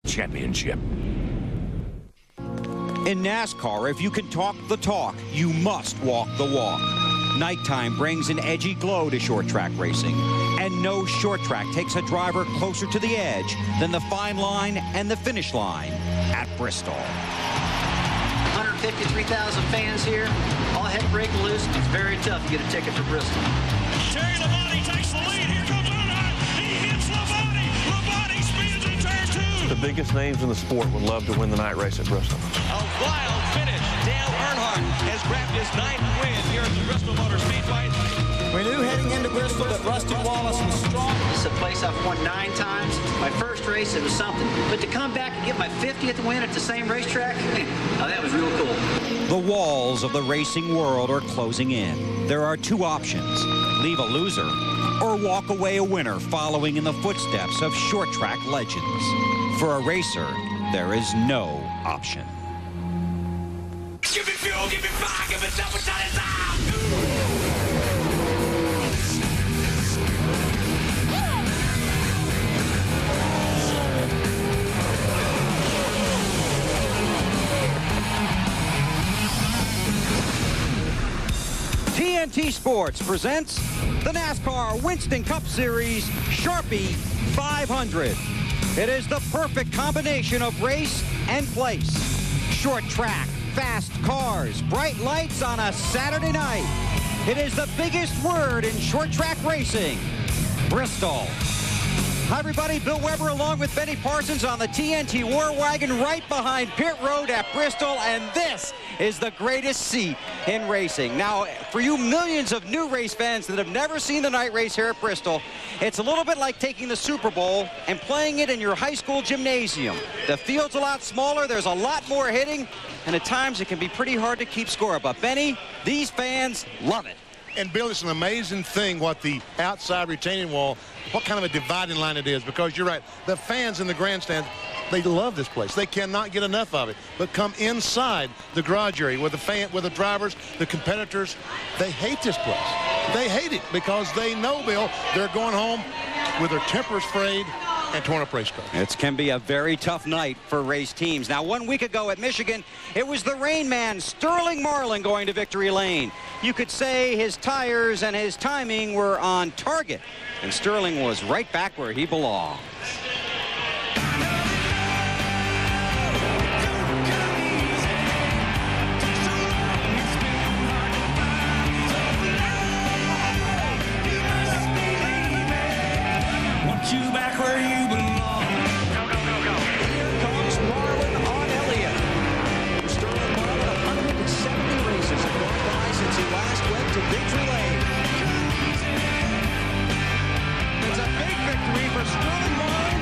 Championship. In NASCAR, if you can talk the talk, you must walk the walk. Nighttime brings an edgy glow to short track racing, and no short track takes a driver closer to the edge than the fine line and the finish line at Bristol. 153,000 fans here, all heck breaking loose. It's very tough to get a ticket for Bristol. Terry Labonte takes the lead. Here comes Earnhardt. He hits Labonte. Labonte spins in turn 2. The biggest names in the sport would love to win the night race at Bristol. A wild finish. Dale Earnhardt has grabbed his 9th win here at the Bristol Motor Speedway. We knew heading into Bristol that Rusty Wallace was strong. This is a place I've won 9 times. My first race, it was something. But to come back and get my 50th win at the same racetrack, oh, that was real cool. The walls of the racing world are closing in. There are 2 options: leave a loser or walk away a winner, following in the footsteps of short track legends. For a racer, there is no option. Give me fuel, give me fire, give me double time. TNT Sports presents the NASCAR Winston Cup Series Sharpie 500. It is the perfect combination of race and place. Short track, fast cars, bright lights on a Saturday night. It is the biggest word in short track racing, Bristol. Hi, everybody. Bill Weber along with Benny Parsons on the TNT War Wagon right behind Pit Road at Bristol, and this is the greatest seat in racing. Now, for you millions of new race fans that have never seen the night race here at Bristol, it's a little bit like taking the Super Bowl and playing it in your high school gymnasium. The field's a lot smaller, there's a lot more hitting, and at times it can be pretty hard to keep score. But Benny, these fans love it. And Bill, it's an amazing thing what the outside retaining wall, what kind of a dividing line it is, because you're right, the fans in the grandstands, they love this place. They cannot get enough of it. But come inside the garage area with the drivers, the competitors, they hate this place. They hate it because they know, Bill, they're going home with their tempers frayed and torn up race cars. It can be a very tough night for race teams. Now, 1 week ago at Michigan, it was the Rain Man, Sterling Marlin, going to victory lane. You could say his tires and his timing were on target, and Sterling was right back where he belongs. Want you back where you belong. Go, go, go, go. Here comes Marlin on Elliott. Sterling Marlin, 170 races have gone by since he last went to victory lane. It's a big victory for Sterling Marlin,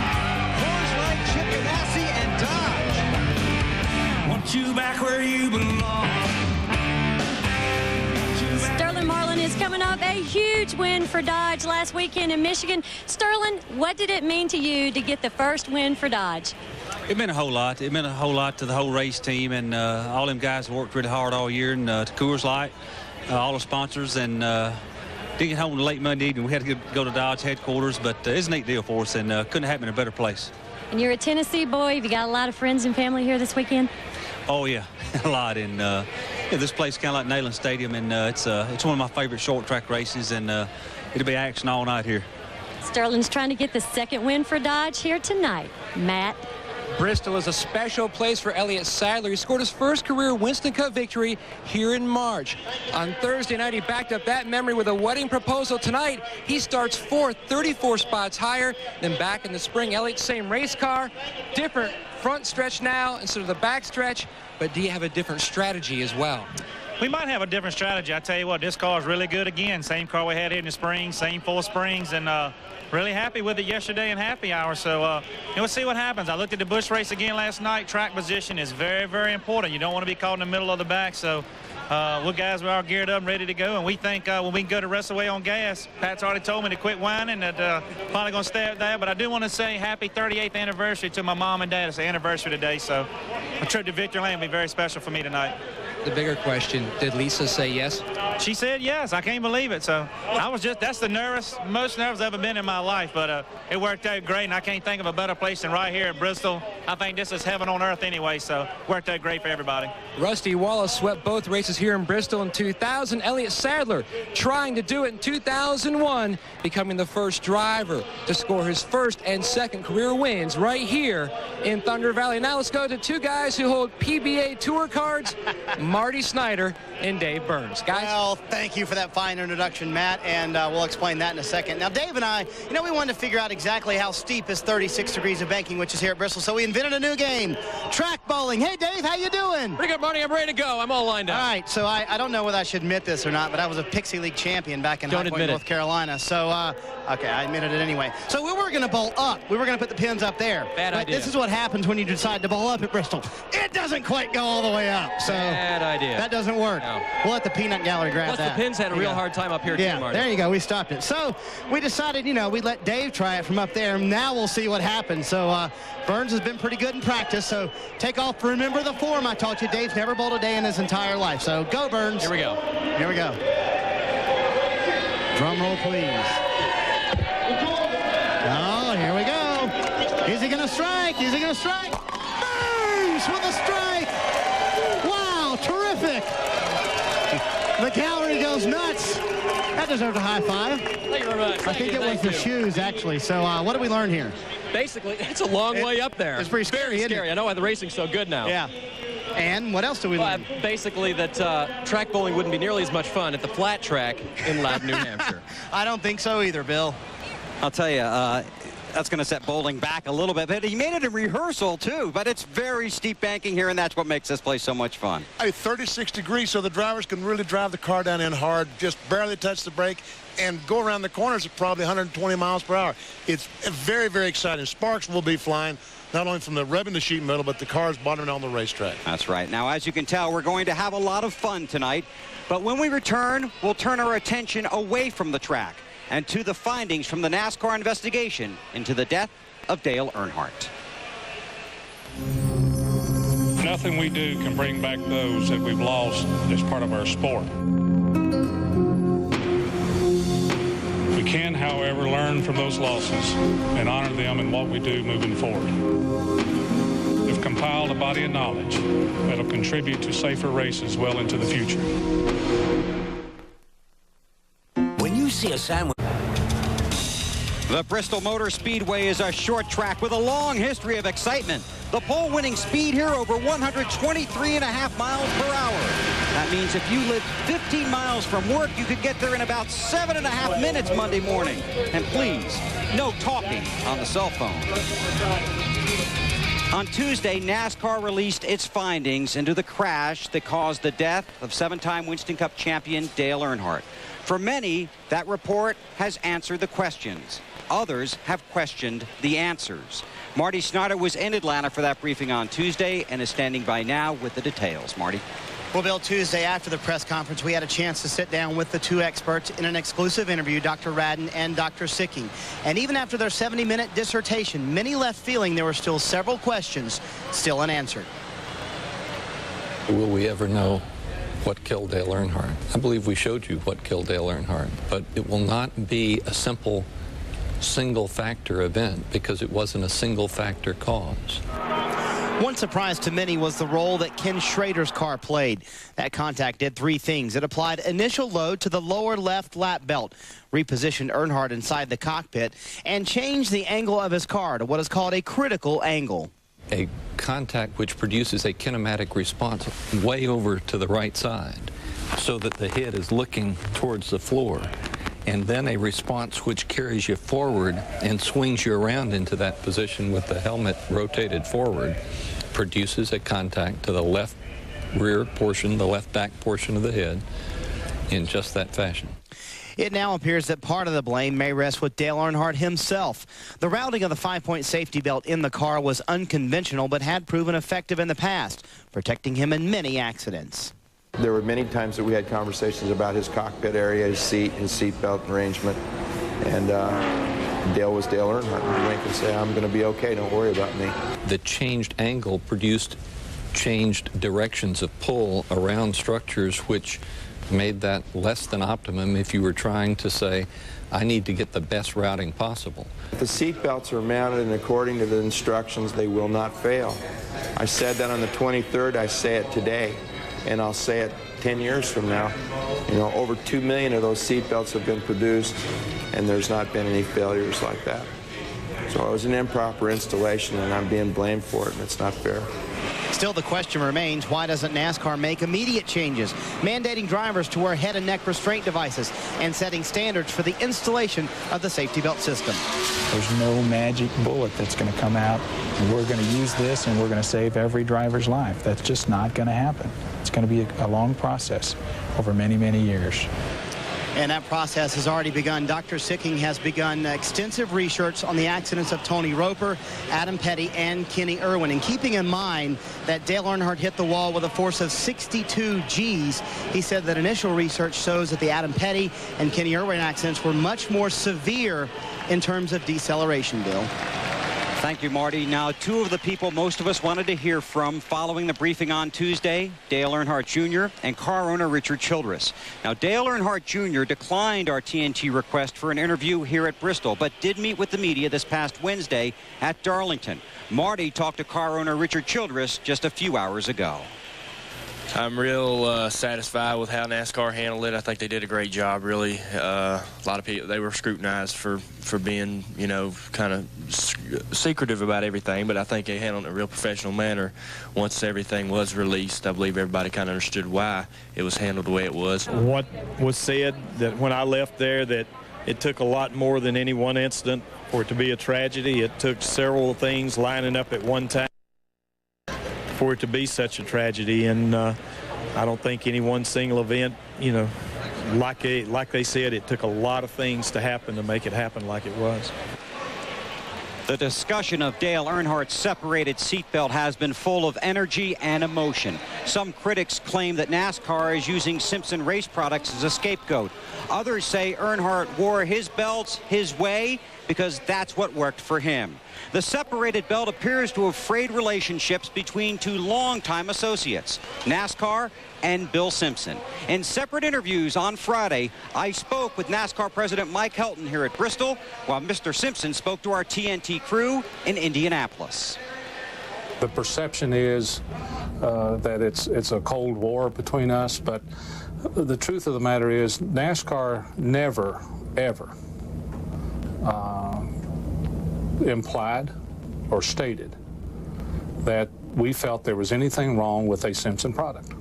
Coors Light, Chip Ganassi, and Dodge. Want you back where you belong. Sterling Marlin is coming up. A huge win for Dodge last weekend in Michigan. Sterling, what did it mean to you to get the first win for Dodge? It meant a whole lot. It meant a whole lot to the whole race team, and all them guys worked really hard all year, and to Coors Light, all the sponsors, and didn't get home late Monday evening. We had to go to Dodge headquarters, but it's a neat deal for us, and couldn't happen in a better place. And you're a Tennessee boy. Have you got a lot of friends and family here this weekend? Oh, yeah, a lot. And yeah, this place kind of like Neyland Stadium, and it's one of my favorite short track races, and it'll be action all night here. Sterling's trying to get the second win for Dodge here tonight. Matt? Bristol is a special place for Elliott Sadler. He scored his first career Winston Cup victory here in March. On Thursday night, he backed up that memory with a wedding proposal. Tonight, he starts fourth, 34 spots higher than back in the spring. Elliott, same race car, different front stretch now instead of the back stretch, but do you have a different strategy as well? We might have a different strategy. I tell you what, this car is really good again. Same car we had here in the spring, same 4 springs, and really happy with it yesterday in happy hour. So we'll see what happens. I looked at the Busch race again last night. Track position is very, very important. You don't want to be caught in the middle of the back. So we're all geared up and ready to go. And we think when we can go the rest of the way on gas, Pat's already told me to quit whining, that probably going to stay up there. But I do want to say happy 38th anniversary to my mom and dad. It's the anniversary today. So a trip to victory lane will be very special for me tonight. the bigger question, did Lisa say yes? She said yes. I can't believe it. So that's the most nervous I've ever been in my life. But it worked out great, and I can't think of a better place than right here at Bristol. I think this is heaven on earth anyway, so worked out great for everybody. Rusty Wallace swept both races here in Bristol in 2000. Elliott Sadler trying to do it in 2001, becoming the first driver to score his first and second career wins right here in Thunder Valley. Now let's go to two guys who hold PBA Tour cards, Marty Snyder and Dave Burns. Guys? Well, thank you for that fine introduction, Matt, and we'll explain that in a second. Now, Dave and I, we wanted to figure out exactly how steep is 36 degrees of banking, which is here at Bristol, so we invented a new game, track bowling. Hey, Dave, how you doing? Pretty good, Marty. I'm ready to go. I'm all lined up. All right, so I don't know whether I should admit this or not, but I was a Pixie League champion back in High Point, North Carolina. So, okay, I admitted it anyway. So we were going to bowl up. We were going to put the pins up there. Bad idea. This is what happens when you decide to bowl up at Bristol. It doesn't quite go all the way up. So bad idea. That doesn't work. No. We'll let the peanut gallery grab Plus that. the pins had a real hard time up here, yeah, too, Marty. There you go. We stopped it. So we decided, we'd let Dave try it from up there. Now we'll see what happens. So Burns has been pretty good in practice. So take off. Remember the form I taught you. Dave's never bowled a day in his entire life. So go, Burns. Here we go. Here we go. Drum roll, please. Oh, here we go. Is he going to strike? Is he going to strike? Burns with a strike. Wow, terrific. The gallery goes nuts. That deserves a high five. Thank you very much. I think it was the shoes, actually. So what did we learn here? Basically, it's a long way up there. It's pretty scary, isn't it? I know why the racing's so good now. Yeah. And what else do we learn? Basically that track bowling wouldn't be nearly as much fun at the flat track in Loudon, New Hampshire. I don't think so either, Bill. I'll tell you, that's going to set bowling back a little bit. But he made it in rehearsal, too. But it's very steep banking here, and that's what makes this place so much fun. 36 degrees, so the drivers can really drive the car down in hard, just barely touch the brake, and go around the corners at probably 120 miles per hour. It's very, very exciting. Sparks will be flying, not only from the rubbing the sheet metal, but the cars bottoming on the racetrack. That's right. Now, as you can tell, we're going to have a lot of fun tonight. But when we return, we'll turn our attention away from the track and to the findings from the NASCAR investigation into the death of Dale Earnhardt. Nothing we do can bring back those that we've lost as part of our sport. We can, however, learn from those losses and honor them in what we do moving forward. We've compiled a body of knowledge that will contribute to safer races well into the future. When you see a sandwich... The Bristol Motor Speedway is a short track with a long history of excitement. The pole-winning speed here over 123.5 miles per hour. That means if you lived 15 miles from work, you could get there in about 7.5 minutes Monday morning. And please, no talking on the cell phone. On Tuesday, NASCAR released its findings into the crash that caused the death of 7-time Winston Cup champion Dale Earnhardt. For many, that report has answered the questions. Others have questioned the answers. Marty Snyder was in Atlanta for that briefing on Tuesday and is standing by now with the details. Marty. Well, Bill, Tuesday after the press conference, we had a chance to sit down with the two experts in an exclusive interview, Dr. Radden and Dr. Sicking. And even after their 70-minute dissertation, many left feeling there were still several questions still unanswered. Will we ever know what killed Dale Earnhardt? I believe we showed you what killed Dale Earnhardt, but it will not be a simple single-factor event because it wasn't a single-factor cause. One surprise to many was the role that Ken Schrader's car played. That contact did three things. It applied initial load to the lower left lap belt, repositioned Earnhardt inside the cockpit, and changed the angle of his car to what is called a critical angle. A contact which produces a kinematic response way over to the right side so that the head is looking towards the floor, and then a response which carries you forward and swings you around into that position with the helmet rotated forward, produces a contact to the left rear portion, the left back portion of the head, in just that fashion. It now appears that part of the blame may rest with Dale Earnhardt himself. The routing of the 5-point safety belt in the car was unconventional but had proven effective in the past, protecting him in many accidents. There were many times that we had conversations about his cockpit area, his seat belt arrangement, and Dale was Dale Earnhardt. He'd wink and say, "I'm going to be okay, don't worry about me." The changed angle produced changed directions of pull around structures, which made that less than optimum if you were trying to say, I need to get the best routing possible. If the seat belts are mounted and according to the instructions, they will not fail. I said that on the 23rd, I say it today, and I'll say it 10 years from now. You know, over 2 million of those seat belts have been produced, and there's not been any failures like that. So it was an improper installation, and I'm being blamed for it, and it's not fair. Still, the question remains, why doesn't NASCAR make immediate changes, mandating drivers to wear head and neck restraint devices and setting standards for the installation of the safety belt system? There's no magic bullet that's going to come out, and we're going to use this, and we're going to save every driver's life. That's just not going to happen. It's going to be a long process over many, many years. And that process has already begun. Dr. Sicking has begun extensive research on the accidents of Tony Roper, Adam Petty, and Kenny Irwin. And keeping in mind that Dale Earnhardt hit the wall with a force of 62 Gs, he said that initial research shows that the Adam Petty and Kenny Irwin accidents were much more severe in terms of deceleration, Bill. Thank you, Marty. Now, two of the people most of us wanted to hear from following the briefing on Tuesday, Dale Earnhardt Jr. and car owner Richard Childress. Now, Dale Earnhardt Jr. declined our TNT request for an interview here at Bristol, but did meet with the media this past Wednesday at Darlington. Marty talked to car owner Richard Childress just a few hours ago. I'm real satisfied with how NASCAR handled it. I think they did a great job, really. A lot of people, they were scrutinized for being, you know, kind of secretive about everything, but I think they handled it in a real professional manner. Once everything was released, I believe everybody kind of understood why it was handled the way it was. What was said, that when I left there, that it took a lot more than any one incident for it to be a tragedy. It took several things lining up at one time for it to be such a tragedy, and I don't think any one single event, you know, like they said, it took a lot of things to happen to make it happen like it was. The discussion of Dale Earnhardt's separated seatbelt has been full of energy and emotion. Some critics claim that NASCAR is using Simpson race products as a scapegoat. Others say Earnhardt wore his belts his way because that's what worked for him. The separated belt appears to have frayed relationships between two longtime associates, NASCAR and Bill Simpson. In separate interviews on Friday, I spoke with NASCAR President Mike Helton here at Bristol, while Mr. Simpson spoke to our TNT crew in Indianapolis. The perception is that it's a Cold War between us, but the truth of the matter is NASCAR never, ever implied or stated that we felt there was anything wrong with a Simpson product.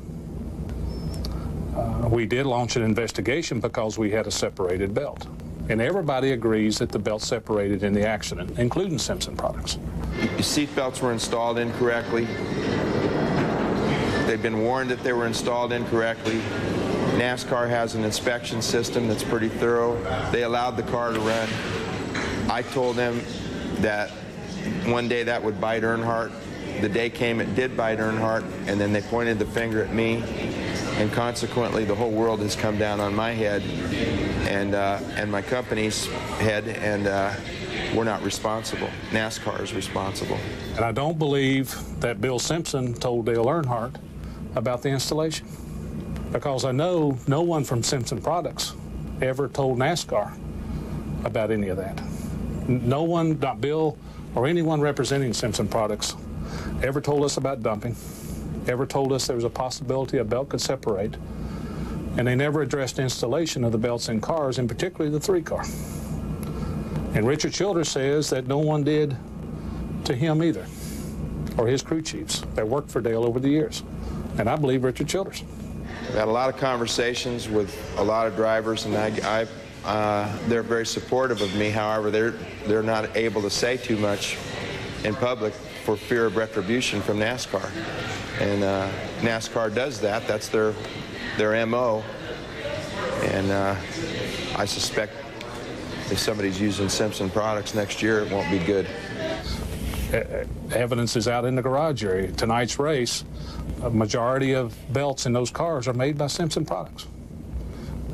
We did launch an investigation because we had a separated belt. And everybody agrees that the belt separated in the accident, including Simpson products. Your seat belts were installed incorrectly. They've been warned that they were installed incorrectly. NASCAR has an inspection system that's pretty thorough. They allowed the car to run. I told them that one day that would bite Earnhardt. The day came it did bite Earnhardt, and then they pointed the finger at me, and consequently the whole world has come down on my head and my company's head, and we're not responsible. NASCAR is responsible. And I don't believe that Bill Simpson told Dale Earnhardt about the installation, because I know no one from Simpson Products ever told NASCAR about any of that. No one, not Bill or anyone representing Simpson Products, ever told us about dumping, ever told us there was a possibility a belt could separate, and they never addressed installation of the belts in cars, and particularly the 3-car. And Richard Childress says that no one did to him either, or his crew chiefs that worked for Dale over the years. And I believe Richard Childress. I've had a lot of conversations with a lot of drivers, and they're very supportive of me. However, they're not able to say too much in public for fear of retribution from NASCAR. And NASCAR does that. That's their MO. And I suspect if somebody's using Simpson products next year, it won't be good. Evidence is out in the garage area. Tonight's race, a majority of belts in those cars are made by Simpson products.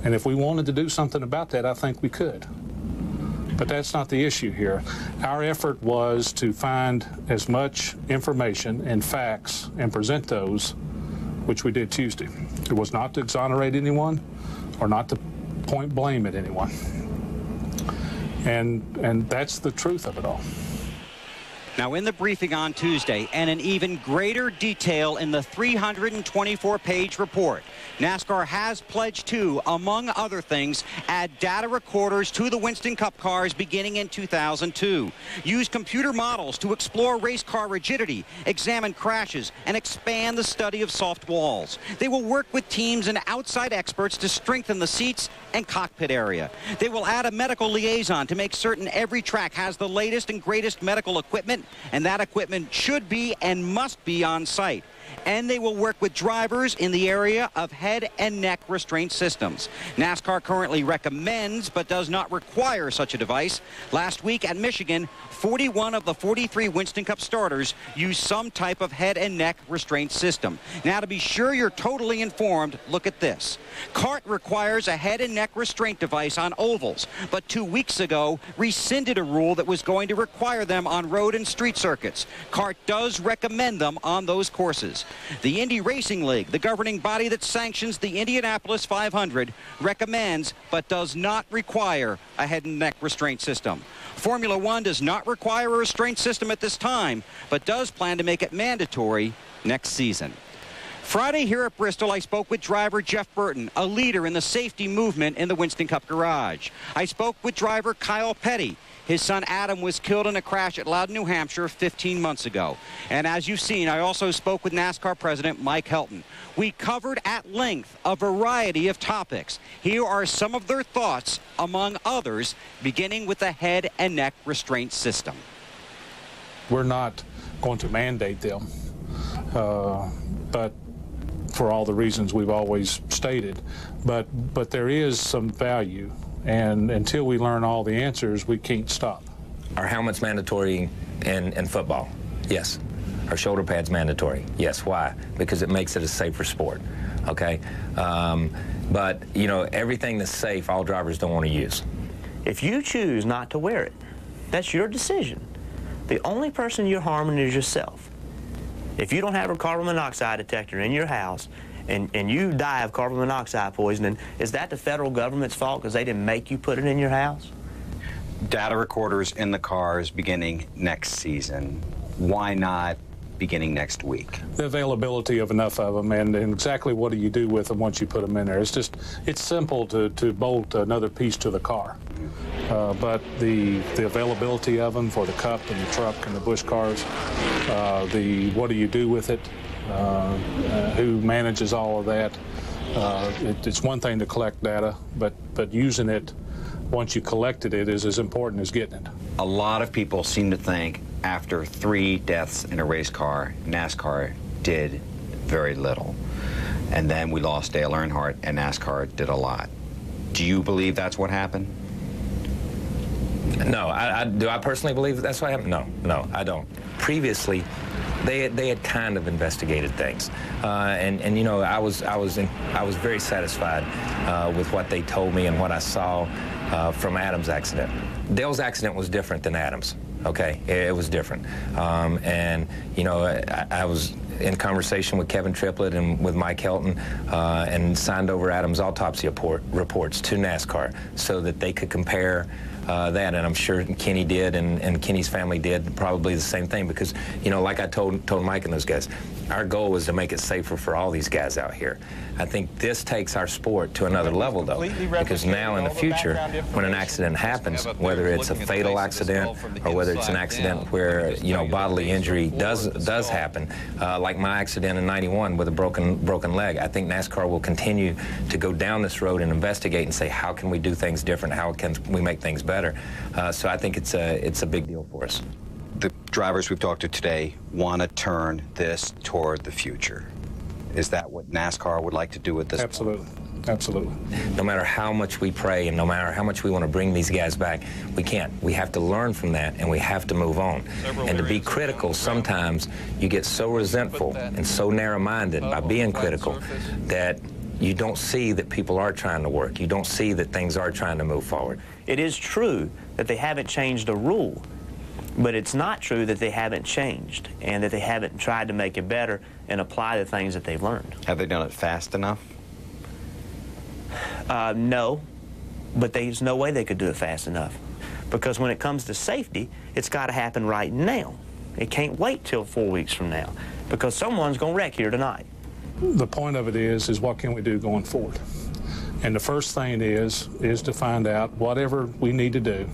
And if we wanted to do something about that, I think we could. But that's not the issue here. Our effort was to find as much information and facts and present those, which we did Tuesday. It was not to exonerate anyone or not to point blame at anyone. And that's the truth of it all. Now, in the briefing on Tuesday, and in even greater detail in the 324-page report, NASCAR has pledged to, among other things, add data recorders to the Winston Cup cars beginning in 2002, use computer models to explore race car rigidity, examine crashes, and expand the study of soft walls. They will work with teams and outside experts to strengthen the seats and cockpit area. They will add a medical liaison to make certain every track has the latest and greatest medical equipment, and that equipment should be and must be on site. And they will work with drivers in the area of head and neck restraint systems. NASCAR currently recommends but does not require such a device. Last week at Michigan, 41 of the 43 Winston Cup starters used some type of head and neck restraint system. Now, to be sure you're totally informed, look at this. CART requires a head and neck restraint device on ovals, but 2 weeks ago rescinded a rule that was going to require them on road and street circuits. CART does recommend them on those courses. The Indy Racing League, the governing body that sanctions the Indianapolis 500, recommends but does not require a head and neck restraint system. Formula One does not require a restraint system at this time, but does plan to make it mandatory next season. Friday here at Bristol, I spoke with driver Jeff Burton, a leader in the safety movement in the Winston Cup garage. I spoke with driver Kyle Petty. His son Adam was killed in a crash at Loudon, New Hampshire 15 months ago. And as you've seen, I also spoke with NASCAR President Mike Helton. We covered at length a variety of topics. Here are some of their thoughts, among others, beginning with the head and neck restraint system. We're not going to mandate them, but for all the reasons we've always stated. But there is some value. And until we learn all the answers, we can't stop. Are helmets mandatory in football? Yes. Are shoulder pads mandatory? Yes. Why? Because it makes it a safer sport. Okay? But, you know, everything that's safe, all drivers don't want to use. If you choose not to wear it, that's your decision. The only person you're harming is yourself. If you don't have a carbon monoxide detector in your house, and you die of carbon monoxide poisoning, is that the federal government's fault because they didn't make you put it in your house? Data recorders in the cars beginning next season. Why not beginning next week? The availability of enough of them, and exactly what do you do with them once you put them in there. It's simple to bolt another piece to the car. But the availability of them for the Cup and the truck and the Busch cars, what do you do with it? Who manages all of that? It's one thing to collect data, but using it once you collected it is as important as getting it. A lot of people seem to think after 3 deaths in a race car, NASCAR did very little. And then we lost Dale Earnhardt, and NASCAR did a lot. Do you believe that's what happened? No. Do I personally believe that's what happened? No, I don't. Previously, they had kind of investigated things, and you know, I was very satisfied with what they told me and what I saw from Adam's accident. Dale's accident was different than Adam's. Okay, it was different, and you know, I was in conversation with Kevin Triplett and with Mike Helton, and signed over Adam's autopsy reports to NASCAR so that they could compare that, and I'm sure Kenny did, and Kenny's family did probably the same thing, because, you know, like I told Mike and those guys, our goal was to make it safer for all these guys out here. I think this takes our sport to another level, though, because now in the future, when an accident happens, whether it's a fatal accident or whether it's an accident where, you know, bodily injury does happen, like my accident in '91 with a broken leg, I think NASCAR will continue to go down this road and investigate and say, how can we do things different? How can we make things better? So I think it's a big deal for us. The drivers we've talked to today want to turn this toward the future. Is that what NASCAR would like to do with this? Absolutely. Absolutely. No matter how much we pray and no matter how much we want to bring these guys back, we can't. We have to learn from that, and we have to move on. And to be critical, sometimes you get so resentful and so narrow-minded by being critical that you don't see that people are trying to work. You don't see that things are trying to move forward. It is true that they haven't changed a rule, but it's not true that they haven't changed and that they haven't tried to make it better and apply the things that they've learned. Have they done it fast enough? No, but there's no way they could do it fast enough. Because when it comes to safety, it's got to happen right now. It can't wait till 4 weeks from now, because someone's going to wreck here tonight. The point of it is what can we do going forward? And the first thing is to find out whatever we need to do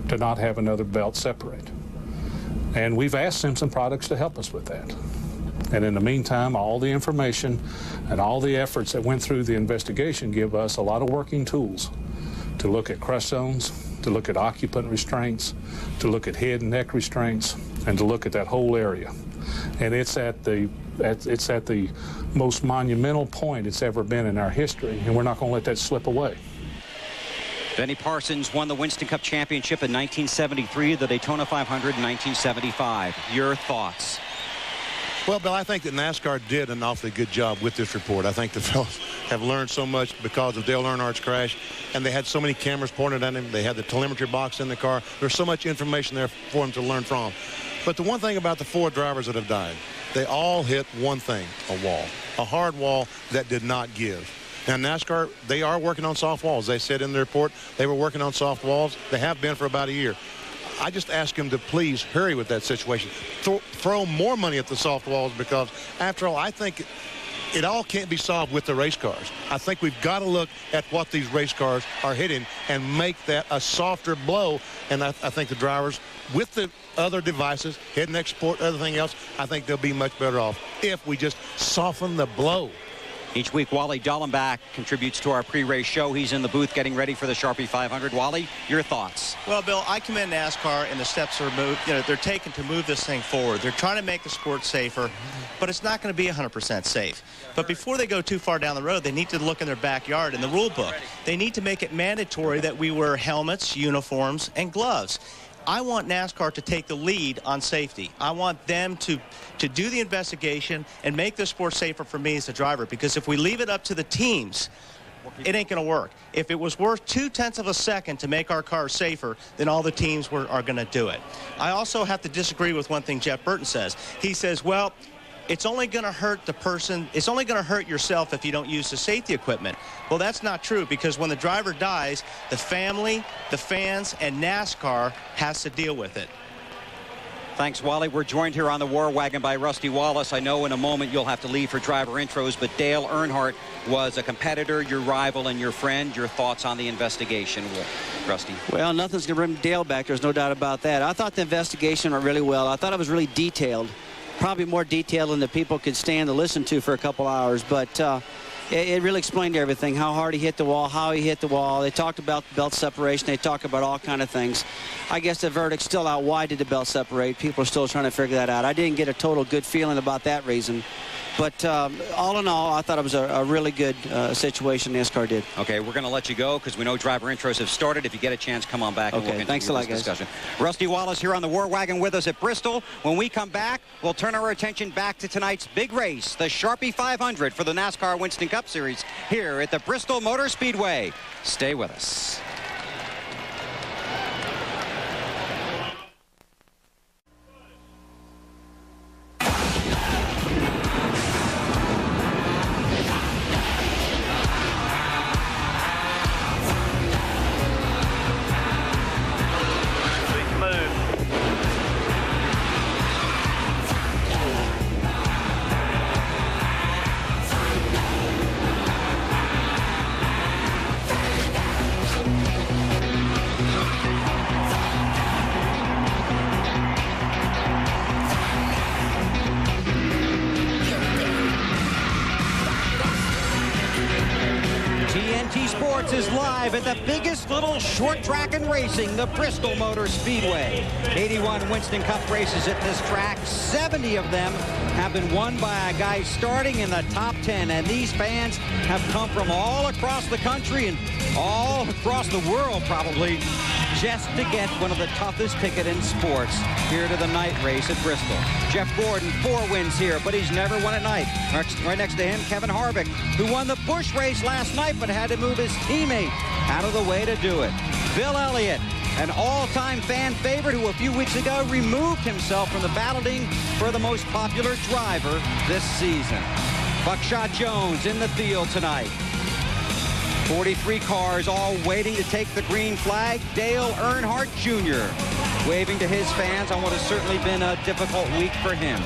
to not have another belt separate. And we've asked Simpson Products to help us with that. And in the meantime, all the information and all the efforts that went through the investigation give us a lot of working tools to look at crush zones, to look at occupant restraints, to look at head and neck restraints, and to look at that whole area. And it's at the most monumental point it's ever been in our history, and we're not going to let that slip away. Benny Parsons won the Winston Cup Championship in 1973, the Daytona 500 in 1975. Your thoughts? Well, Bill, I think that NASCAR did an awfully good job with this report. I think the fellows have learned so much because of Dale Earnhardt's crash, and they had so many cameras pointed at him. They had the telemetry box in the car. There's so much information there for him to learn from. But the one thing about the 4 drivers that have died, they all hit one thing, a wall, a hard wall that did not give. Now, NASCAR, they are working on soft walls. They said in the report they were working on soft walls. They have been for about a year. I just ask him to please hurry with that situation. Throw more money at the soft walls, because, after all, I think it all can't be solved with the race cars. I think we've got to look at what these race cars are hitting and make that a softer blow. And I think the drivers, with the other devices, head and neck support, everything else, I think they'll be much better off if we just soften the blow. Each week, Wally Dallenbach contributes to our pre-race show. He's in the booth getting ready for the Sharpie 500. Wally, your thoughts? Well, Bill, I commend NASCAR, and the steps are moved. You know, they're taken to move this thing forward. They're trying to make the sport safer, but it's not going to be 100% safe. But before they go too far down the road, they need to look in their backyard in the rule book. They need to make it mandatory that we wear helmets, uniforms, and gloves. I want NASCAR to take the lead on safety. I want them to do the investigation and make the sport safer for me as a driver, because if we leave it up to the teams, it ain't going to work. If it was worth 0.2 of a second to make our cars safer, then all the teams are going to do it. I also have to disagree with one thing Jeff Burton says. He says, well, it's only going to hurt the person, it's only going to hurt yourself if you don't use the safety equipment. Well, that's not true, because when the driver dies, the family, the fans, and NASCAR has to deal with it. Thanks, Wally. We're joined here on the War Wagon by Rusty Wallace. I know in a moment you'll have to leave for driver intros, but Dale Earnhardt was a competitor, your rival, and your friend. Your thoughts on the investigation, Rusty? Well, nothing's going to bring Dale back. There's no doubt about that. I thought the investigation went really well. I thought it was really detailed. Probably more detailed than the people could stand to listen to for a couple hours, but it really explained everything, how hard he hit the wall, how he hit the wall. They talked about the belt separation. They talked about all kind of things. I guess the verdict's still out. Why did the belt separate? People are still trying to figure that out. I didn't get a total good feeling about that reason. But all in all, I thought it was a really good situation NASCAR did. Okay, we're going to let you go because we know driver intros have started. If you get a chance, come on back. Okay, and we'll thanks a lot, guys. Discussion. Rusty Wallace here on the War Wagon with us at Bristol. When we come back, we'll turn our attention back to tonight's big race, the Sharpie 500 for the NASCAR Winston Cup Series here at the Bristol Motor Speedway. Stay with us. Is live at the biggest little short track in racing, the Bristol Motor Speedway. 81 Winston Cup races at this track. 70 of them have been won by a guy starting in the top 10. And these fans have come from all across the country and all across the world, probably, just to get one of the toughest ticket in sports here to the night race at Bristol. Jeff Gordon, 4 wins here, but he's never won at night. Right next to him, Kevin Harvick, who won the Busch race last night, but had to move his teammate out of the way to do it. Bill Elliott, an all-time fan favorite who a few weeks ago removed himself from the balloting for the most popular driver this season. Buckshot Jones in the field tonight. 43 cars all waiting to take the green flag. Dale Earnhardt Jr. waving to his fans on what has certainly been a difficult week for him.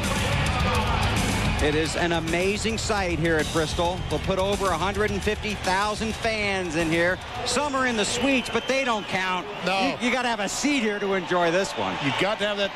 It is an amazing sight here at Bristol. We'll put over 150,000 fans in here. Some are in the suites, but they don't count. No. You got to have a seat here to enjoy this one. You've got to have that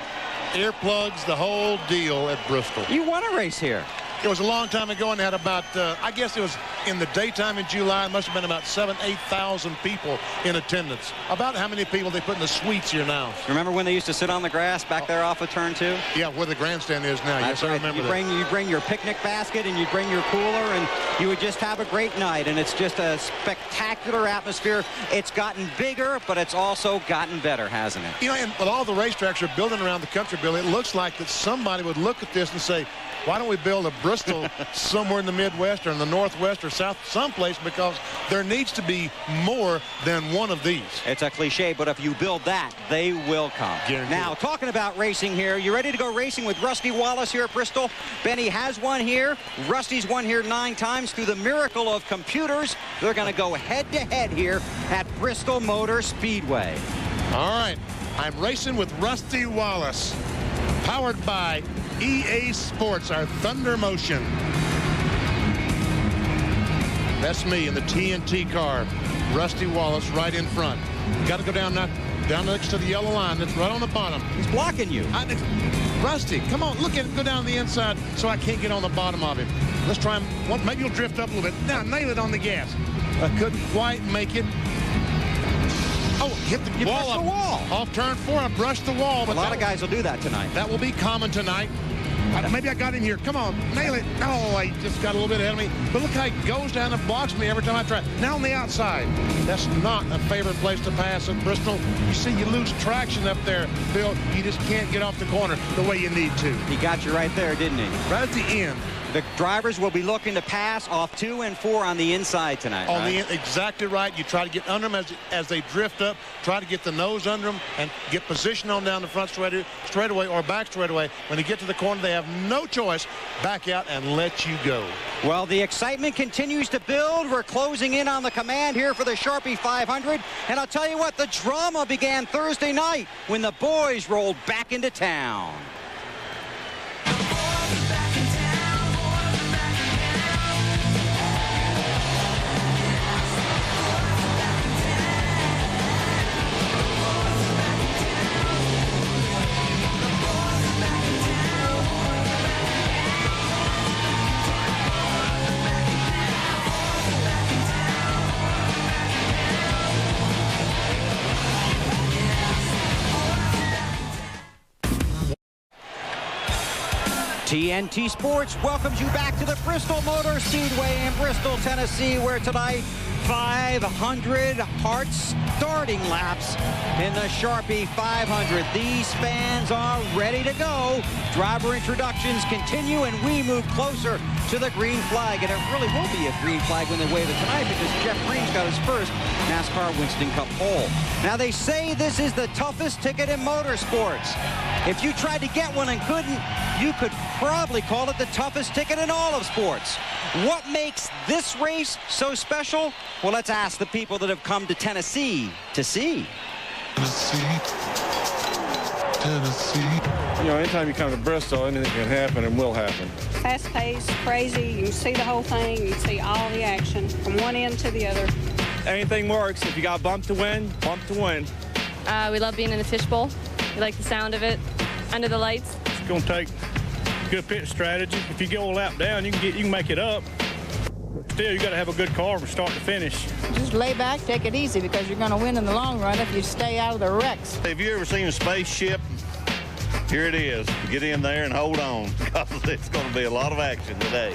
earplugs, the whole deal at Bristol. You won a race here. It was a long time ago, and had about, I guess it was in the daytime in July, it must have been about 8,000 people in attendance. About how many people they put in the suites here now? Remember when they used to sit on the grass back there off of turn 2? Yeah, where the grandstand is now. That's yes, right. I remember You bring your picnic basket and you bring your cooler, and you would just have a great night. And it's just a spectacular atmosphere. It's gotten bigger, but it's also gotten better, hasn't it? You know, and with all the racetracks are building around the country, Bill, it looks like that somebody would look at this and say, why don't we build a Bristol somewhere in the Midwest or in the Northwest or South, someplace, because there needs to be more than one of these. It's a cliche, but if you build that, they will come. Guaranteed. Now, talking about racing here, you ready to go racing with Rusty Wallace here at Bristol? Benny has won here. Rusty's won here 9 times through the miracle of computers. They're going to go head-to-head here at Bristol Motor Speedway. All right, I'm racing with Rusty Wallace, powered by EA Sports, our Thunder Motion. That's me in the TNT car. Rusty Wallace right in front. Got to go down next to the yellow line. That's right on the bottom. He's blocking you. Rusty, come on, look at him. Go down the inside so I can't get on the bottom of him. Let's try him. Maybe you'll drift up a little bit. Now, nail it on the gas. I couldn't quite make it. Oh, hit the wall. The wall. Off turn 4, I brushed the wall. But a lot of guys will do that tonight. That will be common tonight. Maybe I got him here. Come on, nail it. Oh, I just got a little bit ahead of me. But look how he goes down and blocks me every time I try. Now on the outside. That's not a favorite place to pass at Bristol. You see, you lose traction up there, Bill. You just can't get off the corner the way you need to. He got you right there, didn't he? Right at the end. The drivers will be looking to pass off 2 and 4 on the inside tonight. On the end, exactly right. You try to get under them as they drift up. Try to get the nose under them and get position on down the front straightaway or back straightaway. When they get to the corner, they have no choice. Back out and let you go. Well, the excitement continues to build. We're closing in on the command here for the Sharpie 500. And I'll tell you what, the drama began Thursday night when the boys rolled back into town. TNT Sports welcomes you back to the Bristol Motor Speedway in Bristol, Tennessee, where tonight 500 hearts starting laps in the Sharpie 500. These fans are ready to go. Driver introductions continue, and we move closer to the green flag. And it really will be a green flag when they wave it tonight, because Jeff Green's got his first NASCAR Winston Cup pole. Now, they say this is the toughest ticket in motorsports. If you tried to get one and couldn't, you could probably call it the toughest ticket in all of sports. What makes this race so special? Well, let's ask the people that have come to Tennessee to see. Tennessee. You know, anytime you come to Bristol, anything can happen and will happen. Fast-paced, crazy. You can see the whole thing. You can see all the action from one end to the other. Anything works. If you got bump to win, bump to win. We love being in the fishbowl. We like the sound of it under the lights. It's going to take good pit strategy. If you go a lap down, you can make it up. Still, you got to have a good car from start to finish. Just lay back, take it easy, because you're going to win in the long run if you stay out of the wrecks. Have you ever seen a spaceship? Here it is. Get in there and hold on, because it's going to be a lot of action today.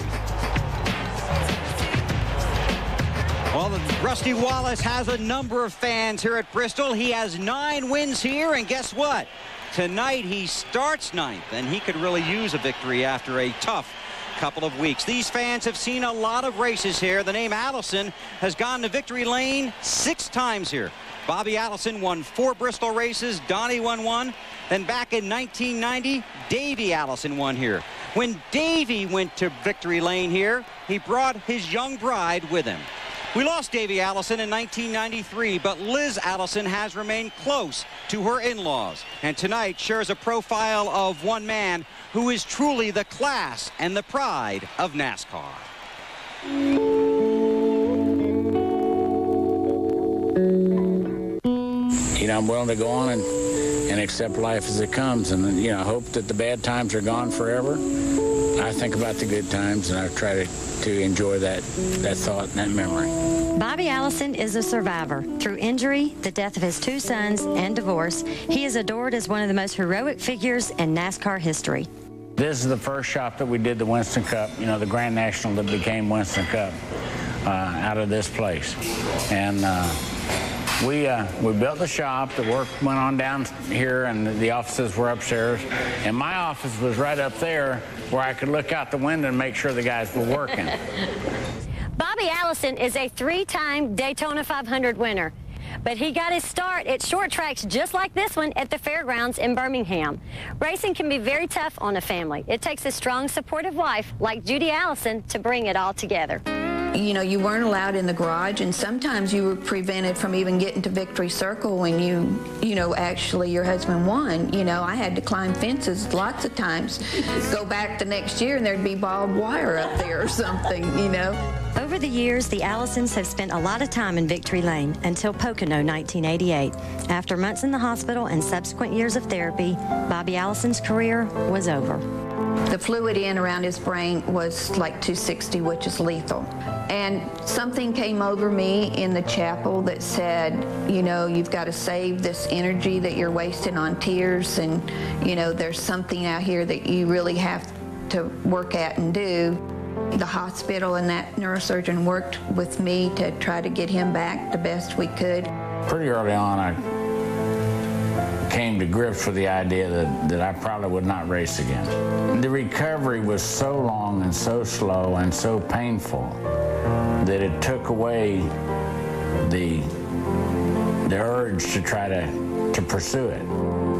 Well, Rusty Wallace has a number of fans here at Bristol. He has 9 wins here, and guess what? Tonight he starts 9th, and he could really use a victory after a tough couple of weeks. These fans have seen a lot of races here. The name Allison has gone to victory lane 6 times here. Bobby Allison won 4 Bristol races. Donnie won 1. Then back in 1990, Davey Allison won here. When Davey went to victory lane here, he brought his young bride with him. We lost Davey Allison in 1993, but Liz Allison has remained close to her in-laws, and tonight shares a profile of one man who is truly the class and the pride of NASCAR. You know, I'm willing to go on and accept life as it comes, and, you know, hope that the bad times are gone forever. I think about the good times, and I try to enjoy that thought and that memory. Bobby Allison is a survivor. Through injury, the death of his 2 sons, and divorce, he is adored as one of the most heroic figures in NASCAR history. This is the first shop that we did the Winston Cup, you know, the Grand National that became Winston Cup, out of this place. And we built the shop. The work went on down here, and the offices were upstairs. And my office was right up there, where I could look out the window and make sure the guys were working. Bobby Allison is a 3-time Daytona 500 winner, but he got his start at short tracks just like this one at the fairgrounds in Birmingham. Racing can be very tough on a family. It takes a strong, supportive wife like Judy Allison to bring it all together. You know, you weren't allowed in the garage, and sometimes you were prevented from even getting to Victory Circle when you know, actually your husband won. You know, I had to climb fences lots of times, go back the next year, and there'd be barbed wire up there or something, you know. Over the years, the Allisons have spent a lot of time in Victory Lane until Pocono 1988. After months in the hospital and subsequent years of therapy, Bobby Allison's career was over. The fluid in around his brain was like 260, which is lethal. And something came over me in the chapel that said, you know, you've got to save this energy that you're wasting on tears, and, you know, there's something out here that you really have to work at and do. The hospital and that neurosurgeon worked with me to try to get him back the best we could. Pretty early on, I came to grips with the idea that I probably would not race again. The recovery was so long and so slow and so painful that it took away the urge to try to pursue it.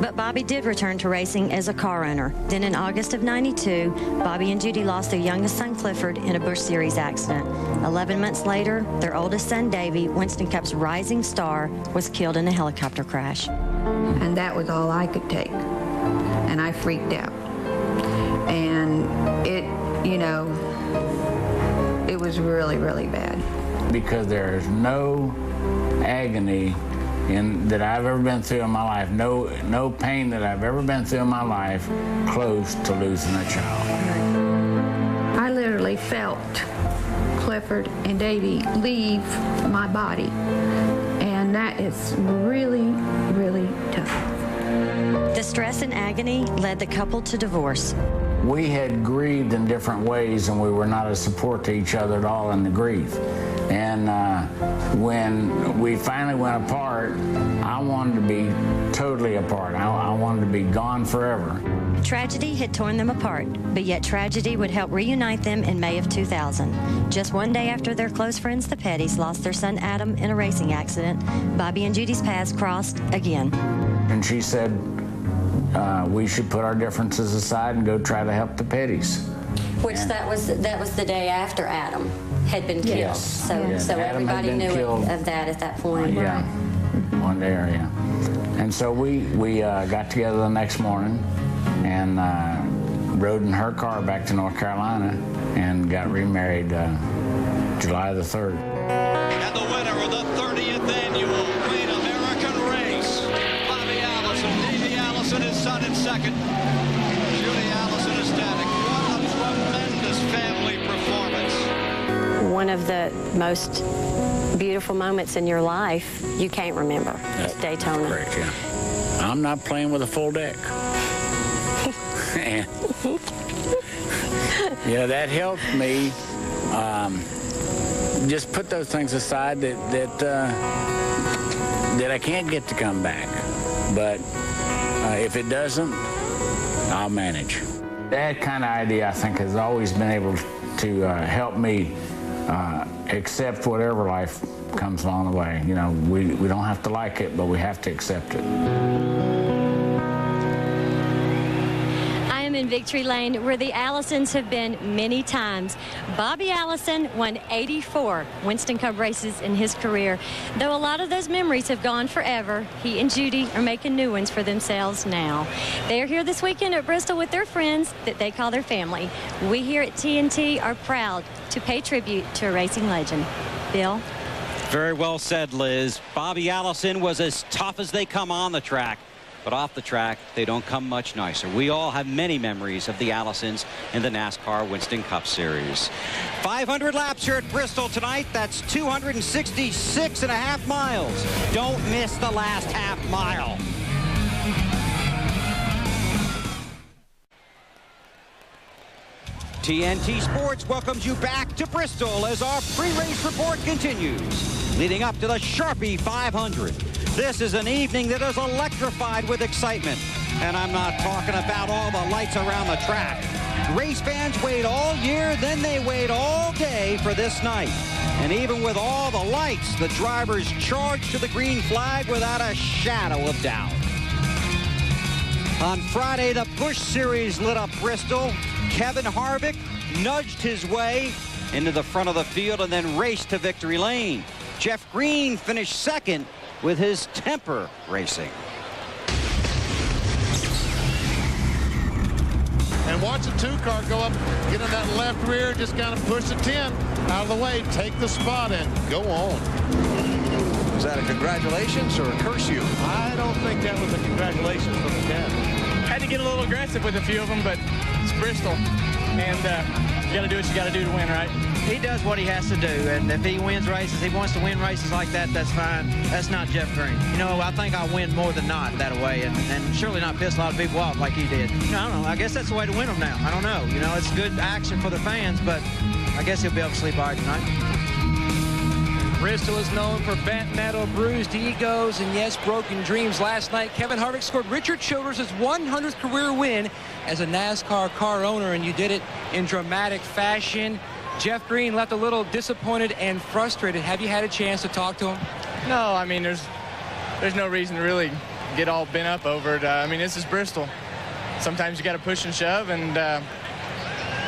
But Bobby did return to racing as a car owner. Then in August of '92, Bobby and Judy lost their youngest son, Clifford, in a Busch Series accident. 11 months later, their oldest son, Davey, Winston Cup's rising star, was killed in a helicopter crash. And that was all I could take. And I freaked out. And it, you know, it was really, really bad. Because there is no agony that I've ever been through in my life, no pain that I've ever been through in my life close to losing a child. I literally felt Clifford and Davey leave my body, and that is really, really tough. The stress and agony led the couple to divorce. We had grieved in different ways, and we were not a support to each other at all in the grief. And when we finally went apart, I wanted to be totally apart. I wanted to be gone forever. Tragedy had torn them apart, but yet tragedy would help reunite them in May of 2000. Just one day after their close friends, the Pettys, lost their son Adam in a racing accident, Bobby and Judy's paths crossed again. And she said we should put our differences aside and go try to help the Pettys. Which that was the day after Adam had been killed. Yes. So Adam everybody knew of that at that point. Yeah, one day, yeah. And so we got together the next morning and rode in her car back to North Carolina and got remarried July the 3rd. And the winner of the 30th annual Great American Race, Bobby Allison. Davey Allison, his son, in second. Judy Allison ecstatic. What a tremendous family performance. One of the most beautiful moments in your life you can't remember. Daytona. Correct, yeah. I'm not playing with a full deck. And, you know, that helped me just put those things aside that I can't get to come back. But if it doesn't, I'll manage. That kind of idea, I think, has always been able to help me accept whatever life comes along the way. You know, we don't have to like it, but we have to accept it. I am in Victory Lane, where the Allisons have been many times. Bobby Allison won 84 Winston Cup races in his career. Though a lot of those memories have gone forever, he and Judy are making new ones for themselves now. They are here this weekend at Bristol with their friends that they call their family. We here at TNT are proud to pay tribute to a racing legend. Bill? Very well said, Liz. Bobby Allison was as tough as they come on the track. But off the track, they don't come much nicer. We all have many memories of the Allisons in the NASCAR Winston Cup Series. 500 laps here at Bristol tonight. That's 266.5 miles. Don't miss the last half mile. TNT Sports welcomes you back to Bristol as our pre-race report continues, leading up to the Sharpie 500. This is an evening that is electrified with excitement, and I'm not talking about all the lights around the track. Race fans wait all year, then they wait all day for this night. And even with all the lights, the drivers charge to the green flag without a shadow of doubt. On Friday, the Busch Series lit up Bristol. Kevin Harvick nudged his way into the front of the field and then raced to victory lane. Jeff Green finished second with his temper racing. And watch the 2-car go up, get in that left rear, just kind of push the 10 out of the way, take the spot, and go on. Was that a congratulations or a curse you? I don't think that was a congratulations from the 10. Had to get a little aggressive with a few of them, but it's Bristol. And you got to do what you got to do to win, right? He does what he has to do, and if he wins races, he wants to win races like that, that's fine. That's not Jeff Green. You know, I think I'll win more than not that way, and surely not piss a lot of people off like he did. You know, I don't know. I guess that's the way to win them now. I don't know. You know, it's good action for the fans, but I guess he'll be able to sleep all right tonight. Bristol is known for bent metal, bruised egos, and yes, broken dreams. Last night, Kevin Harvick scored Richard Childress' 100th career win as a NASCAR car owner, and you did it in dramatic fashion. Jeff Green left a little disappointed and frustrated. Have you had a chance to talk to him? No, I mean, there's no reason to really get all bent up over it. I mean, this is Bristol. Sometimes you got to push and shove, and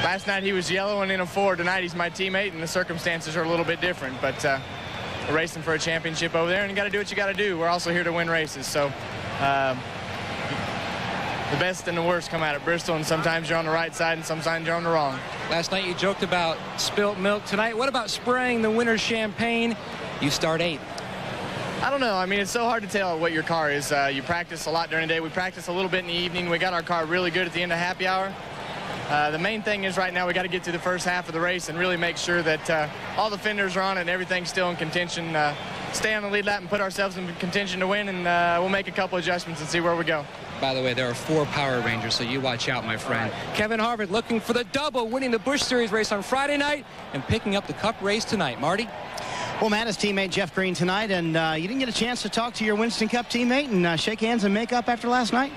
last night he was yellowing in a Ford. Tonight he's my teammate, and the circumstances are a little bit different. But we're racing for a championship over there, and you got to do what you got to do. We're also here to win races. So the best and the worst come out at Bristol, and sometimes you're on the right side and sometimes you're on the wrong. Last night you joked about spilt milk. Tonight, what about spraying the winner's champagne? You start 8th. I don't know. I mean, it's so hard to tell what your car is. You practice a lot during the day. We practice a little bit in the evening. We got our car really good at the end of happy hour. The main thing is right now we got to get to the first half of the race and really make sure that all the fenders are on and everything's still in contention. Stay on the lead lap and put ourselves in contention to win, and we'll make a couple adjustments and see where we go. By the way, there are 4 Power Rangers, so you watch out, my friend. Right. Kevin Harvick looking for the double, winning the Busch Series race on Friday night and picking up the Cup race tonight. Marty? Well, Matt, his teammate Jeff Green tonight, and you didn't get a chance to talk to your Winston Cup teammate and shake hands and make up after last night?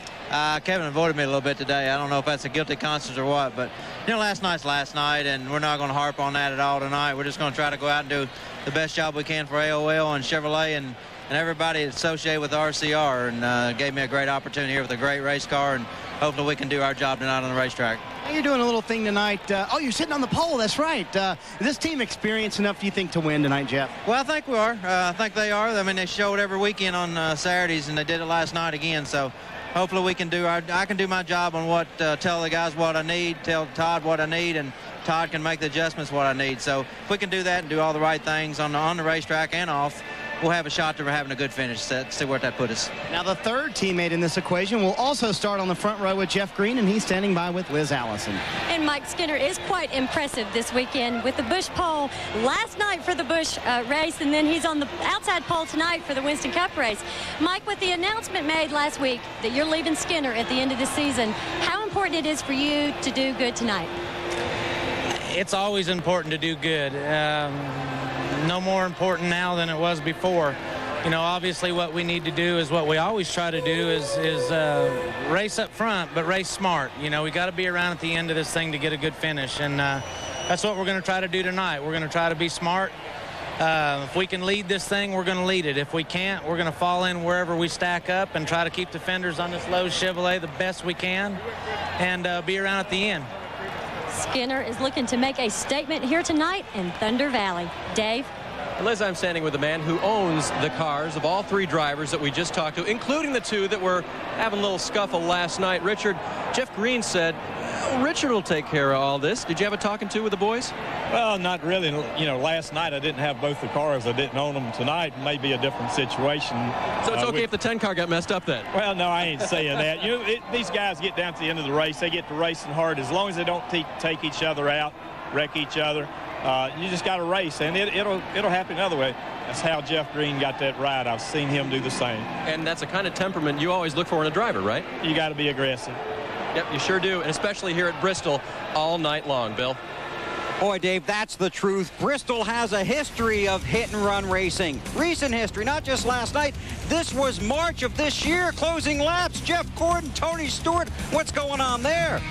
Kevin avoided me a little bit today. I don't know if that's a guilty conscience or what, but, you know, last night's last night, and we're not going to harp on that at all tonight. We're just going to try to go out and do the best job we can for AOL and Chevrolet and everybody associated with RCR, and gave me a great opportunity here with a great race car, and hopefully we can do our job tonight on the racetrack. You're doing a little thing tonight. Oh, you're sitting on the pole. That's right. Is this team experienced enough, do you think, to win tonight, Jeff? Well, I think we are. I think they are. I mean, they show it every weekend on Saturdays, and they did it last night again. So hopefully we can do I can do my job on what, tell the guys what I need, tell Todd what I need, and Todd can make the adjustments what I need. So if we can do that and do all the right things on the racetrack and off, we'll have a shot to having a good finish. See where that puts us. Now, the third teammate in this equation will also start on the front row with Jeff Green, and he's standing by with Liz Allison. And Mike Skinner is quite impressive this weekend with the Busch pole last night for the Busch race, and then he's on the outside pole tonight for the Winston Cup race. Mike, with the announcement made last week that you're leaving Skinner at the end of the season, how important it is for you to do good tonight? It's always important to do good. no more important now than it was before. You know, obviously what we need to do is what we always try to do is race up front, but race smart. You know, we got to be around at the end of this thing to get a good finish, and that's what we're going to try to do tonight. We're going to try to be smart. If we can lead this thing, we're going to lead it. If we can't, we're going to fall in wherever we stack up and try to keep the fenders on this low Chevrolet the best we can and be around at the end. Skinner is looking to make a statement here tonight in Thunder Valley. Dave? Liz, I'm standing with the man who owns the cars of all three drivers that we just talked to, including the two that were having a little scuffle last night. Richard, Jeff Green said, Richard will take care of all this. Did you have a talking to with the boys? Well, not really. You know, last night I didn't have both the cars. I didn't own them. Tonight may be a different situation. So it's okay if the 10 car got messed up then? Well, no, I ain't saying that. You know, these guys get down to the end of the race. They get to racing hard. As long as they don't take each other out, wreck each other, you just got to race, and it'll happen another way. That's how Jeff Green got that ride. I've seen him do the same. And that's a kind of temperament you always look for in a driver, right? You got to be aggressive. Yep, you sure do, and especially here at Bristol all night long, Bill. Boy, Dave, that's the truth. Bristol has a history of hit-and-run racing. Recent history, not just last night. This was March of this year, closing laps. Jeff Gordon, Tony Stewart, what's going on there?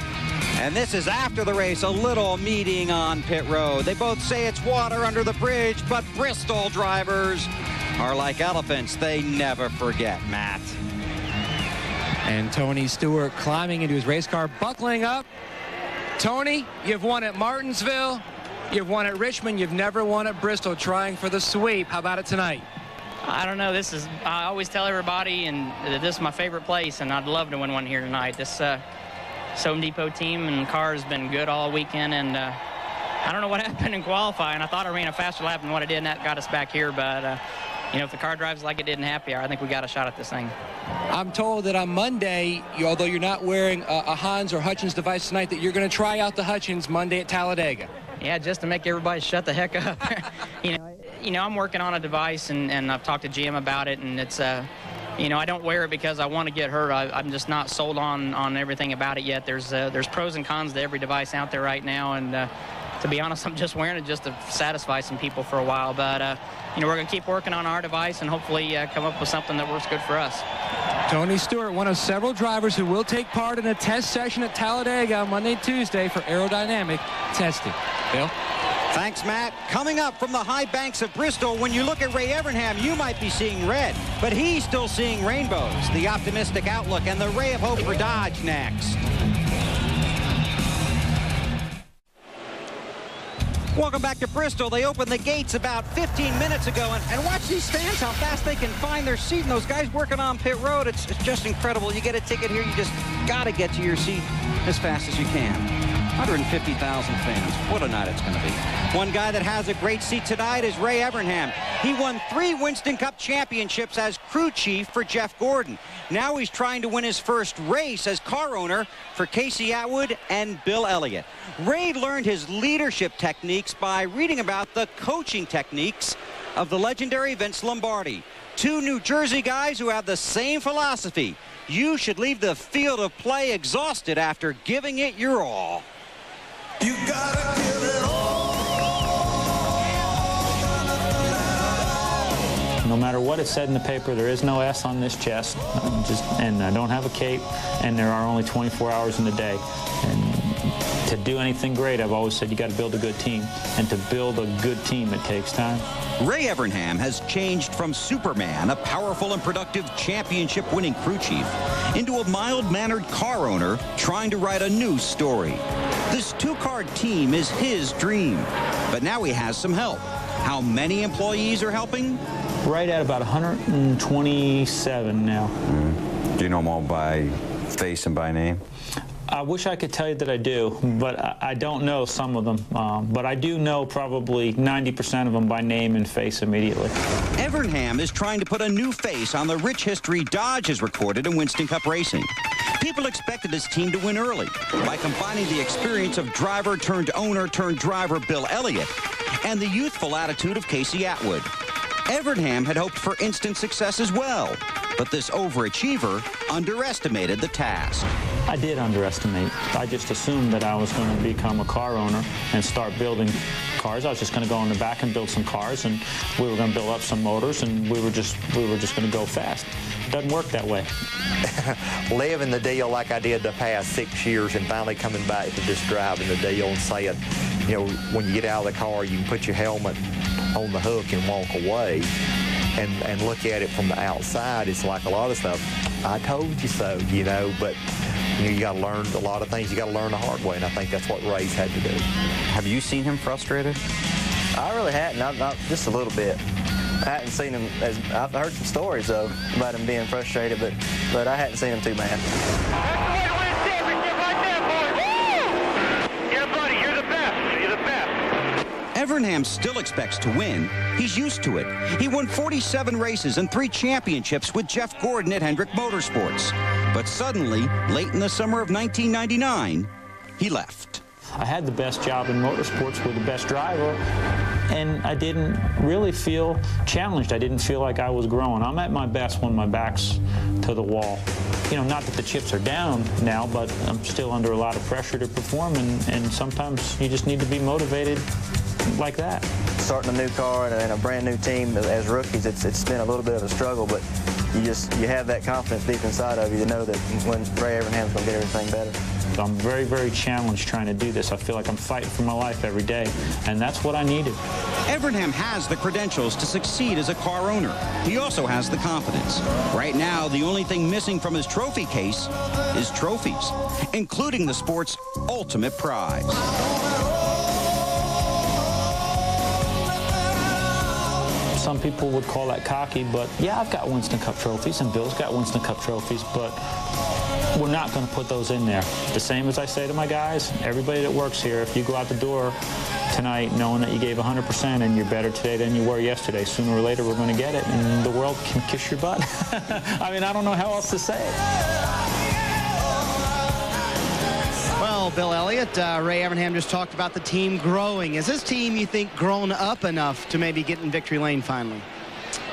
And this is after the race, a little meeting on pit road. They both say it's water under the bridge, but Bristol drivers are like elephants. They never forget, Matt. And Tony Stewart climbing into his race car, buckling up. Tony, you've won at Martinsville, you've won at Richmond, you've never won at Bristol, trying for the sweep. How about it tonight? I don't know. I always tell everybody, and this is my favorite place, and I'd love to win one here tonight. This Home Depot team and car has been good all weekend, and I don't know what happened in qualifying. I thought I ran a faster lap than what I did, and that got us back here, but you know, if the car drives like it did in happy hour, I think we got a shot at this thing. I'm told that on Monday, although you're not wearing a Hans or Hutchins device tonight, that you're going to try out the Hutchins Monday at Talladega. Yeah, just to make everybody shut the heck up. you know, I'm working on a device, and I've talked to Jim about it, and it's you know, I don't wear it because I want to get hurt. I'm just not sold on everything about it yet. There's pros and cons to every device out there right now, and to be honest, I'm just wearing it just to satisfy some people for a while. But you know, we're going to keep working on our device and hopefully come up with something that works good for us. Tony Stewart, one of several drivers who will take part in a test session at Talladega on Monday and Tuesday for aerodynamic testing. Bill? Thanks, Matt. Coming up from the high banks of Bristol, when you look at Ray Evernham, you might be seeing red, but he's still seeing rainbows. The optimistic outlook and the ray of hope for Dodge next. Welcome back to Bristol. They opened the gates about 15 minutes ago, and watch these fans, how fast they can find their seat. And those guys working on pit road, it's just incredible. You get a ticket here, you just got to get to your seat as fast as you can. 150,000 fans. What a night it's going to be. One guy that has a great seat tonight is Ray Evernham. He won 3 Winston Cup championships as crew chief for Jeff Gordon. Now he's trying to win his first race as car owner for Casey Atwood and Bill Elliott. Ray learned his leadership techniques by reading about the coaching techniques of the legendary Vince Lombardi. 2 New Jersey guys who have the same philosophy. You should leave the field of play exhausted after giving it your all. You gotta give it all. No matter what is said in the paper, there is no S on this chest. And I don't have a cape, and there are only 24 hours in the day. And to do anything great, I've always said you got to build a good team. And to build a good team, it takes time. Ray Evernham has changed from Superman, a powerful and productive championship-winning crew chief, into a mild-mannered car owner trying to write a new story. This 2-car team is his dream, but now he has some help. How many employees are helping? Right at about 127 now. Do you know them all by face and by name? I wish I could tell you that I do, but I don't know some of them. But I do know probably 90% of them by name and face immediately. Evernham is trying to put a new face on the rich history Dodge has recorded in Winston Cup racing. People expected his team to win early by combining the experience of driver-turned-owner-turned-driver Bill Elliott and the youthful attitude of Casey Atwood. Evernham had hoped for instant success as well, but this overachiever underestimated the task. I did underestimate. I just assumed that I was going to become a car owner and start building cars. I was just going to go in the back and build some cars, and we were going to build up some motors, and we were just going to go fast. It doesn't work that way. Living the deal like I did the past 6 years and finally coming back to just driving the deal and saying, you know, when you get out of the car, you can put your helmet on the hook and walk away and look at it from the outside. It's like a lot of stuff, I told you so, you know, but you know, you got to learn a lot of things. You got to learn the hard way, and I think that's what Ray's had to do. Have you seen him frustrated? I really hadn't, not just a little bit. I hadn't seen him, I've heard some stories though about him being frustrated, but I hadn't seen him too bad. Yeah, buddy, you're the best. You're the best. Evernham still expects to win. He's used to it. He won 47 races and 3 championships with Jeff Gordon at Hendrick Motorsports. But suddenly, late in the summer of 1999, he left. I had the best job in motorsports with the best driver, and I didn't really feel challenged. I didn't feel like I was growing. I'm at my best when my back's to the wall. You know, not that the chips are down now, but I'm still under a lot of pressure to perform, and sometimes you just need to be motivated like that. Starting a new car and a brand new team as rookies, it's been a little bit of a struggle, but you have that confidence deep inside of you to know that when Ray Evernham's going to get everything better. I'm very, very challenged trying to do this. I feel like I'm fighting for my life every day, and that's what I needed. Evernham has the credentials to succeed as a car owner. He also has the confidence. Right now, the only thing missing from his trophy case is trophies, including the sport's ultimate prize. Some people would call that cocky, but yeah, I've got Winston Cup trophies, and Bill's got Winston Cup trophies, but we're not going to put those in there. The same as I say to my guys, everybody that works here, if you go out the door tonight knowing that you gave 100% and you're better today than you were yesterday, sooner or later we're going to get it, and the world can kiss your butt. I mean, I don't know how else to say it. Well, Bill Elliott, Ray Evernham just talked about the team growing. Is this team, you think, grown up enough to maybe get in victory lane finally?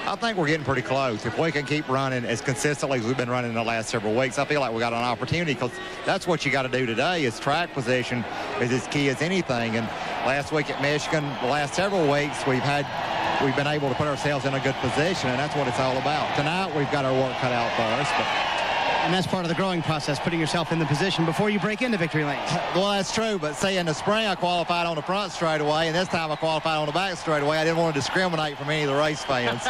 I think we're getting pretty close. If we can keep running as consistently as we've been running in the last several weeks, I feel like we got an opportunity, because that's what you got to do today. Is track position is as key as anything. And last week at Michigan, the last several weeks, we've been able to put ourselves in a good position, and that's what it's all about. Tonight, we've got our work cut out for us. And that's part of the growing process, putting yourself in the position before you break into victory lane. Well, that's true, but say in the spring I qualified on the front straightaway, and this time I qualified on the back straightaway. I didn't want to discriminate from any of the race fans.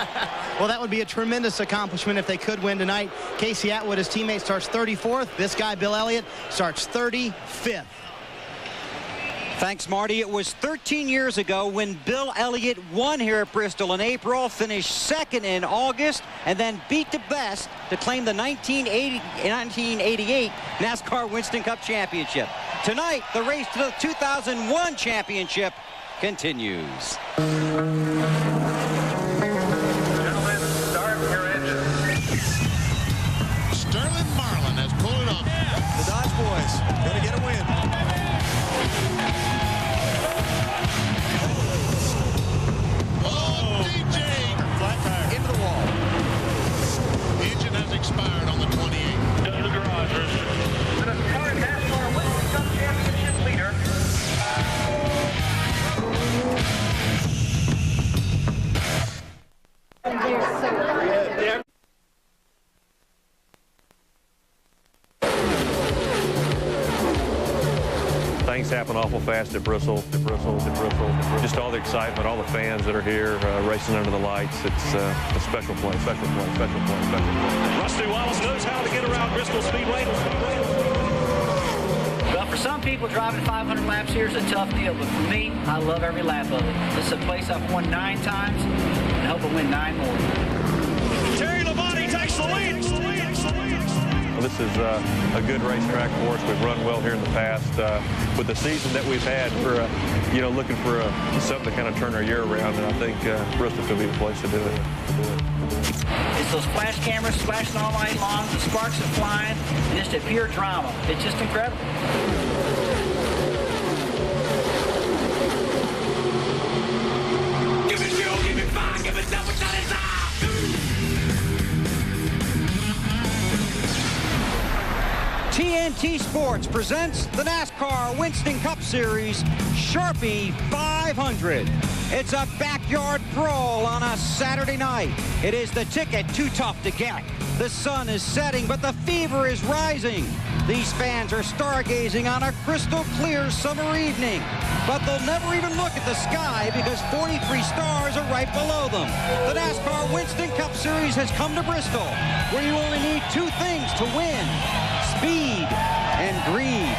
Well, that would be a tremendous accomplishment if they could win tonight. Casey Atwood, his teammate, starts 34th. This guy, Bill Elliott, starts 35th. Thanks, Marty. It was 13 years ago when Bill Elliott won here at Bristol in April, finished second in August, and then beat the best to claim the 1988 NASCAR Winston Cup Championship. Tonight, the race to the 2001 championship continues. Sterling Marlin has pulled it off. The Dodge boys going to get a win. Into the wall. The engine has expired on the 28. To the garages. The current NASCAR Winston Cup Championship leader. Things happen awful fast at Bristol. Just all the excitement, all the fans that are here racing under the lights. It's a special place, special place, special place, special place. Rusty Wallace knows how to get around Bristol Speedway. Well, for some people, driving 500 laps here is a tough deal, but for me, I love every lap of it. This is a place I've won 9 times, and hope to win 9 more. Terry Labonte takes the lead. Well, this is a good racetrack for us. We've run well here in the past. With the season that we've had for, looking for something to kind of turn our year around, and I think Bristol could be the place to do it. It's those flash cameras flashing all night long, the sparks are flying, and just a pure drama. It's just incredible. Give it fuel, give it fire, give it double shot inside. TNT TNT Sports presents the NASCAR Winston Cup Series Sharpie 500. It's a backyard brawl on a Saturday night. It is the ticket too tough to get. The sun is setting, but the fever is rising. These fans are stargazing on a crystal clear summer evening, but they'll never even look at the sky because 43 stars are right below them. The NASCAR Winston Cup Series has come to Bristol, where you only need two things to win: speed and greed.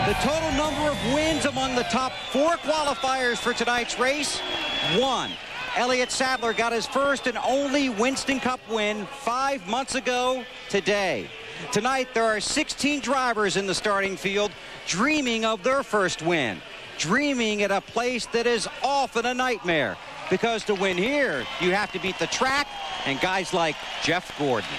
The total number of wins among the top 4 qualifiers for tonight's race, 1. Elliott Sadler got his first and only Winston Cup win 5 months ago today. Tonight, there are 16 drivers in the starting field dreaming of their first win, dreaming at a place that is often a nightmare, because to win here, you have to beat the track and guys like Jeff Gordon.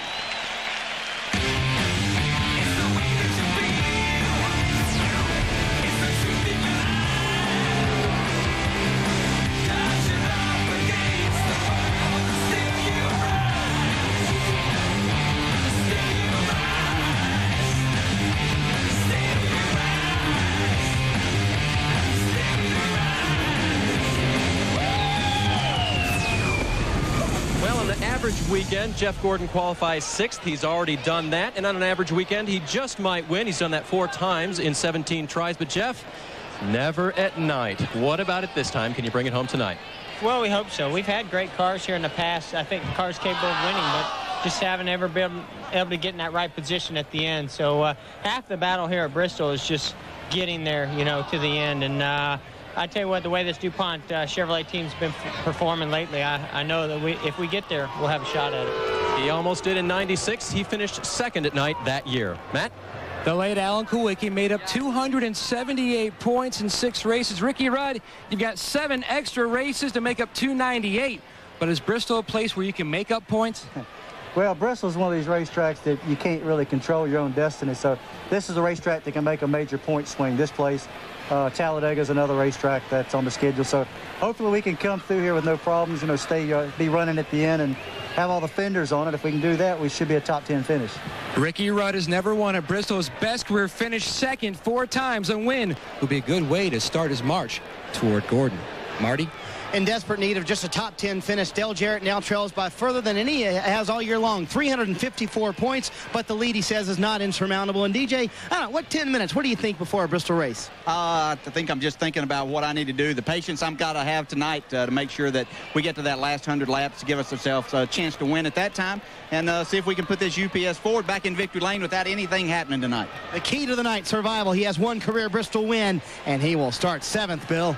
Weekend, Jeff Gordon qualifies 6th. He's already done that, and on an average weekend, he just might win. He's done that 4 times in 17 tries, but Jeff, never at night. What about it this time? Can you bring it home tonight? Well, we hope so. We've had great cars here in the past. I think cars capable of winning, but just haven't ever been able to get in that right position at the end. So half the battle here at Bristol is just getting there, you know, to the end. And I tell you what, the way this DuPont Chevrolet team's been performing lately, I know that if we get there, we'll have a shot at it. He almost did in 96. He finished 2nd at night that year. Matt? The late Alan Kulwicki made up 278 points in 6 races. Ricky Rudd, you've got 7 extra races to make up 298. But is Bristol a place where you can make up points? Well, Bristol's one of these racetracks that you can't really control your own destiny. So this is a racetrack that can make a major point swing. This place, Talladega is another racetrack that's on the schedule. So hopefully we can come through here with no problems, you know, be running at the end and have all the fenders on it. If we can do that, we should be a top 10 finish. Ricky Rudd has never won at Bristol. His best career finish 2nd 4 times. A win would be a good way to start his march toward Gordon. Marty? In desperate need of just a top 10 finish, Dale Jarrett now trails by further than any he has all year long, 354 points, but the lead, he says, is not insurmountable. And DJ, I don't know, what 10 minutes, what do you think before a Bristol race? I think I'm just thinking about what I need to do, the patience I've got to have tonight to make sure that we get to that last 100 laps to give us ourselves a chance to win at that time, and see if we can put this UPS Ford back in victory lane without anything happening tonight. The key to the night, survival. He has 1 career Bristol win, and he will start 7th, Bill.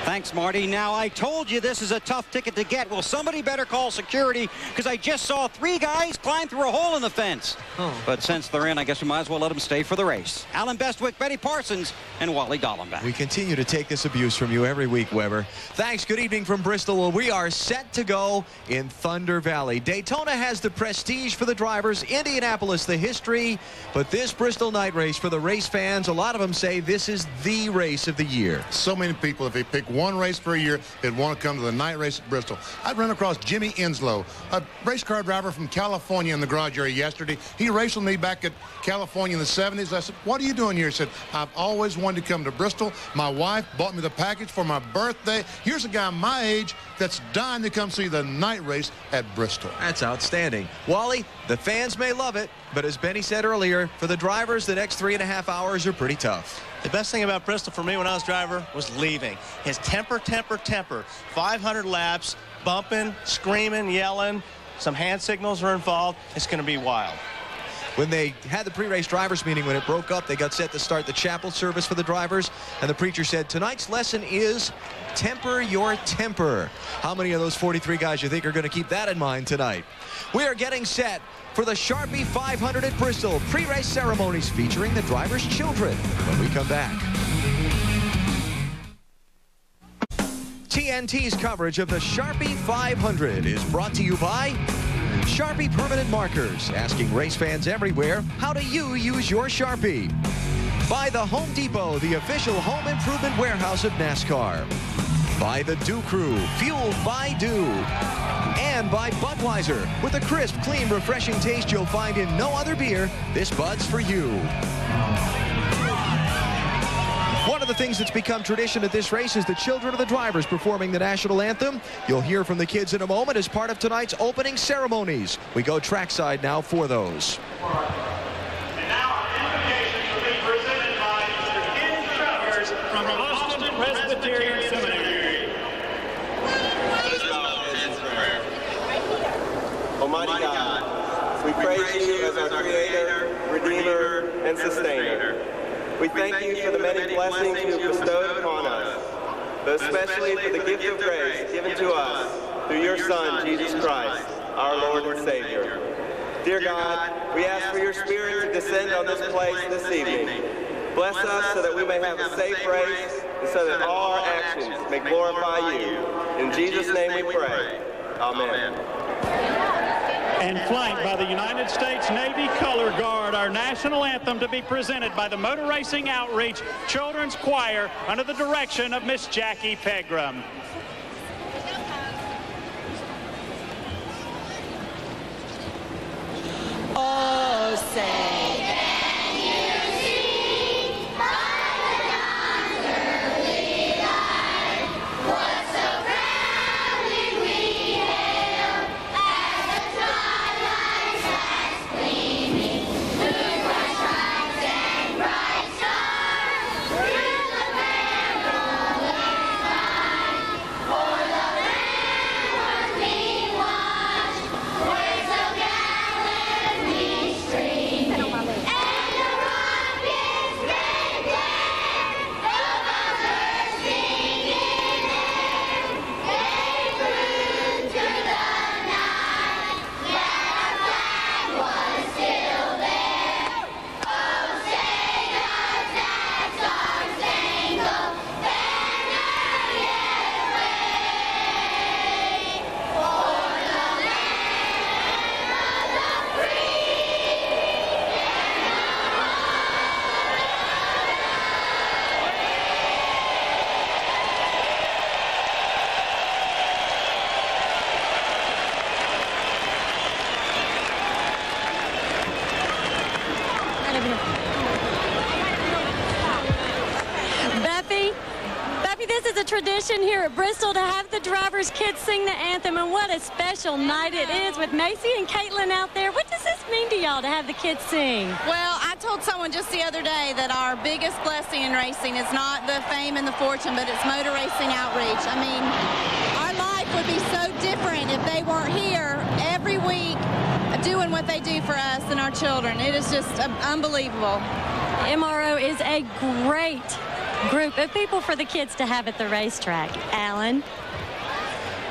Thanks, Marty. Now, I told you this is a tough ticket to get. Well, somebody better call security, because I just saw 3 guys climb through a hole in the fence. But since they're in, I guess we might as well let them stay for the race. Alan Bestwick, Betty Parsons, and Wally Dallenbach. We continue to take this abuse from you every week, Weber. Thanks. Good evening from Bristol. Well, we are set to go in Thunder Valley. Daytona has the prestige for the drivers, Indianapolis the history, but this Bristol night race for the race fans, a lot of them say this is the race of the year. So many people, if they pick one race per year, they'd want to come to the night race at Bristol. I'd run across Jimmy Inslow, a race car driver from California, in the garage area yesterday. He raced with me back at California in the 70s. I said, what are you doing here? He said, I've always wanted to come to Bristol. My wife bought me the package for my birthday. Here's a guy my age that's dying to come see the night race at Bristol. That's outstanding. Wally, the fans may love it, but as Benny said earlier, for the drivers, the next 3.5 hours are pretty tough. The best thing about Bristol for me when I was driver was leaving. His temper. 500 laps, bumping, screaming, yelling. Some hand signals are involved. It's going to be wild. When they had the pre-race drivers meeting, when it broke up, they got set to start the chapel service for the drivers, and the preacher said, tonight's lesson is temper your temper. How many of those 43 guys you think are going to keep that in mind tonight? We are getting set for the Sharpie 500 at Bristol. Pre-race ceremonies featuring the drivers' children when we come back. TNT's coverage of the Sharpie 500 is brought to you by Sharpie Permanent Markers, asking race fans everywhere, how do you use your Sharpie? By the Home Depot, the official home improvement warehouse of NASCAR. By the Dew Crew, fueled by Dew. And by Budweiser. With the crisp, clean, refreshing taste you'll find in no other beer, this Bud's for you. One of the things that's become tradition at this race is the children of the drivers performing the national anthem. You'll hear from the kids in a moment as part of tonight's opening ceremonies. We go trackside now for those. And now our invitations will be presented by the kids drummers from Austin Presbyterian Seminary. Almighty God, we praise you as our Creator, Redeemer, and Sustainer. We thank you for the many blessings you have bestowed upon us, but especially for the gift of grace given to us through your Son, Jesus Christ, our Lord and Savior. Dear God, we ask for your Spirit to descend on this place this evening. Bless us so that we may have a safe race and so that all our actions may glorify you. In Jesus' name we pray. Amen. And flanked by the United States Navy Color Guard, our national anthem to be presented by the Motor Racing Outreach Children's Choir under the direction of Miss Jackie Pegram. Oh, say, can you see by the dawn's early light what so proudly we hailed as the twilight's last gleaming through our stripes and bright stars through the perilous night? For the land was being washed where so gallantly streaming, and the rocket's red glare of our bursting in air gave proof to the night that our flag was still there. Oh, say does that star-spangled banner yet wave for the land of the free Beppy, this is a tradition here at Bristol to have the drivers' kids sing the anthem, and what a special night it is with Macy and Caitlin out there. What does this mean to y'all to have the kids sing? Well, I told someone just the other day that our biggest blessing in racing is not the fame and the fortune, but it's motor racing outreach. I mean, our life would be so different if they weren't here every week doing what they do for us and our children. It is just unbelievable. MRO is a great group of people for the kids to have at the racetrack. Alan?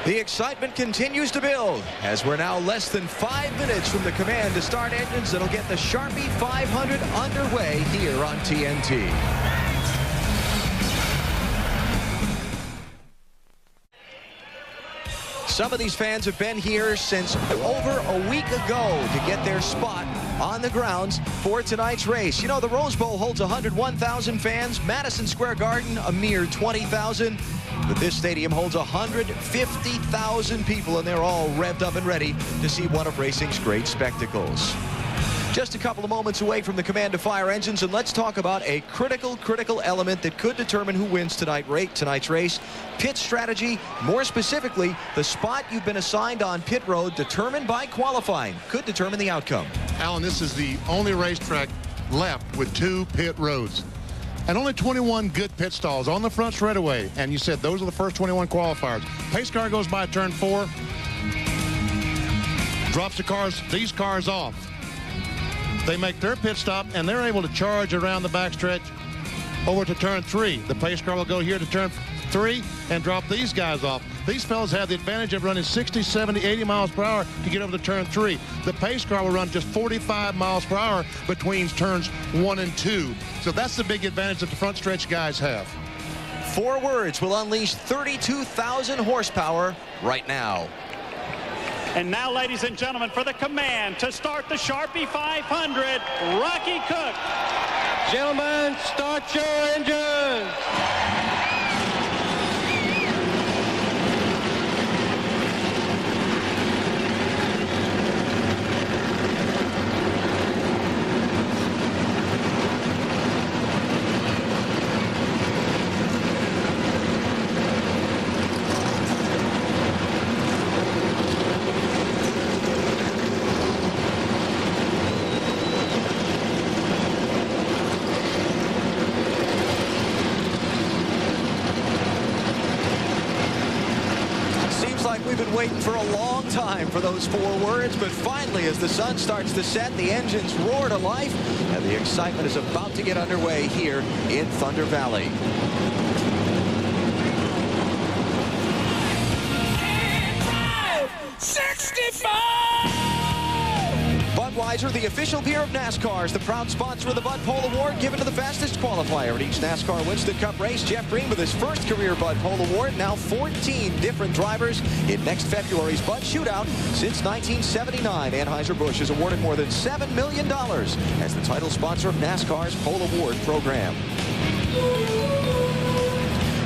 The excitement continues to build as we're now less than 5 minutes from the command to start engines that'll get the Sharpie 500 underway here on TNT. Some of these fans have been here since over a week ago to get their spot on the grounds for tonight's race. You know, the Rose Bowl holds 101,000 fans. Madison Square Garden, a mere 20,000. But this stadium holds 150,000 people, and they're all revved up and ready to see one of racing's great spectacles. Just a couple of moments away from the command to fire engines, and let's talk about a critical element that could determine who wins tonight's race. Pit strategy, more specifically, the spot you've been assigned on pit road determined by qualifying could determine the outcome. Alan, this is the only racetrack left with 2 pit roads and only 21 good pit stalls on the front straightaway. And you said those are the first 21 qualifiers. Pace car goes by turn 4, drops these cars off. They make their pit stop, and they're able to charge around the backstretch over to turn 3. The pace car will go here to turn 3 and drop these guys off. These fellas have the advantage of running 60, 70, 80 miles per hour to get over to turn 3. The pace car will run just 45 miles per hour between turns 1 and 2. So that's the big advantage that the front stretch guys have. 4 words will unleash 32,000 horsepower right now. And now, ladies and gentlemen, for the command to start the Sharpie 500, Rocky Cook. Gentlemen, start your engines. Seems like we've been waiting for a long time for those 4 words, but finally, as the sun starts to set, the engines roar to life, and the excitement is about to get underway here in Thunder Valley. Budweiser, the official beer of NASCAR, is the proud sponsor of the Bud Pole Award given to the fastest qualifier at each NASCAR Winston Cup race. Jeff Green with his first career Bud Pole Award. Now 14 different drivers in next February's Bud Shootout. Since 1979, Anheuser-Busch has awarded more than $7 million as the title sponsor of NASCAR's Pole Award program.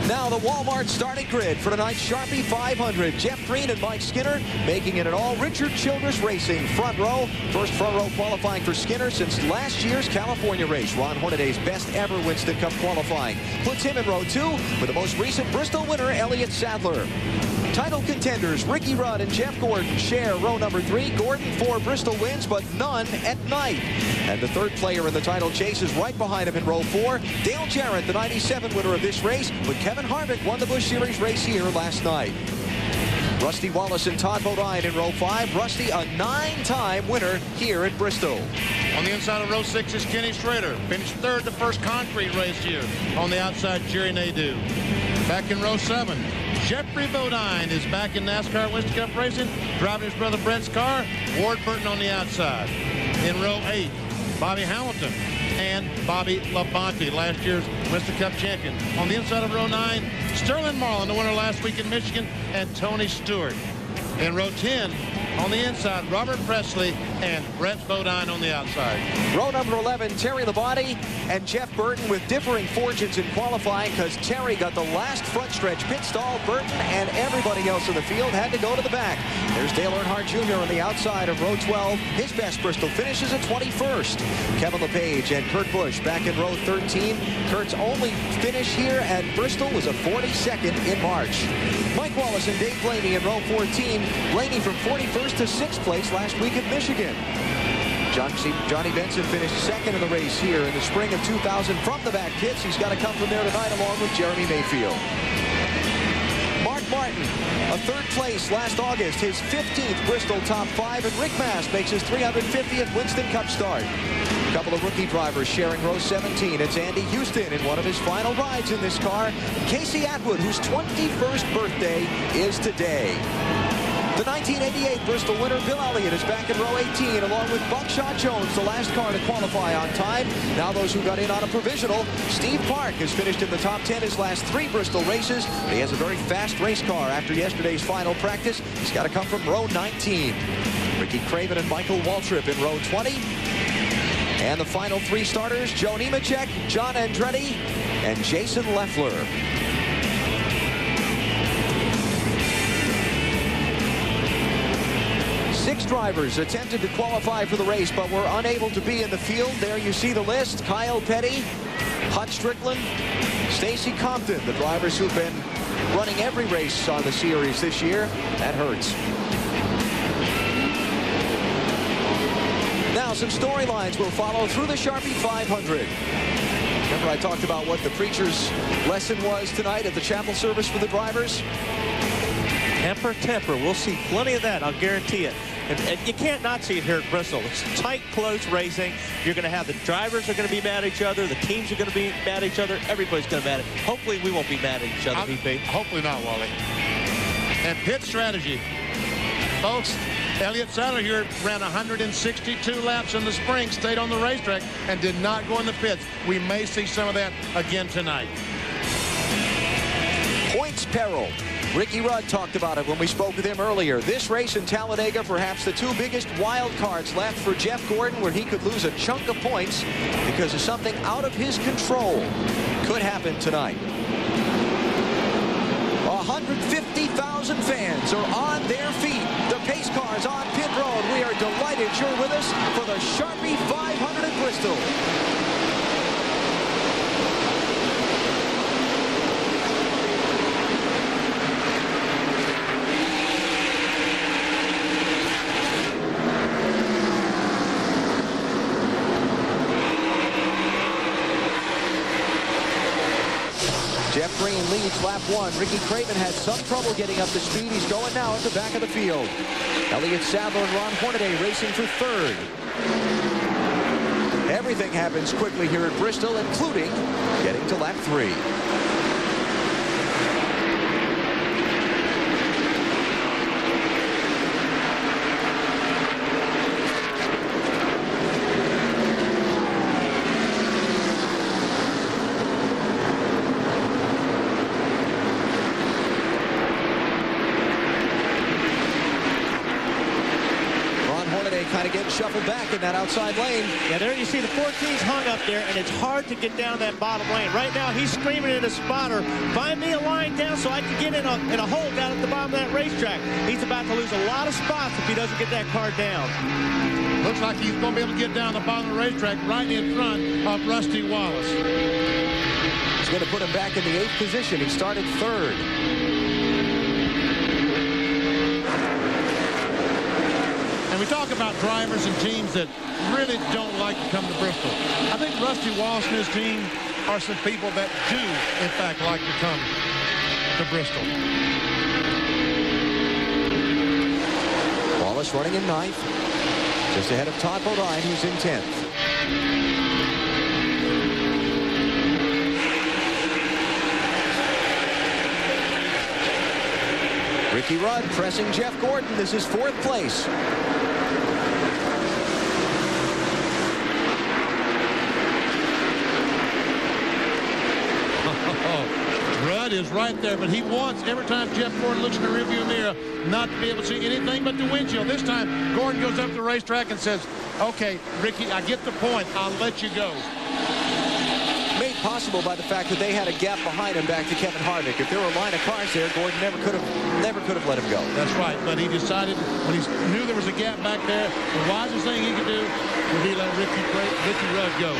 Now the Walmart starting grid for tonight's Sharpie 500. Jeff Green and Mike Skinner making it at all. Richard Childress Racing front row. First front row qualifying for Skinner since last year's California race. Ron Hornaday's best ever Winston Cup qualifying. Puts him in row 2 with the most recent Bristol winner, Elliott Sadler. Title contenders Ricky Rudd and Jeff Gordon share row number 3. Gordon 4 Bristol wins, but none at night. And the third player in the title chase is right behind him in row 4. Dale Jarrett, the 97 winner of this race, but Kevin Harvick won the Busch Series race here last night. Rusty Wallace and Todd Bodine in row 5. Rusty, a 9-time winner here at Bristol. On the inside of row 6 is Kenny Schrader. Finished 3rd the first concrete race here. On the outside, Jerry Nadeau. Back in row 7, Jeffrey Bodine is back in NASCAR Winston Cup racing, driving his brother Brent's car. Ward Burton on the outside. In row 8, Bobby Hamilton and Bobby Labonte, last year's Winston Cup champion. On the inside of row 9, Sterling Marlin, the winner last week in Michigan, and Tony Stewart. In row 10, on the inside, Robert Presley and Brett Bodine on the outside. Row number 11, Terry Labonte and Jeff Burton with differing fortunes in qualifying because Terry got the last front stretch pit stall. Burton and everybody else in the field had to go to the back. There's Dale Earnhardt Jr. on the outside of row 12. His best Bristol finish is a 21st. Kevin LePage and Kurt Busch back in row 13. Kurt's only finish here at Bristol was a 42nd in March. Mike Wallace and Dave Blaney in row 14. Blaney from 41st to 6th place last week at Michigan. Johnny Benson finished 2nd in the race here in the spring of 2000 from the back pits. He's got to come from there tonight along with Jeremy Mayfield. Mark Martin, a 3rd place last August, his 15th Bristol top 5, and Rick Mast makes his 350th Winston Cup start. A couple of rookie drivers sharing row 17. It's Andy Houston in one of his final rides in this car. And Casey Atwood, whose 21st birthday is today. The 1988 Bristol winner, Bill Elliott, is back in row 18, along with Buckshot Jones, the last car to qualify on time. Now those who got in on a provisional. Steve Park has finished in the top 10 his last 3 Bristol races. He has a very fast race car after yesterday's final practice. He's got to come from row 19. Ricky Craven and Michael Waltrip in row 20. And the final 3 starters, Joe Nemechek, John Andretti, and Jason Leffler. Six drivers attempted to qualify for the race, but were unable to be in the field. There you see the list. Kyle Petty, Hut Strickland, Stacy Compton, the drivers who've been running every race on the series this year. That hurts. Now some storylines will follow through the Sharpie 500. Remember I talked about what the preacher's lesson was tonight at the chapel service for the drivers? Temper, temper. We'll see plenty of that, I'll guarantee it. And you can't not see it here at Bristol. It's tight, close racing. You're going to have the drivers are going to be mad at each other. The teams are going to be mad at each other. Everybody's going to be mad at each other. Hopefully we won't be mad at each other, VP. Hopefully not, Wally. And pit strategy. Folks, Elliott Sadler here ran 162 laps in the spring, stayed on the racetrack, and did not go in the pits. We may see some of that again tonight. Points peril. Ricky Rudd talked about it when we spoke with him earlier. This race in Talladega, perhaps the 2 biggest wild cards left for Jeff Gordon, where he could lose a chunk of points because of something out of his control. Could happen tonight. 150,000 fans are on their feet. The pace cars on pit road. We are delighted you're with us for the Sharpie 500 at Bristol. Jeff Green leads lap 1. Ricky Craven had some trouble getting up to speed. He's going now at the back of the field. Elliott Sadler and Ron Hornaday racing for 3rd. Everything happens quickly here at Bristol, including getting to lap 3. Kind of getting shuffled back in that outside lane. Yeah, there you see the 14's hung up there, and it's hard to get down that bottom lane. Right now, he's screaming at a spotter, find me a line down so I can get in a hole down at the bottom of that racetrack. He's about to lose a lot of spots if he doesn't get that car down. Looks like he's going to be able to get down the bottom of the racetrack right in front of Rusty Wallace. He's going to put him back in the 8th position. He started 3rd. And we talk about drivers and teams that really don't like to come to Bristol. I think Rusty Wallace and his team are some people that do, in fact, like to come to Bristol. Wallace running in 9th. Just ahead of Todd Bodine, who's in 10th. Ricky Rudd pressing Jeff Gordon. This is 4th place. Rudd is right there, but he wants, every time Jeff Gordon looks in the rearview mirror, not to be able to see anything but the windshield. This time, Gordon goes up to the racetrack and says, okay, Ricky, I get the point. I'll let you go. Made possible by the fact that they had a gap behind him back to Kevin Harvick. If there were a line of cars there, Gordon never could have let him go. That's right, but he decided when he knew there was a gap back there, the wisest thing he could do would be let Ricky Rudd go.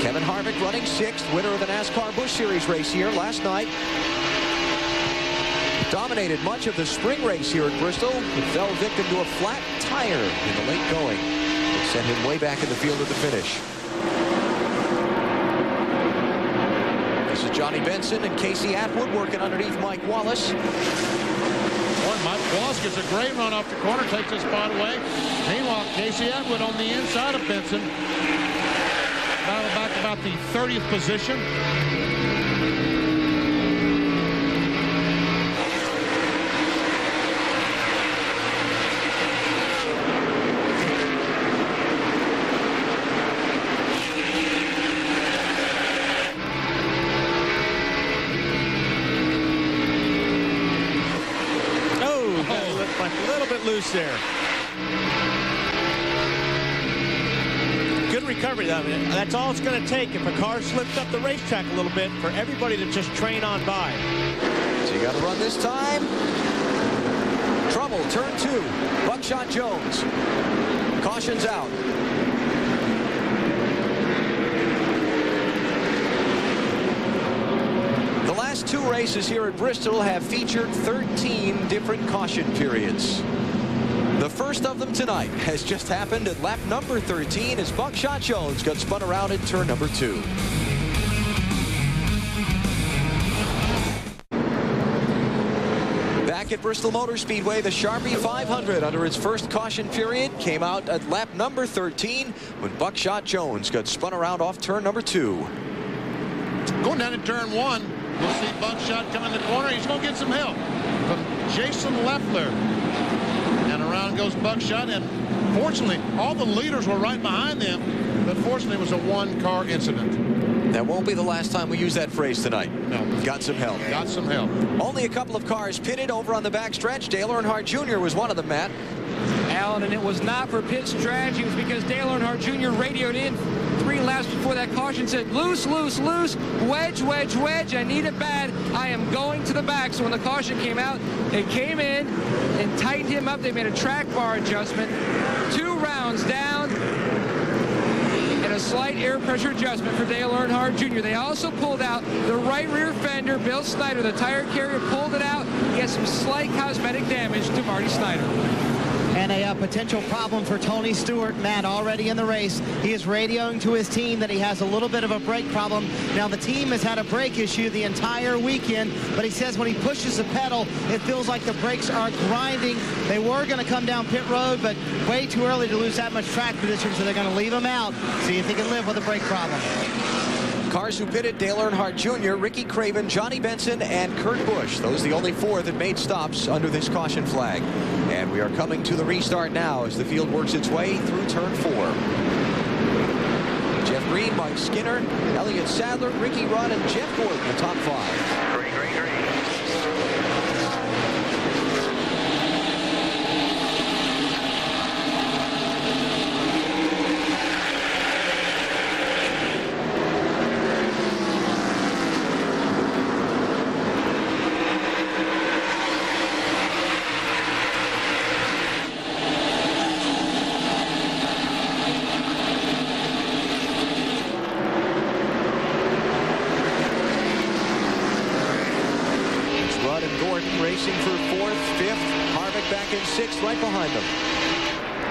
Kevin Harvick running 6th, winner of the NASCAR Busch Series race here last night. Dominated much of the spring race here at Bristol. He fell victim to a flat tire in the late going. It sent him way back in the field at the finish. This is Johnny Benson and Casey Atwood working underneath Mike Wallace. Boy, Mike Wallace gets a great run off the corner, takes his spot away. Meanwhile, Casey Atwood on the inside of Benson. Back about the 30th position. That looked like a little bit loose there. Good recovery. I mean, that's all it's going to take if a car slips up the racetrack a little bit for everybody to just train on by. So you got to run this time. Trouble, turn 2. Buckshot Jones. Caution's out. The last 2 races here at Bristol have featured 13 different caution periods. The first of them tonight has just happened at lap number 13 as Buckshot Jones got spun around in turn number 2. Back at Bristol Motor Speedway, the Sharpie 500 under its first caution period came out at lap number 13 when Buckshot Jones got spun around off turn number 2. Going down to turn 1, we'll see Buckshot come in the corner. He's going to get some help from Jason Leffler. And around goes Buckshot, and fortunately, all the leaders were right behind them, but fortunately, it was a 1-car incident. That won't be the last time we use that phrase tonight. No. Got some help. Got some help. Only a couple of cars pitted over on the backstretch. Dale Earnhardt Jr. was one of them, Matt. Allen, and it was not for pit strategy. It was because Dale Earnhardt Jr. radioed in 3 laps before that caution, said, loose, loose, loose, wedge, wedge, wedge. I need it bad. I am going to the back. So when the caution came out, they came in and tightened him up. They made a track bar adjustment. 2 rounds down and a slight air pressure adjustment for Dale Earnhardt Jr. They also pulled out the right rear fender. Bill Snyder, the tire carrier, pulled it out. He had some slight cosmetic damage to Marty Snyder. And a potential problem for Tony Stewart. Matt already in the race. He is radioing to his team that he has a little bit of a brake problem. Now the team has had a brake issue the entire weekend, but he says when he pushes the pedal, it feels like the brakes are grinding. They were going to come down pit road, but way too early to lose that much track position, so they're going to leave him out, see if he can live with a brake problem. Cars who pitted: Dale Earnhardt Jr., Ricky Craven, Johnny Benson, and Kurt Busch. Those are the only 4 that made stops under this caution flag. And we are coming to the restart now as the field works its way through turn 4. Jeff Green, Mike Skinner, Elliott Sadler, Ricky Rudd, and Jeff Gordon, the top 5. Green. Racing for 4th, 5th, Harvick back in 6th, right behind them.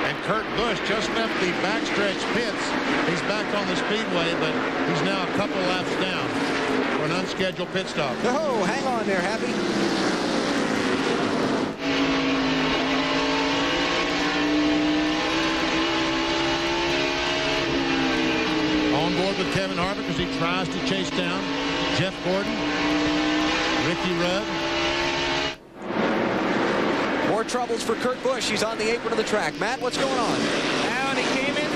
And Kurt Busch just left the backstretch pits. He's back on the speedway, but he's now a couple laps down for an unscheduled pit stop. Oh, hang on there, Happy. On board with Kevin Harvick as he tries to chase down Jeff Gordon, Ricky Rudd. More troubles for Kurt Busch. He's on the apron of the track. Matt, what's going on? And he came in,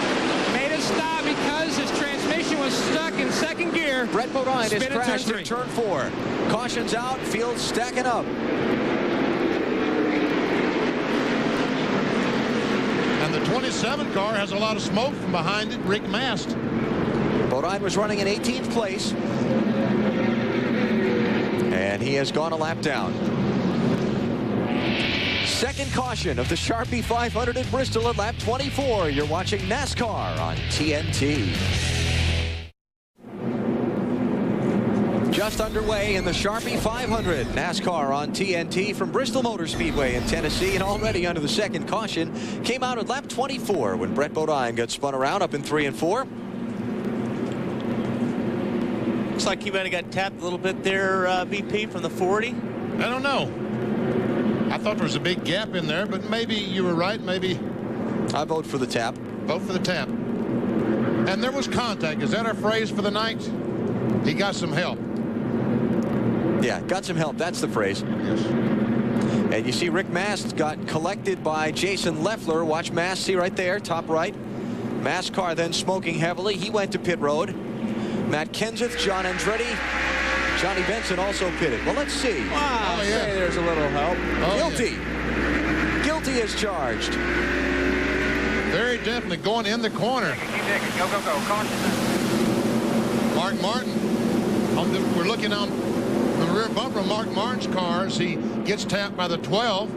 made a stop because his transmission was stuck in 2nd gear. Brett Bodine is crashed in turn 4. Caution's out, field stacking up. And the 27 car has a lot of smoke from behind it. Rick Mast. Bodine was running in 18th place. And he has gone a lap down. Second caution of the Sharpie 500 at Bristol at lap 24. You're watching NASCAR on TNT. Just underway in the Sharpie 500. NASCAR on TNT from Bristol Motor Speedway in Tennessee, and already under the second caution. Came out at lap 24 when Brett Bodine got spun around up in 3 and 4. Looks like he might have got tapped a little bit there, BP, from the 40. I don't know. I thought there was a big gap in there, but maybe you were right. Maybe. I vote for the tap. Vote for the tap. And there was contact. Is that our phrase for the night? He got some help. Yeah, got some help. That's the phrase. Yes. And you see Rick Mast got collected by Jason Leffler. Watch Mast, see right there, top right. Mast car then smoking heavily. He went to pit road. Matt Kenseth, John Andretti, Johnny Benson also pitted. Well, let's see. Wow, Say there's a little help. Guilty. Yeah. Guilty is charged. Very definitely going in the corner. Go. Caution. Mark Martin. We're looking on the rear bumper of Mark Martin's car as he gets tapped by the 12.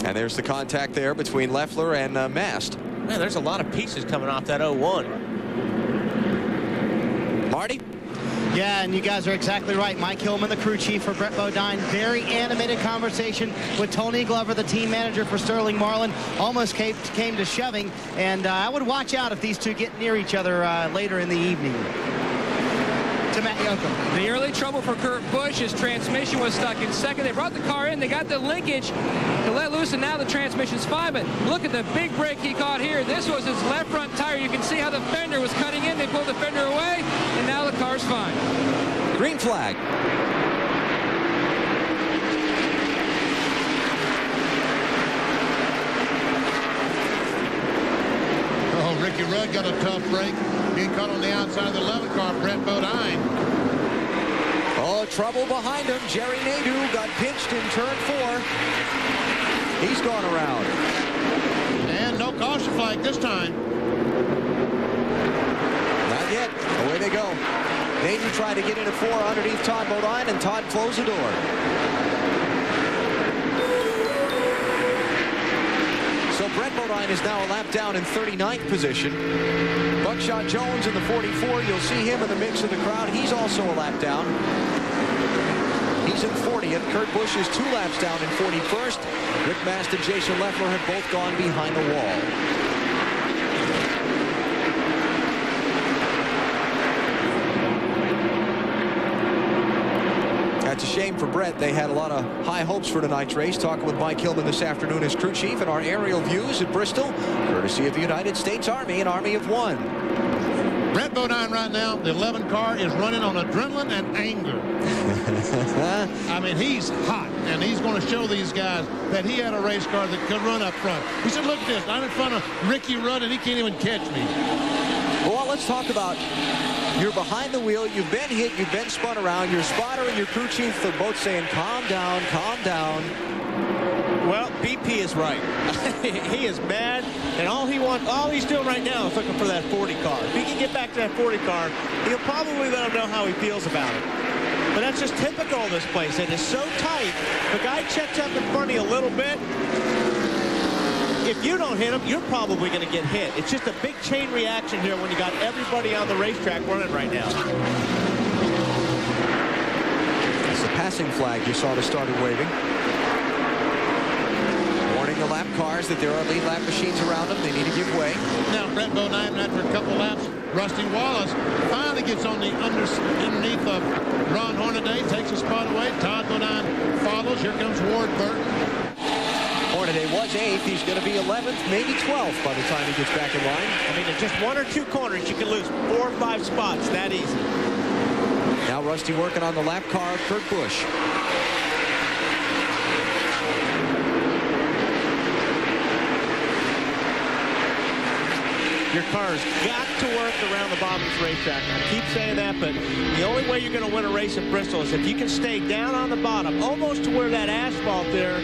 And there's the contact there between Leffler and Mast. Man, there's a lot of pieces coming off that 01. Marty? Yeah, and you guys are exactly right. Mike Hillman, the crew chief for Brett Bodine. Very animated conversation with Tony Glover, the team manager for Sterling Marlin. Almost came to shoving, and I would watch out if these two get near each other later in the evening. To Matt Yoakum. The early trouble for Kurt Busch, his transmission was stuck in 2nd. They brought the car in, they got the linkage to let loose, and now the transmission's fine. But look at the big break he caught here. This was his left front tire. You can see how the fender was cutting in. They pulled the fender away, and now the car's fine. Green flag. Oh, Ricky Rudd got a tough break. He caught on the outside of the 11 car, Brett Bodine. Oh, trouble behind him. Jerry Nadeau got pinched in turn 4. He's gone around. And no caution flag this time. Not yet. Away they go. Nadeau tried to get into 4 underneath Todd Bodine, and Todd closed the door. So Brett Bodine is now a lap down in 39th position. Buckshot Jones in the 44. You'll see him in the mix of the crowd. He's also a lap down. He's in 40th. Kurt Busch is 2 laps down in 41st. Rick Mast and Jason Leffler have both gone behind the wall. That's a shame for Brett. They had a lot of high hopes for tonight's race. Talking with Mike Hillman this afternoon as crew chief, and our aerial views at Bristol, courtesy of the United States Army, an Army of one. Brett Bodine right now, the 11 car is running on adrenaline and anger. I mean, he's hot, and he's going to show these guys that he had a race car that could run up front. He said, look at this. I'm in front of Ricky Rudd, and he can't even catch me. Well, let's talk about, you're behind the wheel, you've been hit, you've been spun around. Your spotter and your crew chief are both saying, calm down, calm down. Well, BP is right. He is mad, and all he's doing right now is looking for that 40 car. If he can get back to that 40 car, he'll probably let him know how he feels about it. But that's just typical of this place. It is so tight. The guy checks up in front of you a little bit. If you don't hit him, you're probably going to get hit. It's just a big chain reaction here when you got everybody on the racetrack running right now. It's the passing flag you saw that started waving. The lap cars that there are lead lap machines around them. They need to give way. Now Brett Bodine, after a couple laps, Rusty Wallace finally gets on the underneath of Ron Hornaday, takes a spot away. Todd Bodine follows. Here comes Ward Burton. Hornaday was 8th. He's going to be 11th, maybe 12th by the time he gets back in line. I mean, in just 1 or 2 corners, you can lose 4 or 5 spots that easy. Now Rusty working on the lap car of Kurt Busch. Your car's got to work around the bottom of this racetrack. I keep saying that, but the only way you're going to win a race at Bristol is if you can stay down on the bottom, almost to where that asphalt there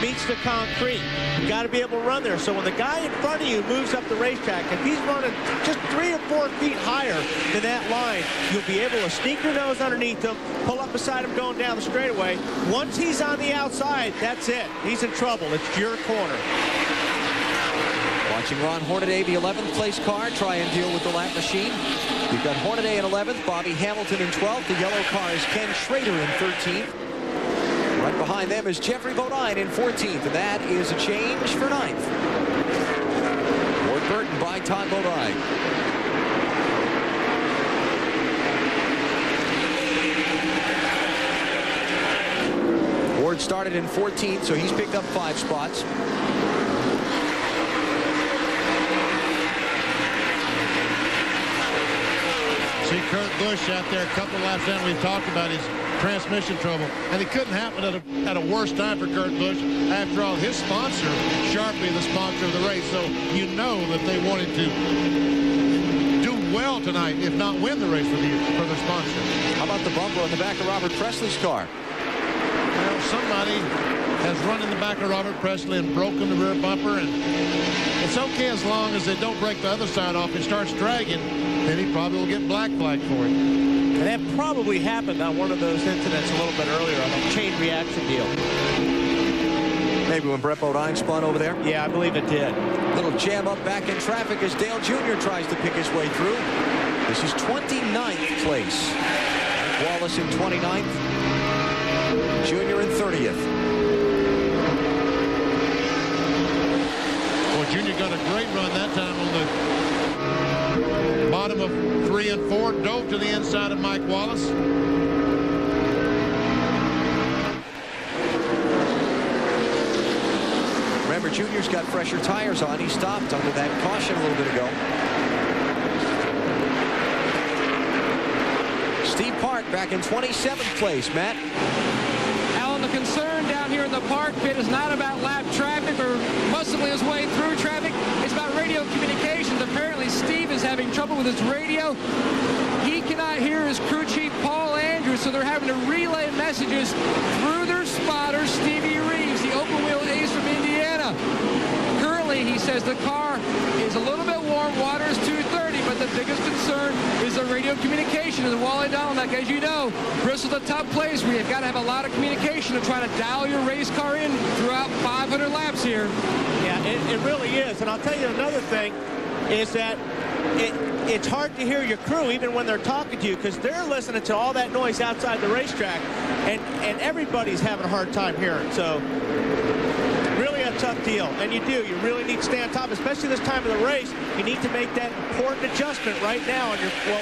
meets the concrete. You got to be able to run there. So when the guy in front of you moves up the racetrack, if he's running just 3 or 4 feet higher than that line, you'll be able to sneak your nose underneath him, pull up beside him going down the straightaway. Once he's on the outside, that's it. He's in trouble. It's your corner. Watching Ron Hornaday, the 11th place car, try and deal with the lap machine. You've got Hornaday in 11th, Bobby Hamilton in 12th. The yellow car is Ken Schrader in 13th. Right behind them is Jeffrey Bodine in 14th, and that is a change for 9th. Ward Burton by Todd Bodine. Ward started in 14th, so he's picked up 5 spots. See Kurt Busch out there a couple laps down. We've talked about his transmission trouble, and it couldn't happen at a worse time for Kurt Busch. After all, his sponsor, Sharpie, the sponsor of the race, so you know that they wanted to do well tonight, if not win the race for the sponsor. How about the bumper on the back of Robert Presley's car? Well, somebody has run in the back of Robert Presley and broken the rear bumper, and it's okay as long as they don't break the other side off and starts dragging. Then he probably will get black flag for it. And that probably happened on one of those incidents a little bit earlier on a chain reaction deal. Maybe when Brett Bodine spun over there? Yeah, I believe it did. Little jam up back in traffic as Dale Jr. tries to pick his way through. This is 29th place. Wallace in 29th. Jr. in 30th. Well, Jr. got a great run that time on the bottom of 3 and 4, dove to the inside of Mike Wallace. Remember, Junior's got fresher tires on. He stopped under that caution a little bit ago. Steve Park back in 27th place. Matt? Alan, the concern down here in the park pit is not about lap traffic or muscling his way through traffic. It's about radio communications. Apparently, Steve is having trouble with his radio. He cannot hear his crew chief, Paul Andrews, so they're having to relay messages through their spotter, Stevie Reeves, the open wheel ace from Indiana. Currently, he says the car is a little bit warm. Water is 230, but the biggest concern is the radio communication. And Wally Donaldek, as you know, Bristol's a tough place where you've got to have a lot of communication to try to dial your race car in throughout 500 laps here. Yeah, it really is. And I'll tell you another thing is that it's hard to hear your crew even when they're talking to you because they're listening to all that noise outside the racetrack, and everybody's having a hard time hearing. So really a tough deal, and you really need to stay on top, especially this time of the race. You need to make that important adjustment right now.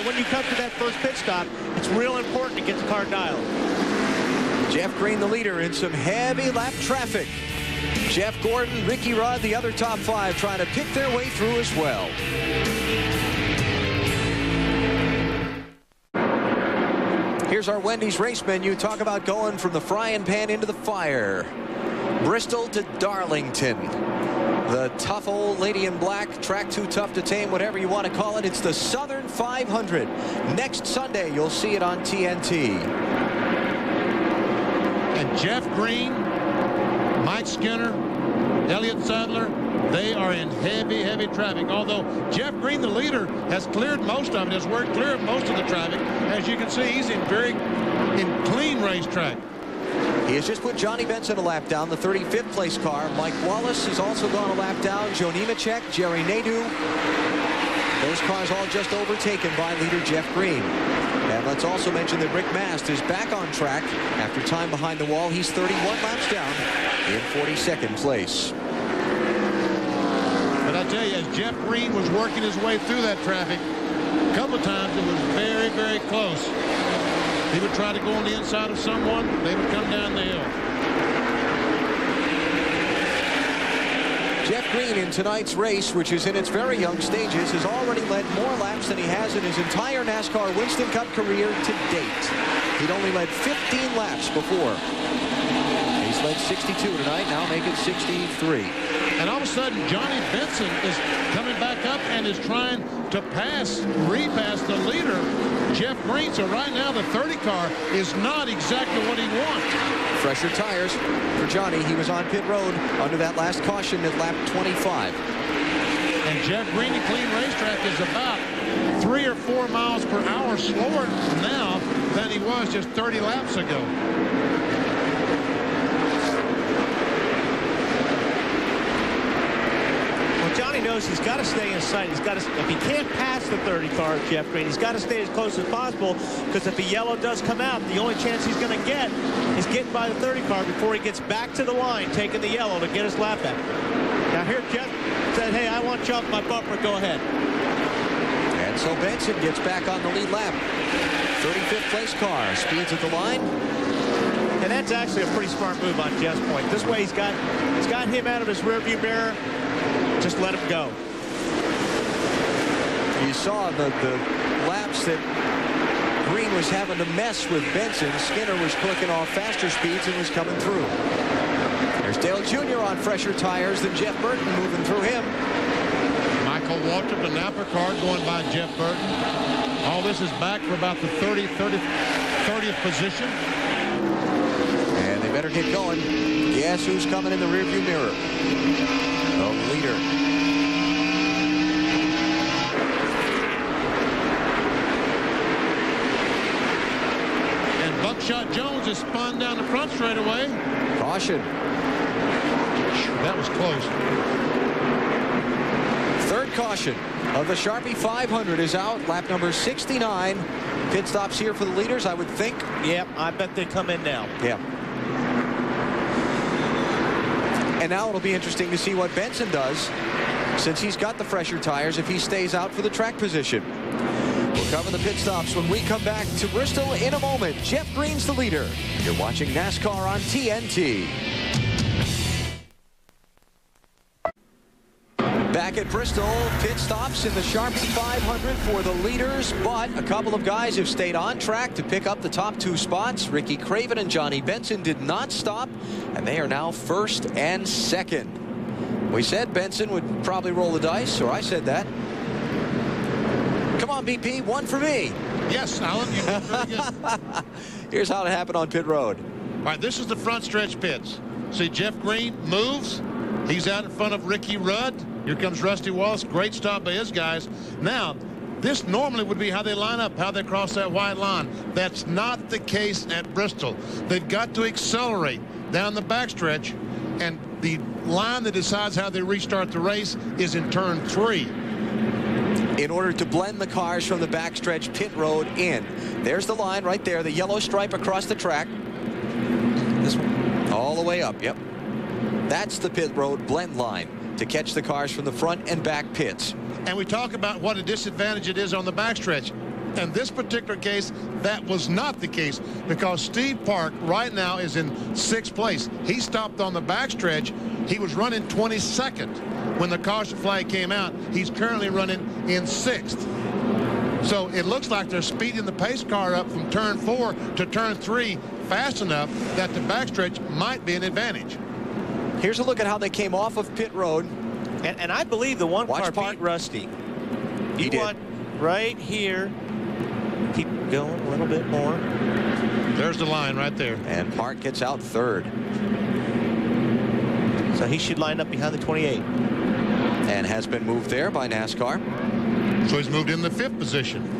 When you come to that first pit stop, it's real important to get the car dialed. Jeff Green, the leader, in some heavy lap traffic. Jeff Gordon, Ricky Rudd, the other top 5 trying to pick their way through as well. Here's our Wendy's race menu. Talk about going from the frying pan into the fire. Bristol to Darlington. The tough old lady in black, track too tough to tame, whatever you want to call it. It's the Southern 500. Next Sunday, you'll see it on TNT. And Jeff Green, Mike Skinner, Elliott Sadler, they are in heavy, heavy traffic. Although Jeff Green, the leader, has cleared most of it, has worked clear of most of the traffic. As you can see, he's in clean racetrack. He has just put Johnny Benson a lap down, the 35th place car. Mike Wallace has also gone a lap down. Joe Nemechek, Jerry Nadeau. Those cars all just overtaken by leader Jeff Green. And let's also mention that Rick Mast is back on track after time behind the wall. He's 31 laps down in 42nd place. But I tell you, as Jeff Green was working his way through that traffic, a couple of times it was very, very close. He would try to go on the inside of someone. They would come down the hill. Jeff Green in tonight's race, which is in its very young stages, has already led more laps than he has in his entire NASCAR Winston Cup career to date. He'd only led 15 laps before. He's led 62 tonight, now make it 63. And all of a sudden, Johnny Benson is coming back up and is trying to repass the leader, Jeff Green. So right now, the 30 car is not exactly what he wants. Fresher tires for Johnny. He was on pit road under that last caution at lap 25. And Jeff Green in clean racetrack is about 3 or 4 miles per hour slower now than he was just 30 laps ago. Johnny knows he's got to stay in sight. He's got to, if he can't pass the 30 car, Jeff Green, he's got to stay as close as possible, because if the yellow does come out, the only chance he's going to get is getting by the 30 car before he gets back to the line, taking the yellow to get his lap back. Now here Jeff said, hey, I want you off my bumper, go ahead. And so Benson gets back on the lead lap. 35th place car speeds at the line. And that's actually a pretty smart move on Jeff's point. This way he's got him out of his rearview mirror. Just let him go. You saw the laps that Green was having to mess with Benson. Skinner was clicking off faster speeds and was coming through. There's Dale Jr. on fresher tires than Jeff Burton moving through him. Michael Waltrip, the Napa car, going by Jeff Burton. All this is back for about the 30th position. And they better get going. Guess who's coming in the rearview mirror? The leader. And Buckshot Jones is spun down the front straightaway. Caution. That was close. Third caution of the Sharpie 500 is out. Lap number 69. Pit stops here for the leaders, I would think. Yep, I bet they come in now. Yeah. And now it'll be interesting to see what Benson does, since he's got the fresher tires, if he stays out for the track position. We'll cover the pit stops when we come back to Bristol in a moment. Jeff Green's the leader. You're watching NASCAR on TNT. Back at Bristol, pit stops in the Sharpie 500 for the leaders, but a couple of guys have stayed on track to pick up the top 2 spots. Ricky Craven and Johnny Benson did not stop, and they are now first and second. We said Benson would probably roll the dice, or I said that. Come on, BP, one for me. Yes, Alan, you did very good. Here's how it happened on pit road. All right, this is the front stretch pits. See, Jeff Green moves. He's out in front of Ricky Rudd. Here comes Rusty Wallace. Great stop by his guys. Now, this normally would be how they line up, how they cross that white line. That's not the case at Bristol. They've got to accelerate down the backstretch, and the line that decides how they restart the race is in turn 3. in order to blend the cars from the backstretch pit road in. There's the line right there, the yellow stripe across the track. This one, all the way up, yep. That's the pit road blend line to catch the cars from the front and back pits. And we talk about what a disadvantage it is on the backstretch. In this particular case, that was not the case, because Steve Park right now is in 6th place. He stopped on the backstretch. He was running 22nd when the caution flag came out. He's currently running in 6th. So it looks like they're speeding the pace car up from turn 4 to turn 3 fast enough that the backstretch might be an advantage. Here's a look at how they came off of pit road. And I believe the one car beat Rusty. He did. Right here. Keep going a little bit more. There's the line right there. And Park gets out 3rd. So he should line up behind the 28. And has been moved there by NASCAR. So he's moved in the 5th position.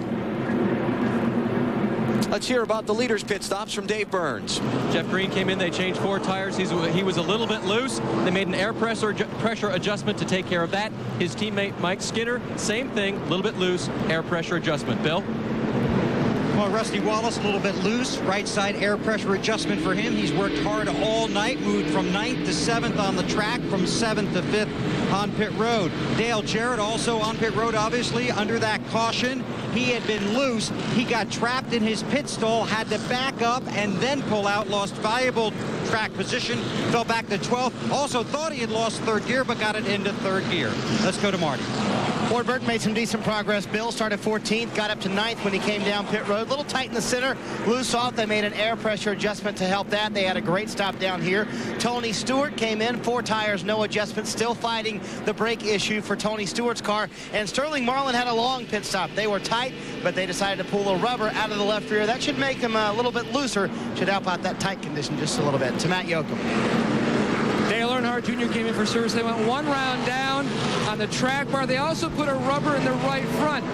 Let's hear about the leaders' pit stops from Dave Burns. Jeff Green came in. They changed 4 tires. He was a little bit loose. They made an air pressure adjustment to take care of that. His teammate Mike Skinner, same thing, a little bit loose, air pressure adjustment. Bill? Well, Rusty Wallace, a little bit loose. Right side air pressure adjustment for him. He's worked hard all night, moved from 9th to 7th on the track, from 7th to 5th on pit road. Dale Jarrett also on pit road, obviously, under that caution. He had been loose. He got trapped in his pit stall, had to back up and then pull out, lost valuable track position, fell back to 12th. Also thought he had lost 3rd gear, but got it into 3rd gear. Let's go to Marty. Ward Burton made some decent progress. Bill started 14th, got up to 9th when he came down pit road. A little tight in the center, loose off. They made an air pressure adjustment to help that. They had a great stop down here. Tony Stewart came in, 4 tires, no adjustment, still fighting the brake issue for Tony Stewart's car. And Sterling Marlin had a long pit stop. They were tight, but they decided to pull a rubber out of the left rear. That should make them a little bit looser, should help out that tight condition just a little bit. To Matt Yoakum. Dale Earnhardt Jr. came in for service. They went 1 round down on the track bar. They also put a rubber in the right front.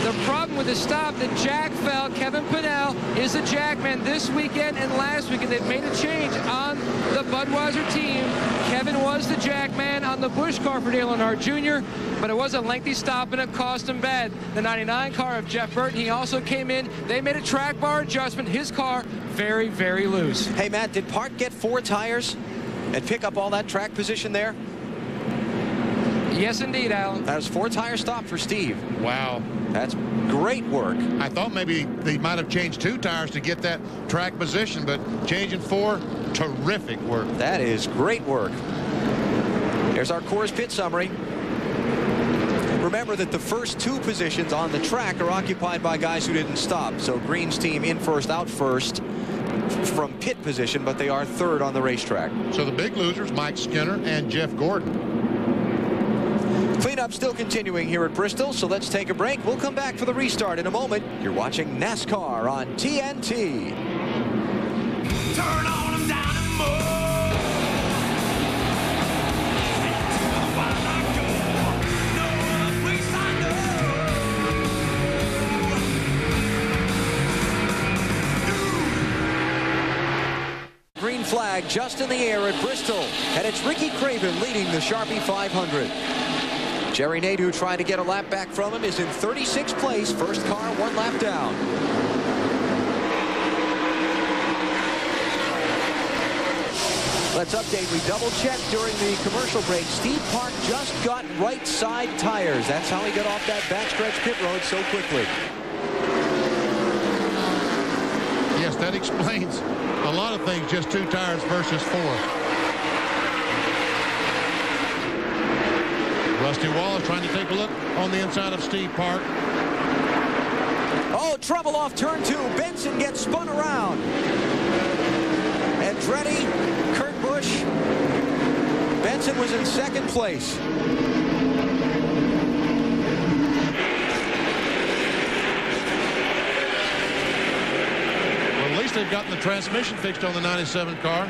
The problem with the stop, that Jack fell. Kevin Pinnell is the Jackman this weekend and last weekend. They've made a change on the Budweiser team. Kevin was the Jackman on the Busch car for Dale Earnhardt Jr., but it was a lengthy stop and it cost him bad. The 99 car of Jeff Burton, he also came in. They made a track bar adjustment. His car very, very loose. Hey, Matt, did Park get 4 tires and pick up all that track position there? Yes, indeed, Alan. That was 4 tire stop for Steve. Wow. That's great work. I thought maybe they might have changed 2 tires to get that track position, but changing 4, terrific work. That is great work. There's our Coors pit summary. Remember that the first 2 positions on the track are occupied by guys who didn't stop. So Green's team in first, out first from pit position, but they are 3rd on the racetrack. So the big losers, Mike Skinner and Jeff Gordon. Cleanup still continuing here at Bristol, so let's take a break. We'll come back for the restart in a moment. You're watching NASCAR on TNT. Turn on them down and more. Green flag just in the air at Bristol, and it's Ricky Craven leading the Sharpie 500. Jerry Nadeau trying to get a lap back from him is in 36th place. First car 1 lap down. Let's update. We double-checked during the commercial break. Steve Park just got right side tires. That's how he got off that backstretch pit road so quickly. Yes, that explains a lot of things, just 2 tires versus 4. Rusty Wallace trying to take a look on the inside of Steve Park. Oh, trouble off turn 2. Benson gets spun around. Andretti, Kurt Busch. Benson was in 2nd place. Well, at least they've gotten the transmission fixed on the 97 car.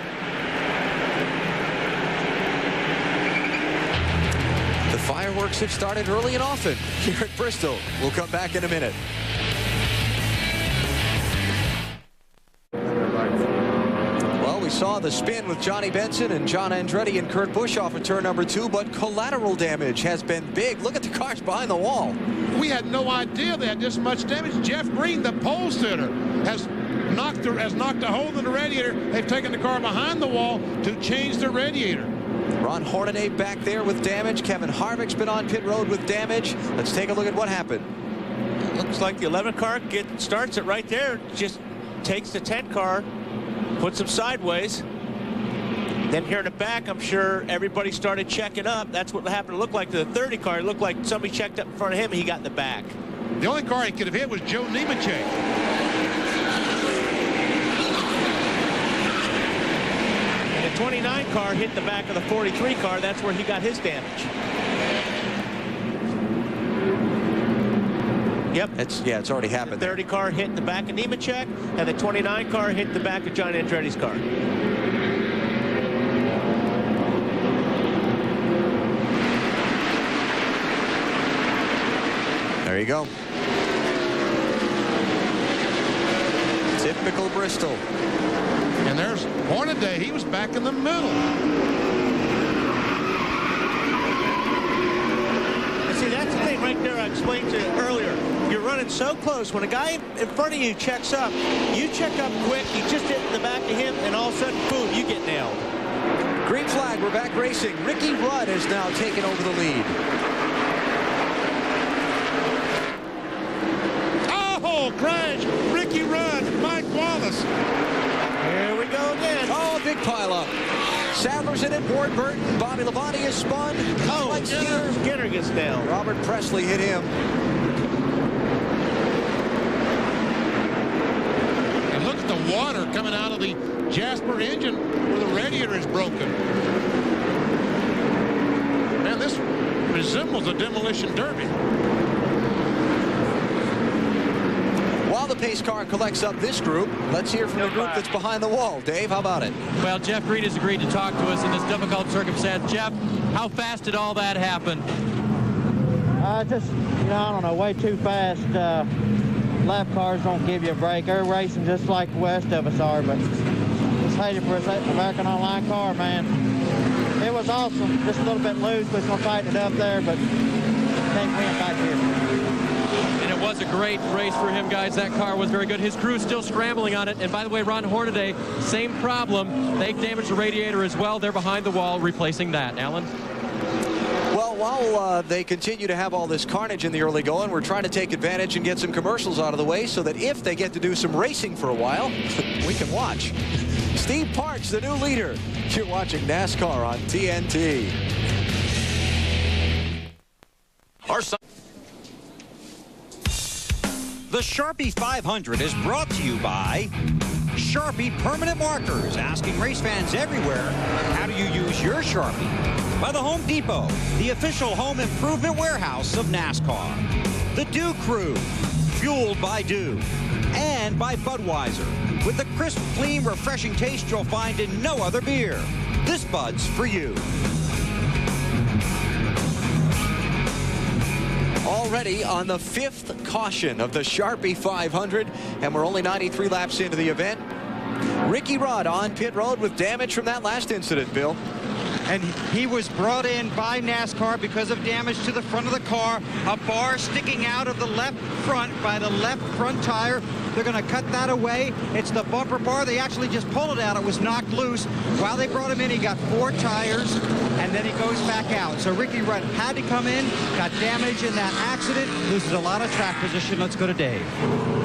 The fireworks have started early and often here at Bristol. We'll come back in a minute. Well, we saw the spin with Johnny Benson and John Andretti and Kurt Busch off of turn number 2, but collateral damage has been big. Look at the cars behind the wall. We had no idea they had this much damage. Jeff Green, the pole sitter, has knocked a hole in the radiator. They've taken the car behind the wall to change the radiator. Ron Hornaday back there with damage. Kevin Harvick's been on pit road with damage. Let's take a look at what happened. Looks like the 11 car starts it right there. Just takes the 10 car, puts them sideways. Then here in the back, I'm sure everybody started checking up. That's what happened to look like to the 30 car. It looked like somebody checked up in front of him and he got in the back. The only car he could have hit was Joe Nemechek. And the 29 car hit the back of the 43 car. That's where he got his damage. Yep. It's already happened. The 30 car hit the back of Nemechek, and the 29 car hit the back of John Andretti's car. There you go. Typical Bristol. And there's Hornaday. He was back in the middle. See, that's the thing right there I explained to you earlier. You're running so close. When a guy in front of you checks up, you check up quick, you just hit the back of him, and all of a sudden, boom, you get nailed. Green flag, we're back racing. Ricky Rudd has now taken over the lead. Oh, crash! Ricky Rudd, Mike Wallace. Here we go again. Oh, big pile up. Sadler's in it, Ward Burton, Bobby Labonte is spun. Oh, Skinner gets down. Robert Presley hit him. And look at the water coming out of the Jasper engine where the radiator is broken. Man, this resembles a demolition derby. While the pace car collects up this group, let's hear from the group that's behind the wall. Dave, how about it? Well, Jeff Green has agreed to talk to us in this difficult circumstance. Jeff, how fast did all that happen? Just, I don't know, way too fast. Lap cars don't give you a break. They're racing just like the rest of us are, but just hated for an American Online car, man. It was awesome. Just a little bit loose. We're going to tighten it up there, but can't win back here. And it was a great race for him, guys. That car was very good. His crew's still scrambling on it. And by the way, Ron Hornaday, same problem. They damaged the radiator as well. They're behind the wall replacing that. Alan? Well, while they continue to have all this carnage in the early going, we're trying to take advantage and get some commercials out of the way so that if they get to do some racing for a while, we can watch. Steve Parks, the new leader. You're watching NASCAR on TNT. The Sharpie 500 is brought to you by Sharpie Permanent Markers, asking race fans everywhere, how do you use your Sharpie? By the Home Depot, the official home improvement warehouse of NASCAR. The Dew Crew, fueled by Dew. And by Budweiser, with the crisp, clean, refreshing taste you'll find in no other beer. This Bud's for you. Already on the 5th caution of the Sharpie 500, and we're only 93 laps into the event. Ricky Rudd on pit road with damage from that last incident, Bill. And he was brought in by NASCAR because of damage to the front of the car. A bar sticking out of the left front by the left front tire. They're going to cut that away. It's the bumper bar. They actually just pulled it out. It was knocked loose. While they brought him in, he got 4 tires, and then he goes back out. So Ricky Rudd had to come in, got damage in that accident, loses a lot of track position. Let's go to Dave.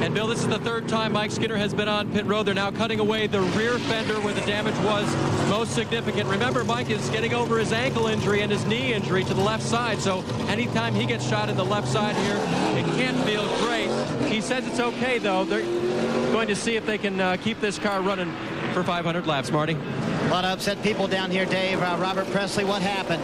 And Bill, this is the 3rd time Mike Skinner has been on pit road. They're now cutting away the rear fender where the damage was most significant. Remember, Mike is getting over his ankle injury and his knee injury to the left side. So anytime he gets shot in the left side here, it can't feel great. He says it's okay, though. They're going to see if they can keep this car running for 500 laps. Marty? A lot of upset people down here, Dave. Robert Presley, what happened?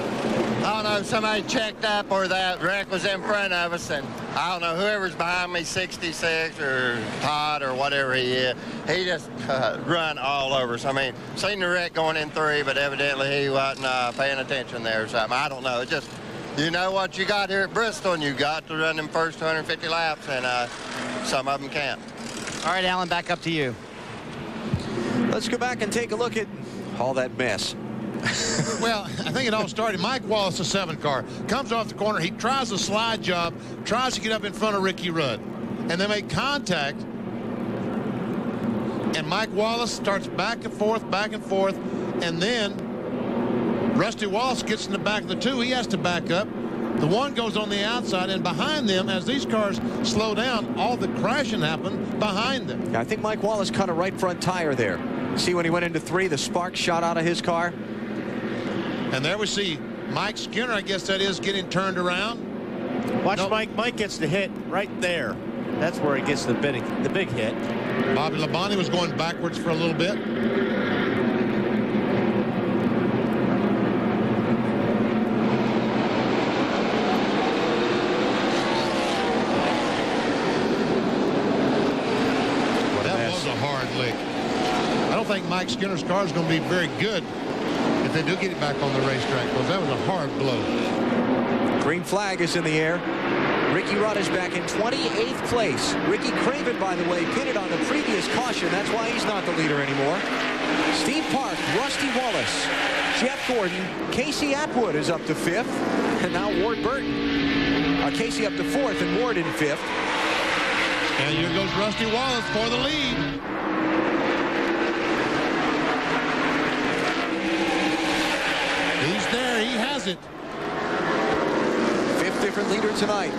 I don't know, somebody checked up or that wreck was in front of us, and I don't know, whoever's behind me, 66 or Todd or whatever he is, he just run all over us. I mean, seen the wreck going in 3, but evidently he wasn't paying attention there or something. I don't know. It just, you know what you got here at Bristol, and you got to run them first 250 laps, and some of them can't. All right, Alan, back up to you. Let's go back and take a look at all that mess. Well, I think it all started. Mike Wallace, the 7 car, comes off the corner. He tries a slide job, tries to get up in front of Ricky Rudd. And they make contact. And Mike Wallace starts back and forth. And then Rusty Wallace gets in the back of the 2. He has to back up. The 1 goes on the outside, and behind them, as these cars slow down, all the crashing happened behind them. Yeah, I think Mike Wallace cut a right front tire there. See when he went into 3, the spark shot out of his car. And there we see Mike Skinner, I guess that is, getting turned around. Watch Mike gets the hit right there. That's where he gets the big hit. Bobby Labonte was going backwards for a little bit. I don't think Mike Skinner's car is going to be very good if they do get it back on the racetrack, because that was a hard blow. Green flag is in the air. Ricky Rudd is back in 28th place. Ricky Craven, by the way, pitted on the previous caution. That's why he's not the leader anymore. Steve Park, Rusty Wallace, Jeff Gordon, Casey Atwood is up to 5th, and now Ward Burton. Casey up to 4th and Ward in 5th. And here goes Rusty Wallace for the lead. He's there. He has it. 5th different leader tonight.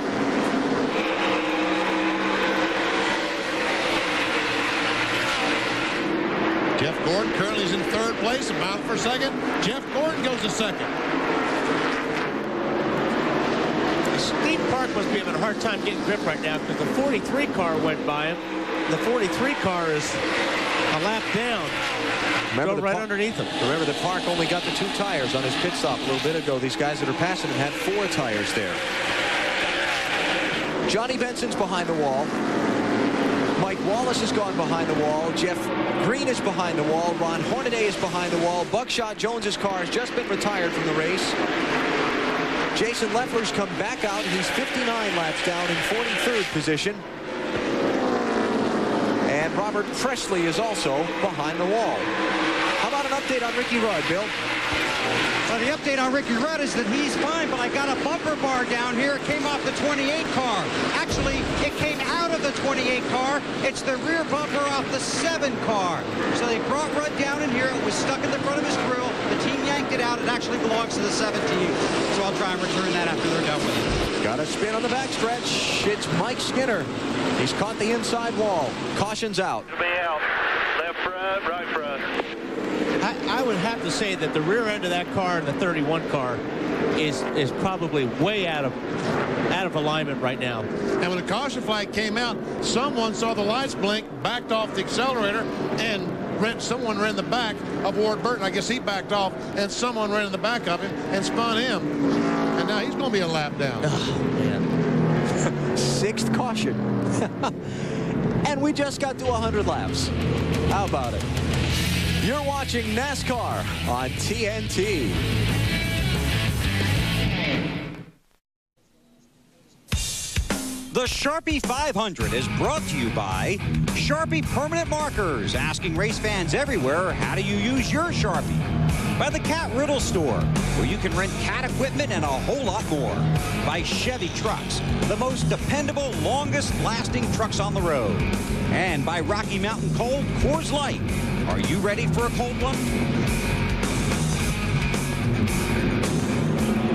Jeff Gordon currently is in 3rd place, about for 2nd. Jeff Gordon goes to 2nd. Steve Park must be having a hard time getting grip right now because the 43 car went by him. The 43 car is a lap down. Go right underneath him. Remember that Park only got the 2 tires on his pit stop a little bit ago. These guys that are passing him had 4 tires there. Johnny Benson's behind the wall. Mike Wallace has gone behind the wall. Jeff Green is behind the wall. Ron Hornaday is behind the wall. Buckshot Jones's car has just been retired from the race. Jason Leffler's come back out. He's 59 laps down in 43rd position. And Robert Presley is also behind the wall. How about an update on Ricky Rudd, Bill? Well, the update on Ricky Rudd is that he's fine, but I got a bumper bar down here. It came off the 28 car. Actually, it came out of the 28 car. It's the rear bumper off the 7 car. So they brought Rudd down in here. It was stuck in the front of his grill. The team yanked it out. It actually belongs to the 17. So I'll try and return that after they're done with it. Got a spin on the backstretch. It's Mike Skinner. He's caught the inside wall. Caution's out. Be out. Left front, right front. I would have to say that the rear end of that car and the 31 car is probably way out of alignment right now. And when the caution flag came out, someone saw the lights blink, backed off the accelerator, and someone ran the back of Ward Burton. I guess he backed off, and someone ran in the back of him and spun him. And now he's going to be a lap down. Oh, man. 6th caution. And we just got to 100 laps. How about it? You're watching NASCAR on TNT. The Sharpie 500 is brought to you by Sharpie Permanent Markers, asking race fans everywhere, how do you use your Sharpie? By the Cat Riddle Store, where you can rent cat equipment and a whole lot more. By Chevy Trucks, the most dependable, longest-lasting trucks on the road. And by Rocky Mountain Cold Coors Light. Are you ready for a cold one?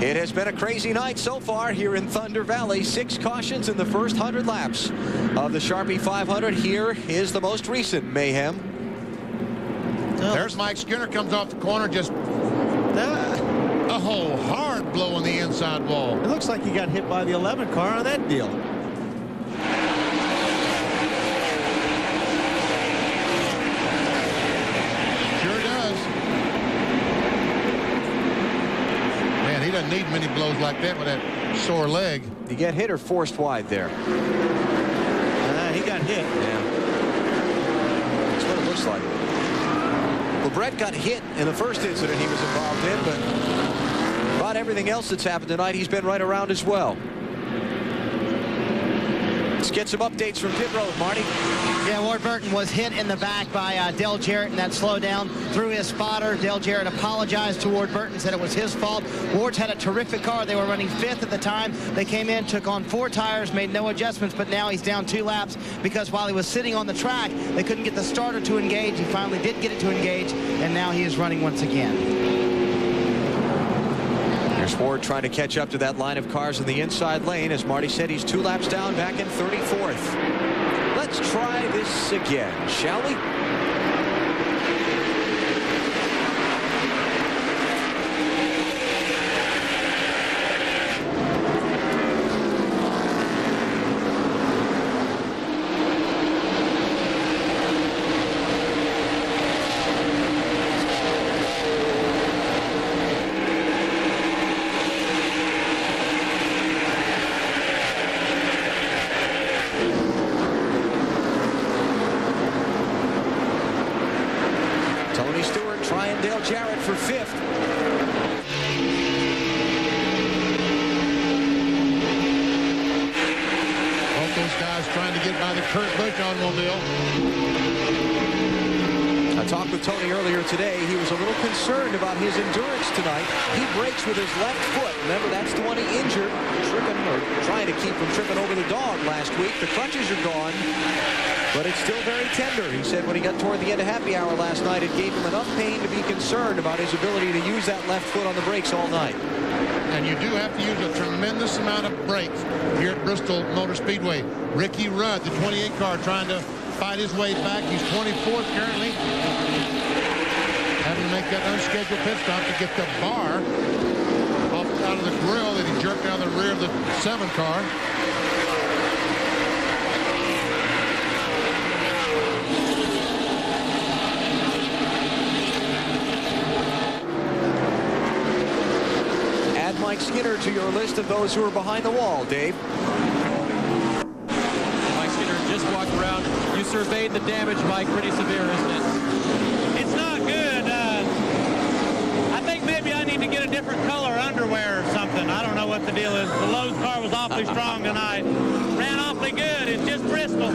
It has been a crazy night so far here in Thunder Valley. 6 cautions in the first 100 laps of the Sharpie 500. Here is the most recent mayhem. There's Mike Skinner, comes off the corner, just a whole hard blow on the inside wall. It looks like he got hit by the 11 car on that deal. Sure does. Man, he doesn't need many blows like that with that sore leg. You get hit or forced wide there? He got hit. Yeah. That's what it looks like. Well, Brett got hit in the first incident he was involved in, but about everything else that's happened tonight, he's been right around as well. Let's get some updates from pit road, Marty. Yeah, Ward Burton was hit in the back by Dale Jarrett in that slowdown through his spotter. Dale Jarrett apologized to Ward Burton, said it was his fault. Ward's had a terrific car. They were running 5th at the time. They came in, took on 4 tires, made no adjustments, but now he's down 2 laps because while he was sitting on the track, they couldn't get the starter to engage. He finally did get it to engage, and now he is running once again. Here's Ward trying to catch up to that line of cars in the inside lane. As Marty said, he's 2 laps down, back in 34th. Let's try this again, shall we? Jarrett for 5th. Both those guys trying to get by the Kurt Busch automobile. I talked with Tony earlier today. He was a little concerned about his endurance tonight. He brakes with his left foot. Remember, that's the one he injured, tripping or trying to keep from tripping over the dog last week. The crutches are gone, but it's still very tender. He said when he got toward the end of happy hour last night, it gave him enough pain to be concerned about his ability to use that left foot on the brakes all night. And you do have to use a tremendous amount of brakes here at Bristol Motor Speedway. Ricky Rudd, the 28 car, trying to fight his way back. He's 24th currently. Having to make that unscheduled pit stop to get the bar off out of the grill that he jerked out of the rear of the 7 car. Add Mike Skinner to your list of those who are behind the wall, Dave. Mike Skinner just walked around. You surveyed the damage, Mike. Pretty severe, isn't it? It's not good. I think maybe I need to get a different color underwear or something. I don't know what the deal is. The Lowe's car was awfully strong tonight. Ran awfully good. It's just Bristol.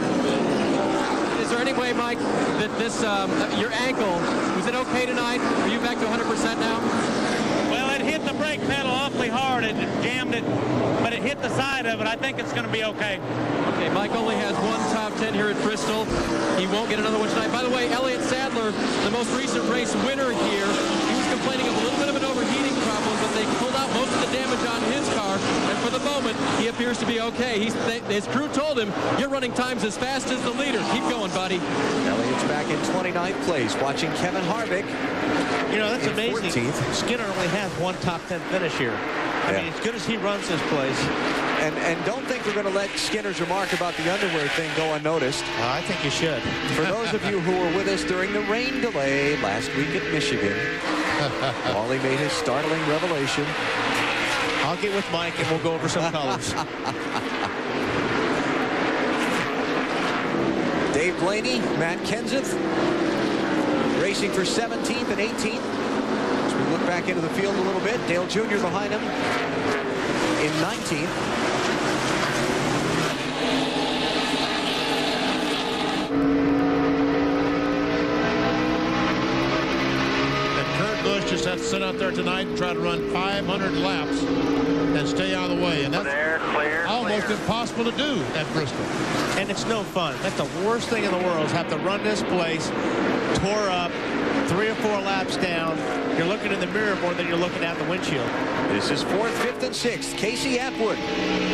Is there any way, Mike, that this, your ankle, was it okay tonight? Are you back to 100% now? Well, it hit the brake pedal awfully hard. It jammed it, but it hit the side of it. I think it's going to be okay. Okay, Mike only has 1 top 10 here at Bristol. He won't get another one tonight. By the way, Elliott Sadler, the most recent race winner here, he was complaining of a little bit of an overheating problem, but they pulled out most of the damage on his car, and for the moment, he appears to be okay. His crew told him, you're running times as fast as the leader. Keep going, buddy. Elliott's back in 29th place, watching Kevin Harvick. You know, that's amazing. 14th. Skinner only has 1 top 10 finish here. I mean, as good as he runs this place. And don't think we're going to let Skinner's remark about the underwear thing go unnoticed. I think you should. For those of you who were with us during the rain delay last week at Michigan, Wally made his startling revelation. I'll get with Mike and we'll go over some colors. Dave Blaney, Matt Kenseth, racing for 17th and 18th. As we look back into the field a little bit, Dale Jr. behind him in 19th. Just have to sit out there tonight and try to run 500 laps and stay out of the way. And that's almost impossible to do at Bristol. And it's no fun. That's the worst thing in the world is have to run this place, tore up, 3 or 4 laps down. You're looking in the mirror more than you're looking out the windshield. This is 4th, 5th, and 6th. Casey Atwood,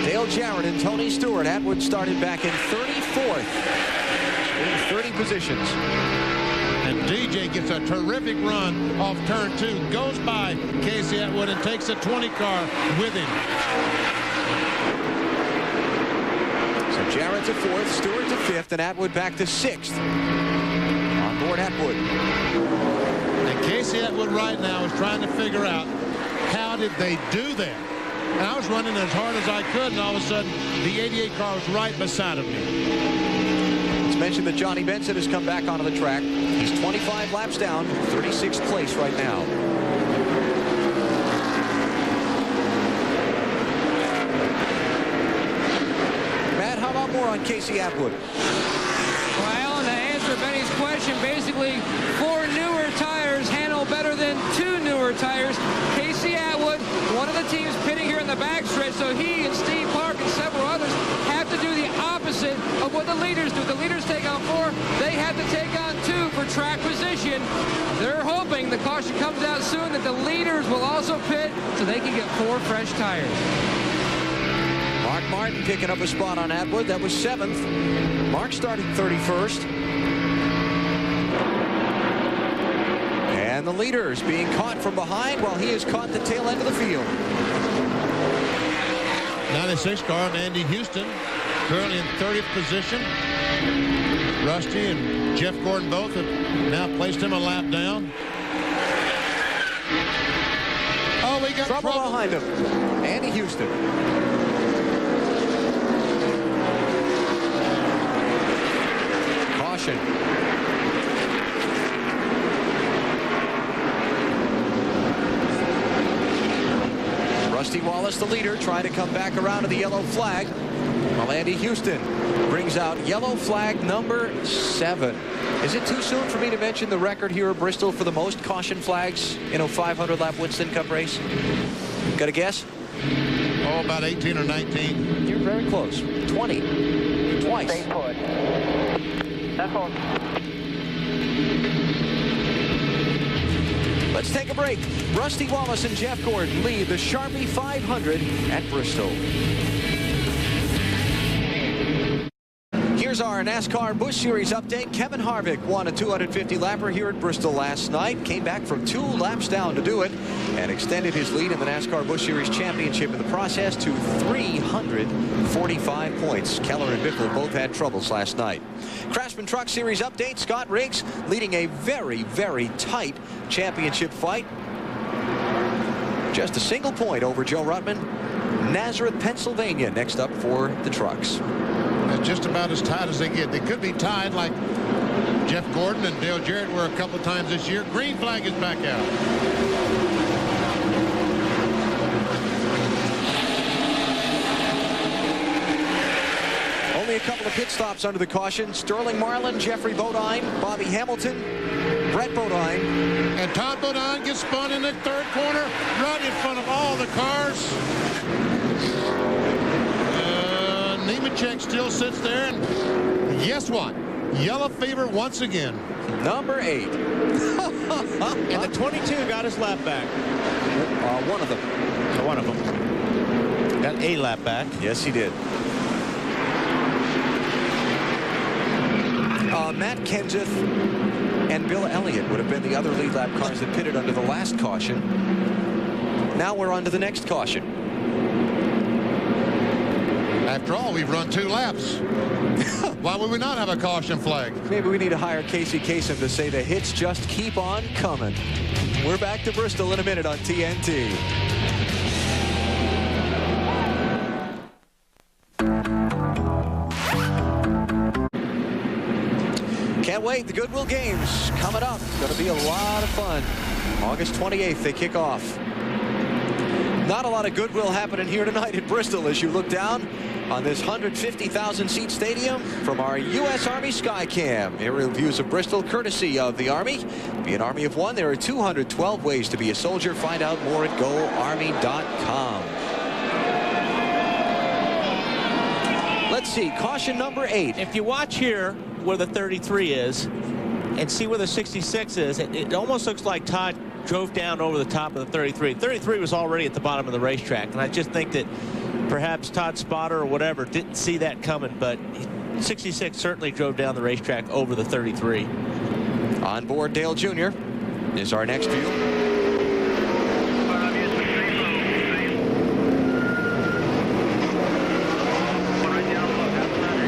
Dale Jarrett, and Tony Stewart. Atwood started back in 34th in 30 positions. And DJ gets a terrific run off turn 2, goes by Casey Atwood and takes a 20 car with him. So Jarrett to 4th, Stewart to 5th, and Atwood back to 6th. On board Atwood. And Casey Atwood right now is trying to figure out how did they do that. And I was running as hard as I could, and all of a sudden the 88 car was right beside of me. Mentioned that Johnny Benson has come back onto the track. He's 25 laps down, 36th place right now. Matt, how about lot more on Casey Atwood. Well, Alan, to answer Benny's question, basically 4 newer tires handle better than 2 newer tires. Casey Atwood, one of the teams pitting here in the backstretch, so he and Steve Park and several others have to do the opposite of what the leaders do. The leaders take on 4, they have to take on 2 for track position. They're hoping the caution comes out soon that the leaders will also pit so they can get 4 fresh tires. Mark Martin picking up a spot on Atwood. That was 7th. Mark started 31st. And the leaders being caught from behind while he is caught the tail end of the field. 96 car, Andy Houston, currently in 30th position. Rusty and Jeff Gordon both have now placed him a lap down. Oh, we got trouble behind him. Andy Houston. Caution. Rusty Wallace, the leader, trying to come back around to the yellow flag. While Andy Houston brings out yellow flag number 7. Is it too soon for me to mention the record here at Bristol for the most caution flags in a 500-lap Winston Cup race? Got a guess? Oh, about 18 or 19. You're very close. 20. Twice. Stay put. That's all. Let's take a break. Rusty Wallace and Jeff Gordon lead the Sharpie 500 at Bristol. Here's our NASCAR Busch Series update. Kevin Harvick won a 250-lapper here at Bristol last night. Came back from 2 laps down to do it and extended his lead in the NASCAR Busch Series Championship in the process to 345 points. Keller and Biffle both had troubles last night. Craftsman Truck Series update. Scott Riggs leading a very, very tight championship fight. Just a single point over Joe Ruttman. Nazareth, Pennsylvania next up for the trucks. That's just about as tight as they get. They could be tied like Jeff Gordon and Dale Jarrett were a couple of times this year. Green flag is back out. Only a couple of pit stops under the caution. Sterling Marlin, Jeffrey Bodine, Bobby Hamilton, Brett Bodine. And Todd Bodine gets spun in the 3rd corner right in front of all the cars. Nemechek still sits there, and guess what? Yellow fever once again. Number 8. And the 22 got his lap back. One of them. One of them. Got a lap back. Yes, he did. Matt Kenseth and Bill Elliott would have been the other lead lap cars that pitted under the last caution. Now we're on to the next caution. After all, we've run 2 laps. Why would we not have a caution flag? Maybe we need to hire Casey Kasem to say the hits just keep on coming. We're back to Bristol in a minute on TNT. Can't wait. The Goodwill Games coming up. Going to be a lot of fun. August 28th, they kick off. Not a lot of goodwill happening here tonight at Bristol as you look down on this 150,000-seat stadium from our U.S. Army Skycam. Aerial views of Bristol, courtesy of the Army. Be an Army of one. There are 212 ways to be a soldier. Find out more at GoArmy.com. Let's see. Caution number 8. If you watch here where the 33 is and see where the 66 is, it almost looks like Todd drove down over the top of the 33. 33 was already at the bottom of the racetrack, and I just think that perhaps Todd Spotter or whatever didn't see that coming, but 66 certainly drove down the racetrack over the 33. On board Dale Jr. is our next view.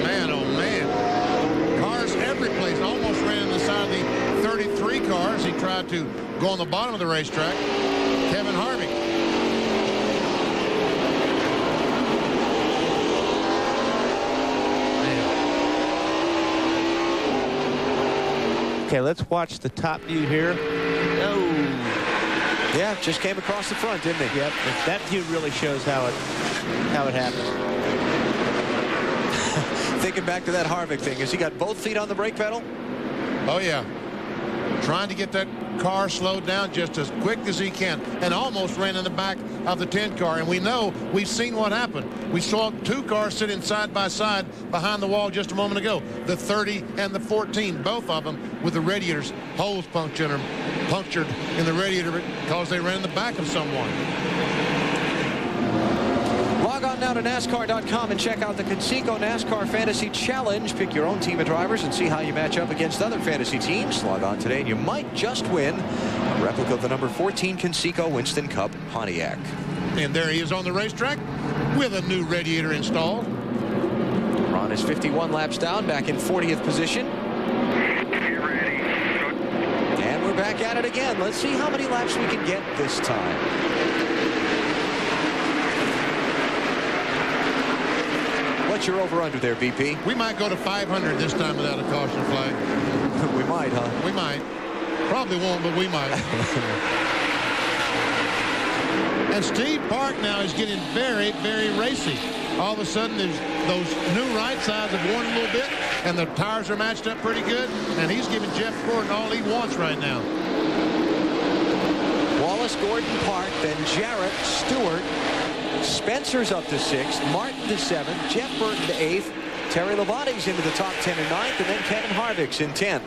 Man, oh man. Cars every place. Almost ran in the side of the 33 cars. He tried to go on the bottom of the racetrack. Kevin Harvick. Okay, let's watch the top view here. Oh. Yeah, just came across the front, didn't it? Yep. That view really shows how it happened. Thinking back to that Harvick thing, has he got both feet on the brake pedal? Oh, yeah. Trying to get that car slowed down just as quick as he can, and almost ran in the back of the 10 car. And we know, we've seen what happened. We saw 2 cars sitting side by side behind the wall just a moment ago, the 30 and the 14, both of them with the radiators, holes punctured in the radiator because they ran in the back of someone. Log on now to NASCAR.com and check out the Conseco NASCAR Fantasy Challenge. Pick your own team of drivers and see how you match up against other fantasy teams. Log on today and you might just win a replica of the number 14 Conseco Winston Cup Pontiac. And there he is on the racetrack with a new radiator installed. Ron is 51 laps down, back in 40th position. And we're back at it again. Let's see how many laps we can get this time. What's your over-under there, BP? We might go to 500 this time without a caution flag. We might, huh? We might. Probably won't, but we might. And Steve Park now is getting very, very racy. All of a sudden, there's those new right sides have worn a little bit, and the tires are matched up pretty good, and he's giving Jeff Gordon all he wants right now. Wallace, Gordon, Park, then Jarrett, Stewart, Spencer's up to 6th, Martin to 7th, Jeff Burton to 8th, Terry Labonte's into the top 10 and 9th, and then Kevin Harvick's in 10th.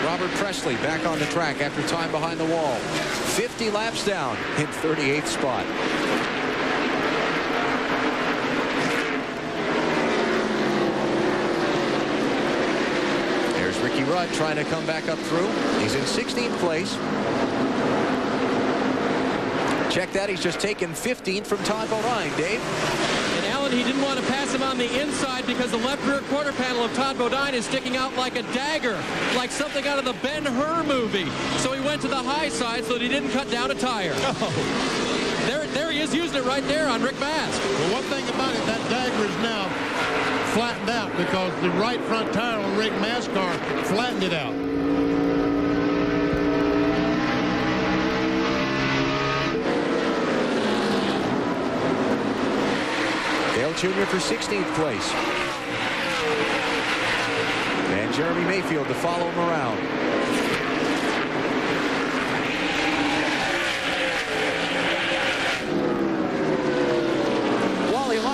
Robert Presley back on the track after time behind the wall. 50 laps down in 38th spot. Ricky Rudd trying to come back up through. He's in 16th place. Check that. He's just taken 15th from Todd Bodine. Dave? And Alan, he didn't want to pass him on the inside because the left rear quarter panel of Todd Bodine is sticking out like a dagger, like something out of the Ben-Hur movie. So he went to the high side so that he didn't cut down a tire. Oh. There he is using it right there on Rick Mast. Well, one thing about it, that dagger is now flattened out because the right front tire on Rick Nascar flattened it out. Dale Jr. for 16th place. And Jeremy Mayfield to follow him around.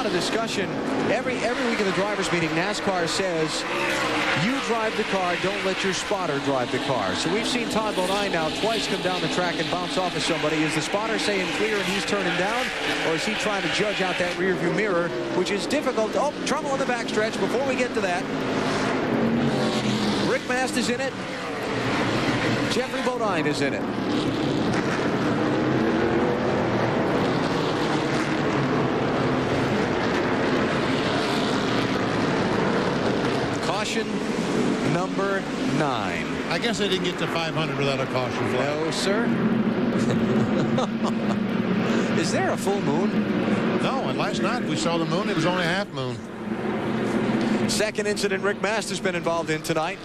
Discussion every week in the drivers meeting. NASCAR says you drive the car, don't let your spotter drive the car. So we've seen Todd Bodine now twice come down the track and bounce off of somebody. Is the spotter saying clear and he's turning down, or is he trying to judge out that rear view mirror, which is difficult? Oh, trouble on the backstretch. Before we get to that, Rick Mast is in it. Jeffrey Bodine is in it. Caution number 9. I guess they didn't get to 500 without a caution flag. No, sir. Is there a full moon? No, and last night we saw the moon. It was only a half moon. Second incident Rick Mast has been involved in tonight.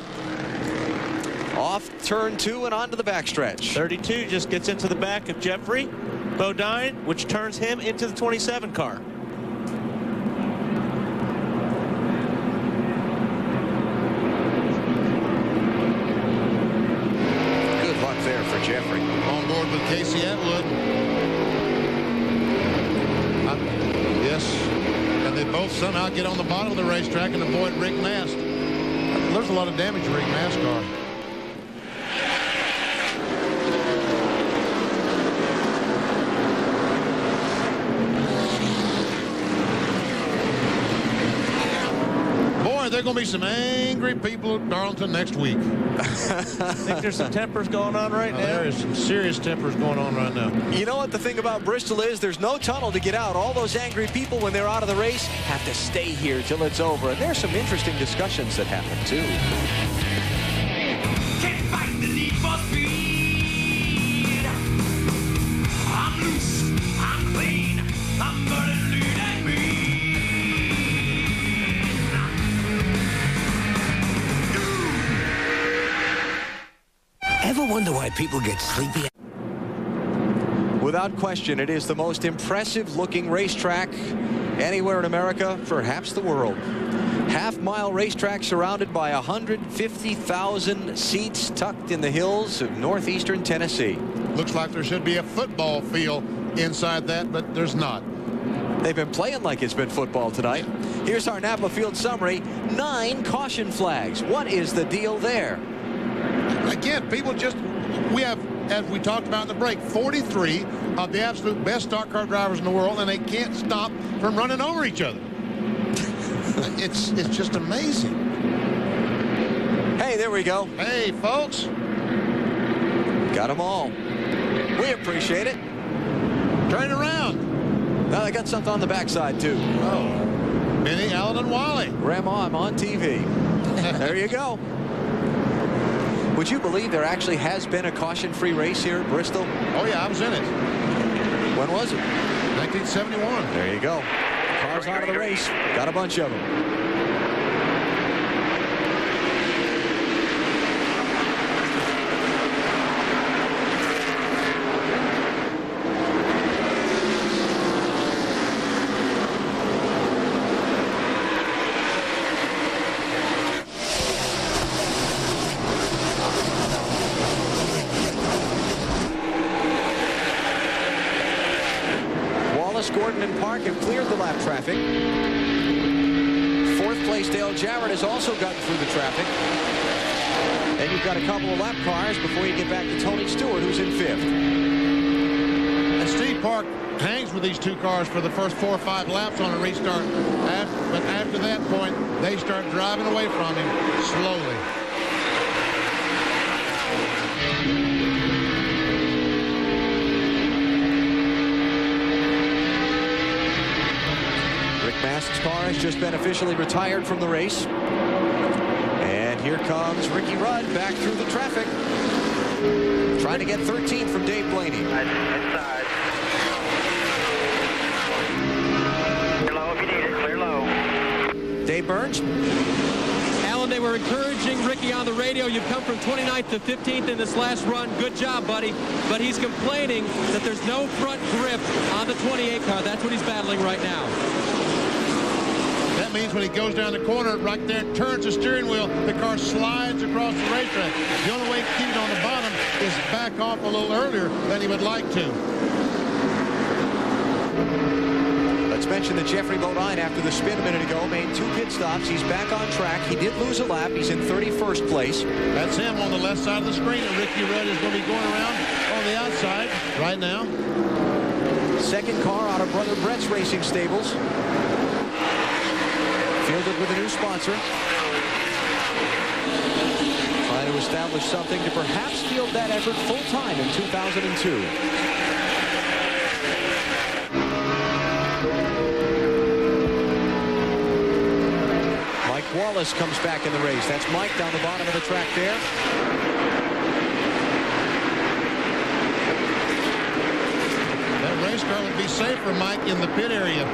Off turn 2 and onto the backstretch. 32 just gets into the back of Jeffrey Bodine, which turns him into the 27 car. Jeffrey on board with Casey Atwood. Yes, and they both somehow get on the bottom of the racetrack and avoid Rick Mast. There's a lot of damage to Rick Mast's car. There are going to be some angry people at Darlington next week. I think there's some tempers going on right now. There is some serious tempers going on right now. You know what the thing about Bristol is? There's no tunnel to get out. All those angry people, when they're out of the race, have to stay here till it's over. And there's some interesting discussions that happen, too. Can't fight the need for speed. I'm loose, I'm clean, I'm burning lean and mean. Ever wonder why people get sleepy? Without question, it is the most impressive-looking racetrack anywhere in America, perhaps the world. Half-mile racetrack surrounded by 150,000 seats tucked in the hills of northeastern Tennessee. Looks like there should be a football field inside that, but there's not. They've been playing like it's been football tonight. Here's our Napa Field summary. 9 caution flags. What is the deal there? Again, people just, we have, as we talked about in the break, 43 of the absolute best stock car drivers in the world, and they can't stop from running over each other. It's just amazing. Hey, there we go. Hey, folks. Got them all. We appreciate it. Turn it around. Now they got something on the backside, too. Oh. Benny, Allen, and Wally. Grandma, I'm on TV. There you go. Would you believe there actually has been a caution-free race here at Bristol? Oh, yeah, I was in it. When was it? 1971. There you go. Cars out of the race. Got a bunch of them. Gordon and Park have cleared the lap traffic. 4th place Dale Jarrett has also gotten through the traffic. And you've got a couple of lap cars before you get back to Tony Stewart, who's in 5th. And Steve Park hangs with these 2 cars for the first 4 or 5 laps on a restart. But after that point, they start driving away from him slowly. Mask's car has just been officially retired from the race. And here comes Ricky Rudd back through the traffic. Trying to get 13th from Dave Blaney. Inside. Clear low if you need it. Clear low. Dave Burns. Alan, they were encouraging Ricky on the radio. You've come from 29th to 15th in this last run. Good job, buddy. But he's complaining that there's no front grip on the 28 car. That's what he's battling right now. That means when he goes down the corner right there, turns the steering wheel, the car slides across the racetrack. The only way to keep it on the bottom is back off a little earlier than he would like to. Let's mention that Jeffrey Bodine, after the spin a minute ago, made 2 pit stops. He's back on track. He did lose a lap. He's in 31st place. That's him on the left side of the screen. And Ricky Rudd is going to be going around on the outside right now. 2nd car out of Brother Brett's racing stables. Fielded with a new sponsor. Trying to establish something to perhaps field that effort full-time in 2002. Mike Wallace comes back in the race. That's Mike down the bottom of the track there. That race car would be safer, Mike, in the pit area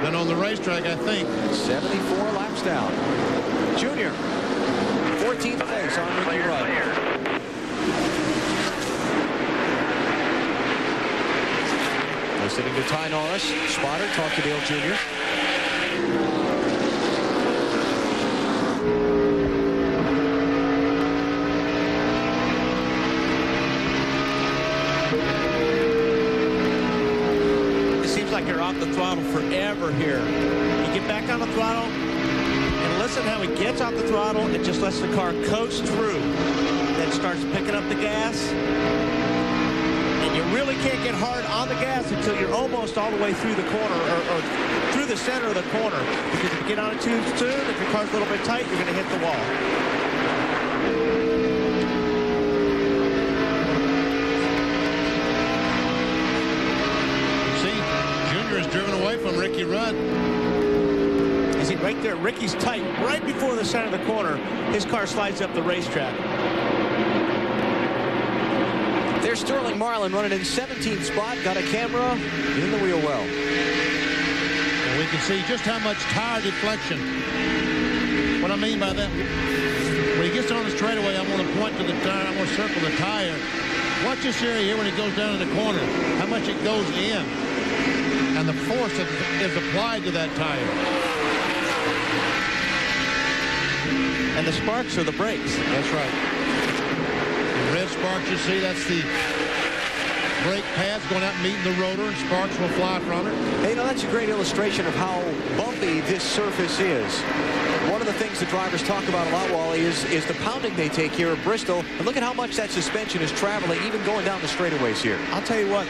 than on the racetrack, I think. 74 laps down. Junior, 14th place on Ricky Rudd. Listening to Ty Norris, spotter, talk to Dale Jr. Like you're off the throttle forever here. You get back on the throttle and listen how he gets off the throttle and just lets the car coast through. Then starts picking up the gas. And you really can't get hard on the gas until you're almost all the way through the corner or through the center of the corner. Because if you get on it too soon, if your car's a little bit tight, you're going to hit the wall. Is driven away from Ricky Rudd. You see right there, Ricky's tight right before the center of the corner. His car slides up the racetrack. There's Sterling Marlin running in 17th spot. Got a camera in the wheel well. And we can see just how much tire deflection. What I mean by that, when he gets on the straightaway, I'm going to point to the tire. I'm going to circle the tire. Watch this area here when he goes down in the corner, how much it goes in, and the force that is applied to that tire. And the sparks are the brakes. That's right. The red sparks you see, that's the brake pads going out and meeting the rotor, and sparks will fly from it. Hey, you know, that's a great illustration of how bumpy this surface is. One of the things the drivers talk about a lot, Wally, is the pounding they take here at Bristol. And look at how much that suspension is traveling, even going down the straightaways here. I'll tell you what,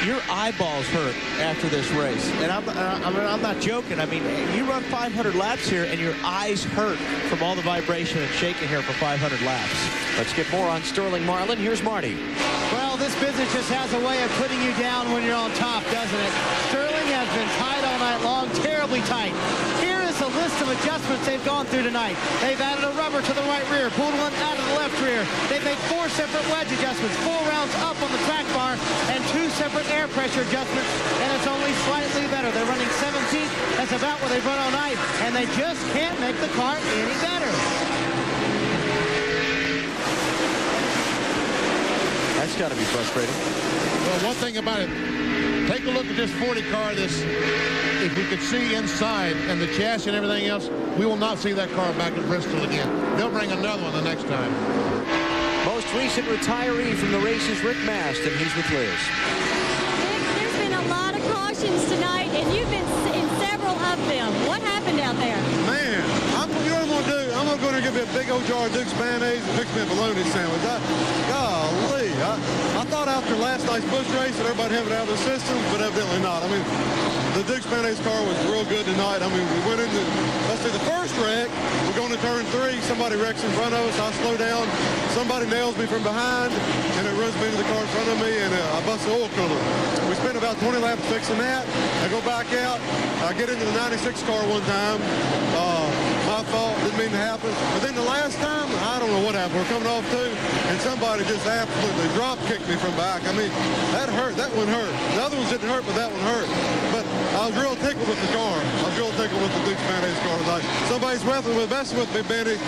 your eyeballs hurt after this race. And I'm not joking. I mean, you run 500 laps here, and your eyes hurt from all the vibration and shaking here for 500 laps. Let's get more on Sterling Marlin. Here's Marty. Well, this business just has a way of putting you down when you're on top, doesn't it? Sterling has been tight all night long, terribly tight. Here is a list of adjustments they've gone through tonight. They've added a rubber to the right rear, pulled one out of the left rear. They've made 4 separate wedge adjustments, 4 rounds up on the track bar, and 2 separate air pressure adjustments, and it's only slightly better. They're running 17th. That's about what they've run all night, and they just can't make the car any better. That's got to be frustrating. Well, one thing about it, take a look at this 40 car. If we could see inside and the chassis and everything else, we will not see that car back at Bristol again. They'll bring another one the next time. Most recent retiree from the race is Rick Mast, and he's with Liz. Rick, there's been a lot of cautions tonight, and you've been in several of them. What happened out there? Man, you know what I'm going to do? I'm going to go in and give me a big old jar of Duke's mayonnaise and fix me a bologna sandwich. Golly, I thought after last night's Busch race that everybody had it out of the system, but evidently not. I mean, the Duke's mayonnaise car was real good tonight. I mean, we went into, let's see, the first wreck, we're going to turn 3. Somebody wrecks in front of us. I slow down. Somebody nails me from behind, and it runs me into the car in front of me, and I bust the oil cooler. We spent about 20 laps fixing that. I go back out. I get into the 96 car one time. My fault. Didn't mean to happen. But then the last time, I don't know what happened. We're coming off too, and somebody just absolutely drop kicked me from back. I mean, that hurt. That one hurt. The other ones didn't hurt, but that one hurt. But I was real tickled with the car. I was real tickled with the Duke's mayonnaise car tonight. Somebody's messing with me, Benny.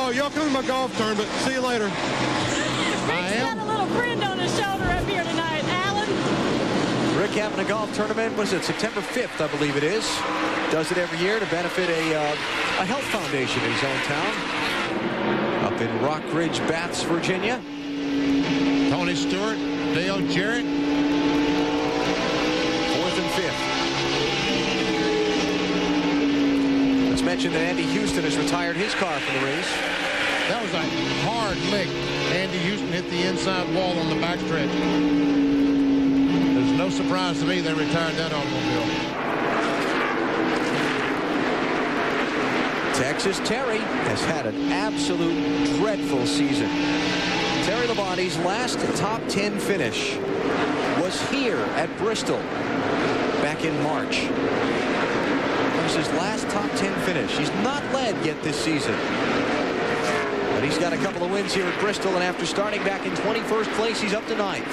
Oh, y'all come to my golf tournament. See you later. Rick's got a little friend on his shoulder up here tonight. Alan? Rick having a golf tournament, was it September 5th, I believe it is. Does it every year to benefit a health foundation in his own town. Up in Rock Ridge, Baths, Virginia. Tony Stewart, Dale Jarrett. 4th and 5th. Let's mention that Andy Houston has retired his car from the race. That was a hard lick. Andy Houston hit the inside wall on the backstretch. There's no surprise to me they retired that automobile. Texas Terry has had an absolute dreadful season. Terry Labonte's last top 10 finish was here at Bristol back in March. That was his last top 10 finish. He's not led yet this season. But he's got a couple of wins here at Bristol, and after starting back in 21st place, he's up to 9th.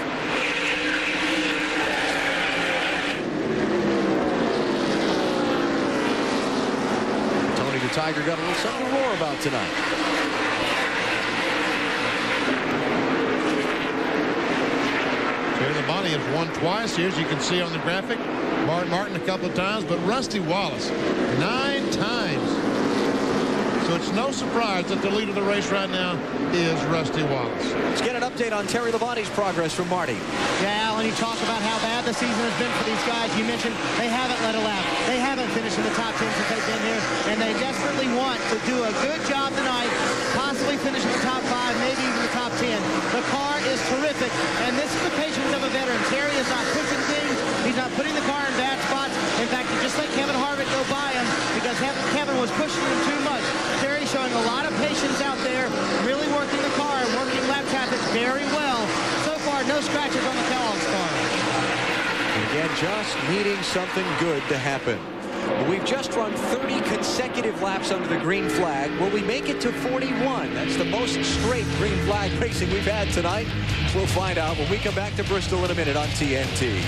The Tiger got a little something to roar about tonight. Terry Labonte has won twice here, as you can see on the graphic. Martin a couple of times, but Rusty Wallace 9 times. So it's no surprise that the leader of the race right now is Rusty Wallace. Let's get an update on Terry Labonte's progress from Marty. Yeah, Alan, you talk about how bad the season has been for these guys. You mentioned they haven't led a lap. They haven't finished in the top 10 since they've been here, and they desperately want to do a good job tonight, possibly finish in the top 5, maybe even the top 10. The car is terrific, and this is the patience of a veteran. Terry is not pushing things. He's not putting the car in bad spots. In fact, he just let Kevin Harvick go by him because Kevin was pushing him too much. Terry's showing a lot of patience out there, really working the car and working lap traffic very well. So far, no scratches on the Kellogg's car. And again, just needing something good to happen. We've just run 30 consecutive laps under the green flag. Will we make it to 41? That's the most straight green flag racing we've had tonight. We'll find out when we come back to Bristol in a minute on TNT.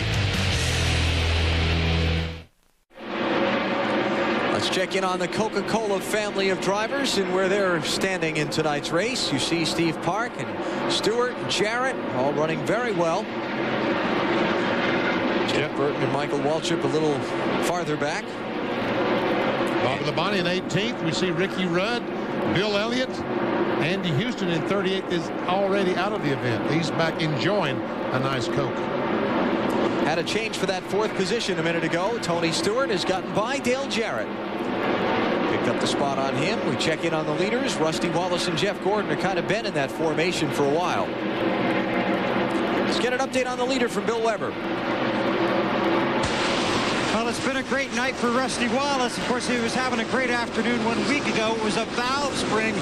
Let's Let's check in on the Coca-Cola family of drivers and where they're standing in tonight's race. You see Steve Park and Stewart and Jarrett all running very well. Jeff Burton and Michael Waltrip a little farther back. Bob Labonte in 18th. We see Ricky Rudd, Bill Elliott, Andy Houston in 38th is already out of the event. He's back enjoying a nice Coke. Had a change for that 4th position a minute ago. Tony Stewart has gotten by Dale Jarrett. Picked up the spot on him. We check in on the leaders. Rusty Wallace and Jeff Gordon are kind of been in that formation for a while. Let's get an update on the leader from Bill Weber. Well, it's been a great night for Rusty Wallace. Of course, he was having a great afternoon 1 week ago. It was a valve spring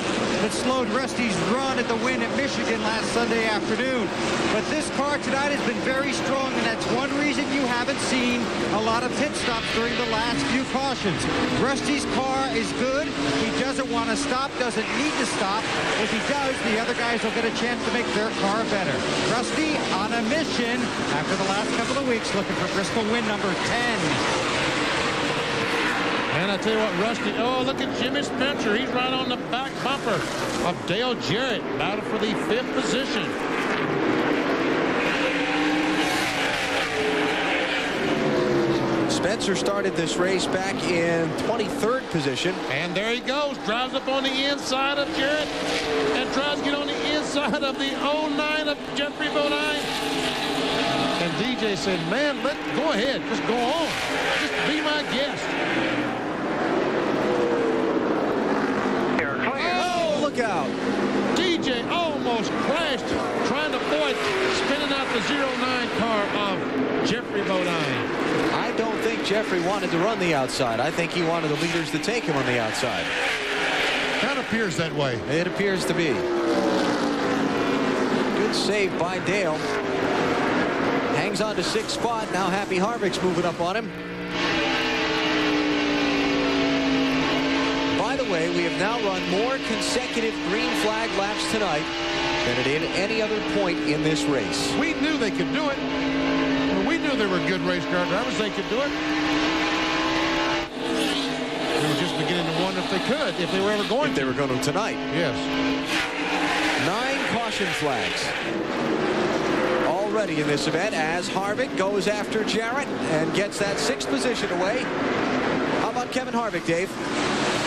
that slowed Rusty's run at the win at Michigan last Sunday afternoon. But this car tonight has been very strong, and that's one reason you haven't seen a lot of pit stops during the last few cautions. Rusty's car is good. He doesn't want to stop, doesn't need to stop. If he does, the other guys will get a chance to make their car better. Rusty on a mission after the last couple of weeks, looking for Bristol win number 10. And I tell you what, Rusty, oh, look at Jimmy Spencer. He's right on the back bumper of Dale Jarrett, battle for the 5th position. Spencer started this race back in 23rd position. And there he goes, drives up on the inside of Jarrett and tries to get on the inside of the 09 of Jeffrey Bodine. And DJ said, man, go ahead, just go on. Just be my guest. Oh, look out. DJ almost crashed trying to avoid spinning out the 09 car of Jeffrey Bodine. I don't think Jeffrey wanted to run the outside. I think he wanted the leaders to take him on the outside. That appears that way. It appears to be. Good save by Dale. Hangs on to 6th spot. Now Happy Harvick's moving up on him. By the way, we have now run more consecutive green flag laps tonight than at any other point in this race. We knew they could do it. We knew they were good race car drivers. They could do it. We were just beginning to wonder if they could, if they were ever going to. If they were going to tonight. Yes. 9 caution flags already in this event as Harvick goes after Jarrett and gets that 6th position away. How about Kevin Harvick, Dave?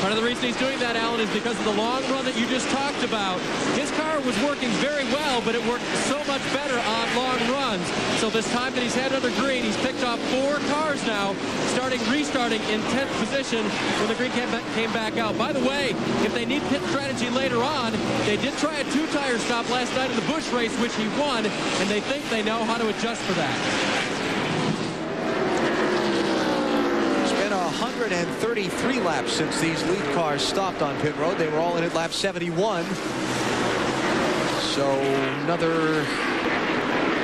Part of the reason he's doing that, Alan, is because of the long run that you just talked about. His car was working very well, but it worked so much better on long runs. So this time that he's had under green, he's picked off 4 cars now, restarting in 10th position when the green came back out. By the way, if they need pit strategy later on, they did try a 2-tire stop last night in the Busch race, which he won, and they think they know how to adjust for that. 133 laps since these lead cars stopped on pit road. They were all in at lap 71. So another...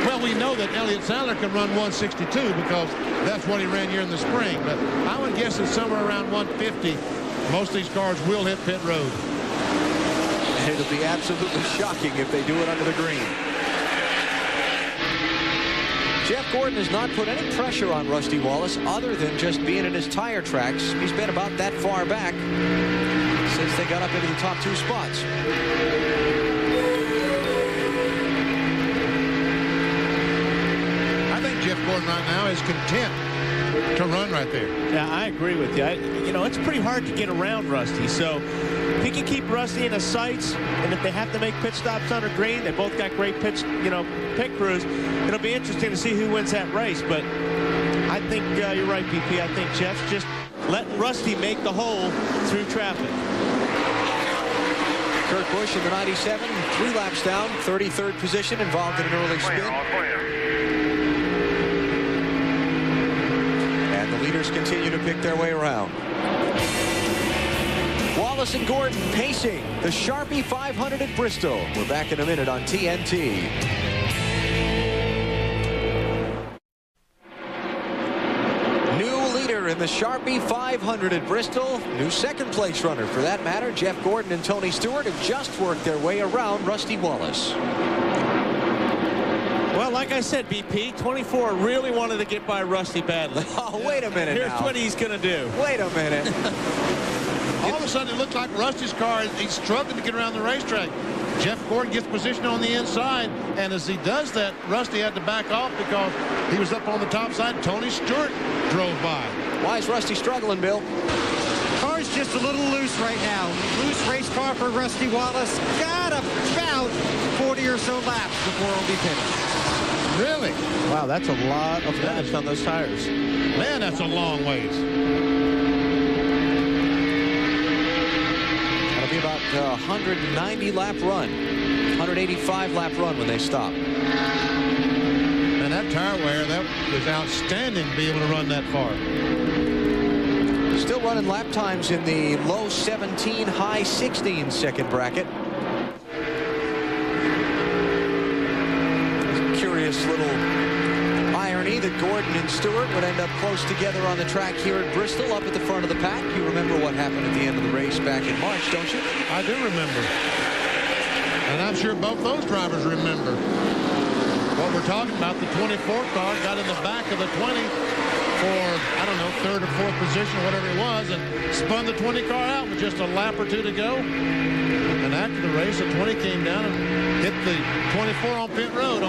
Well, we know that Elliott Sadler can run 162 because that's what he ran here in the spring. But I would guess it's somewhere around 150. Most of these cars will hit pit road. It'll be absolutely shocking if they do it under the green. Jeff Gordon has not put any pressure on Rusty Wallace other than just being in his tire tracks. He's been about that far back since they got up into the top 2 spots. I think Jeff Gordon right now is content to run right there. Yeah, I agree with you. You know, it's pretty hard to get around Rusty. So if he can keep Rusty in his sights, and if they have to make pit stops under green, they both got great pit crews. It'll be interesting to see who wins that race. But I think you're right, BP. I think Jeff's just letting Rusty make the hole through traffic. Kurt Busch in the 97, 3 laps down, 33rd position, involved in an early spin. And the leaders continue to pick their way around. Wallace and Gordon pacing the Sharpie 500 at Bristol. We're back in a minute on TNT. In the Sharpie 500 at Bristol. New 2nd place runner for that matter. Jeff Gordon and Tony Stewart have just worked their way around Rusty Wallace. Well, like I said, BP, 24 really wanted to get by Rusty badly. Oh, wait a minute. Here's now. what he's going to do. Wait a minute. All of a sudden, it looked like Rusty's car, he's struggling to get around the racetrack. Jeff Gordon gets position on the inside, and as he does that, Rusty had to back off because he was up on the top side. Tony Stewart drove by. Why is Rusty struggling, Bill? Car's just a little loose right now. Loose race car for Rusty Wallace. Got about 40 or so laps before it'll be finished. Really? Wow, that's a lot of laps on those tires. Man, that's a long ways. That'll be about a 190 lap run. 185 lap run when they stop. And that tire wear, that was outstanding to be able to run that far. Still running lap times in the low 17, high 16 second bracket. Curious little irony that Gordon and Stewart would end up close together on the track here at Bristol, up at the front of the pack. You remember what happened at the end of the race back in March, don't you? I do remember. And I'm sure both those drivers remember. What we're talking about, the 24 car got in the back of the 20 for, I don't know, third or fourth position, whatever it was, and spun the 20 car out with just a lap or two to go. And after the race, the 20 came down and hit the 24 on pit road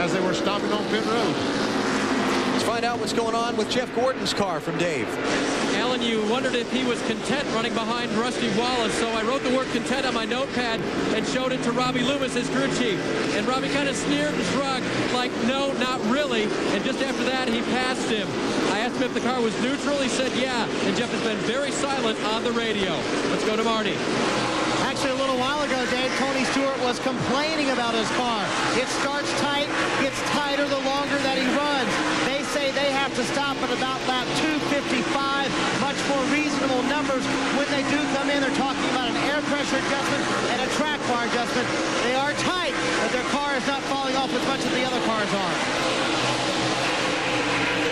as they were stopping on pit road. Let's find out what's going on with Jeff Gordon's car from Dave. Alan, you wondered if he was content running behind Rusty Wallace, so I wrote the word content on my notepad and showed it to Robbie Loomis, his crew chief. And Robbie kind of sneered and shrugged, like, no, not really. And just after that, he passed him. I asked him if the car was neutral. He said, yeah. And Jeff has been very silent on the radio. Let's go to Marty. Actually, a little while ago, Dave, Tony Stewart was complaining about his car. It starts tight, gets tighter the longer that he runs. They say they have to stop at about lap 255, much more reasonable numbers. When they do come in, they're talking about an air pressure adjustment and a track bar adjustment. They are tight, but their car is not falling off as much as the other cars are.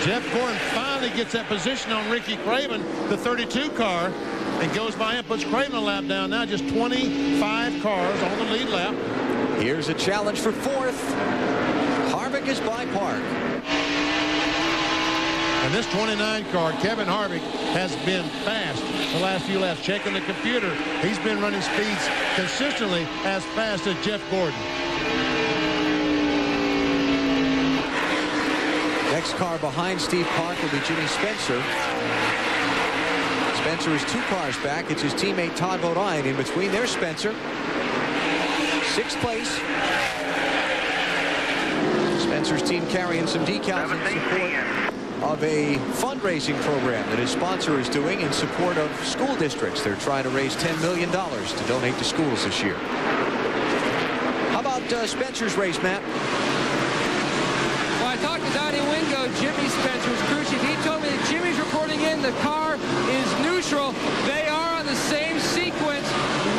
Jeff Gordon finally gets that position on Ricky Craven, the 32 car, and goes by and puts Craven a lap down. Now just 25 cars on the lead lap. Here's a challenge for fourth. Harvick is by Park. And this 29 car, Kevin Harvick, has been fast the last few laps. Checking the computer, he's been running speeds consistently as fast as Jeff Gordon. Next car behind Steve Park will be Jimmy Spencer. Spencer is 2 cars back. It's his teammate Todd Bodine in between. There's Spencer. 6th place. Spencer's team carrying some decals in support of a fundraising program that his sponsor is doing in support of school districts. They're trying to raise $10 million to donate to schools this year. How about Spencer's race, Matt? Well, I talked to Donnie Wingo, Jimmy Spencer's crew chief. He told me that Jimmy's reporting in the car is neutral. They are on the same sequence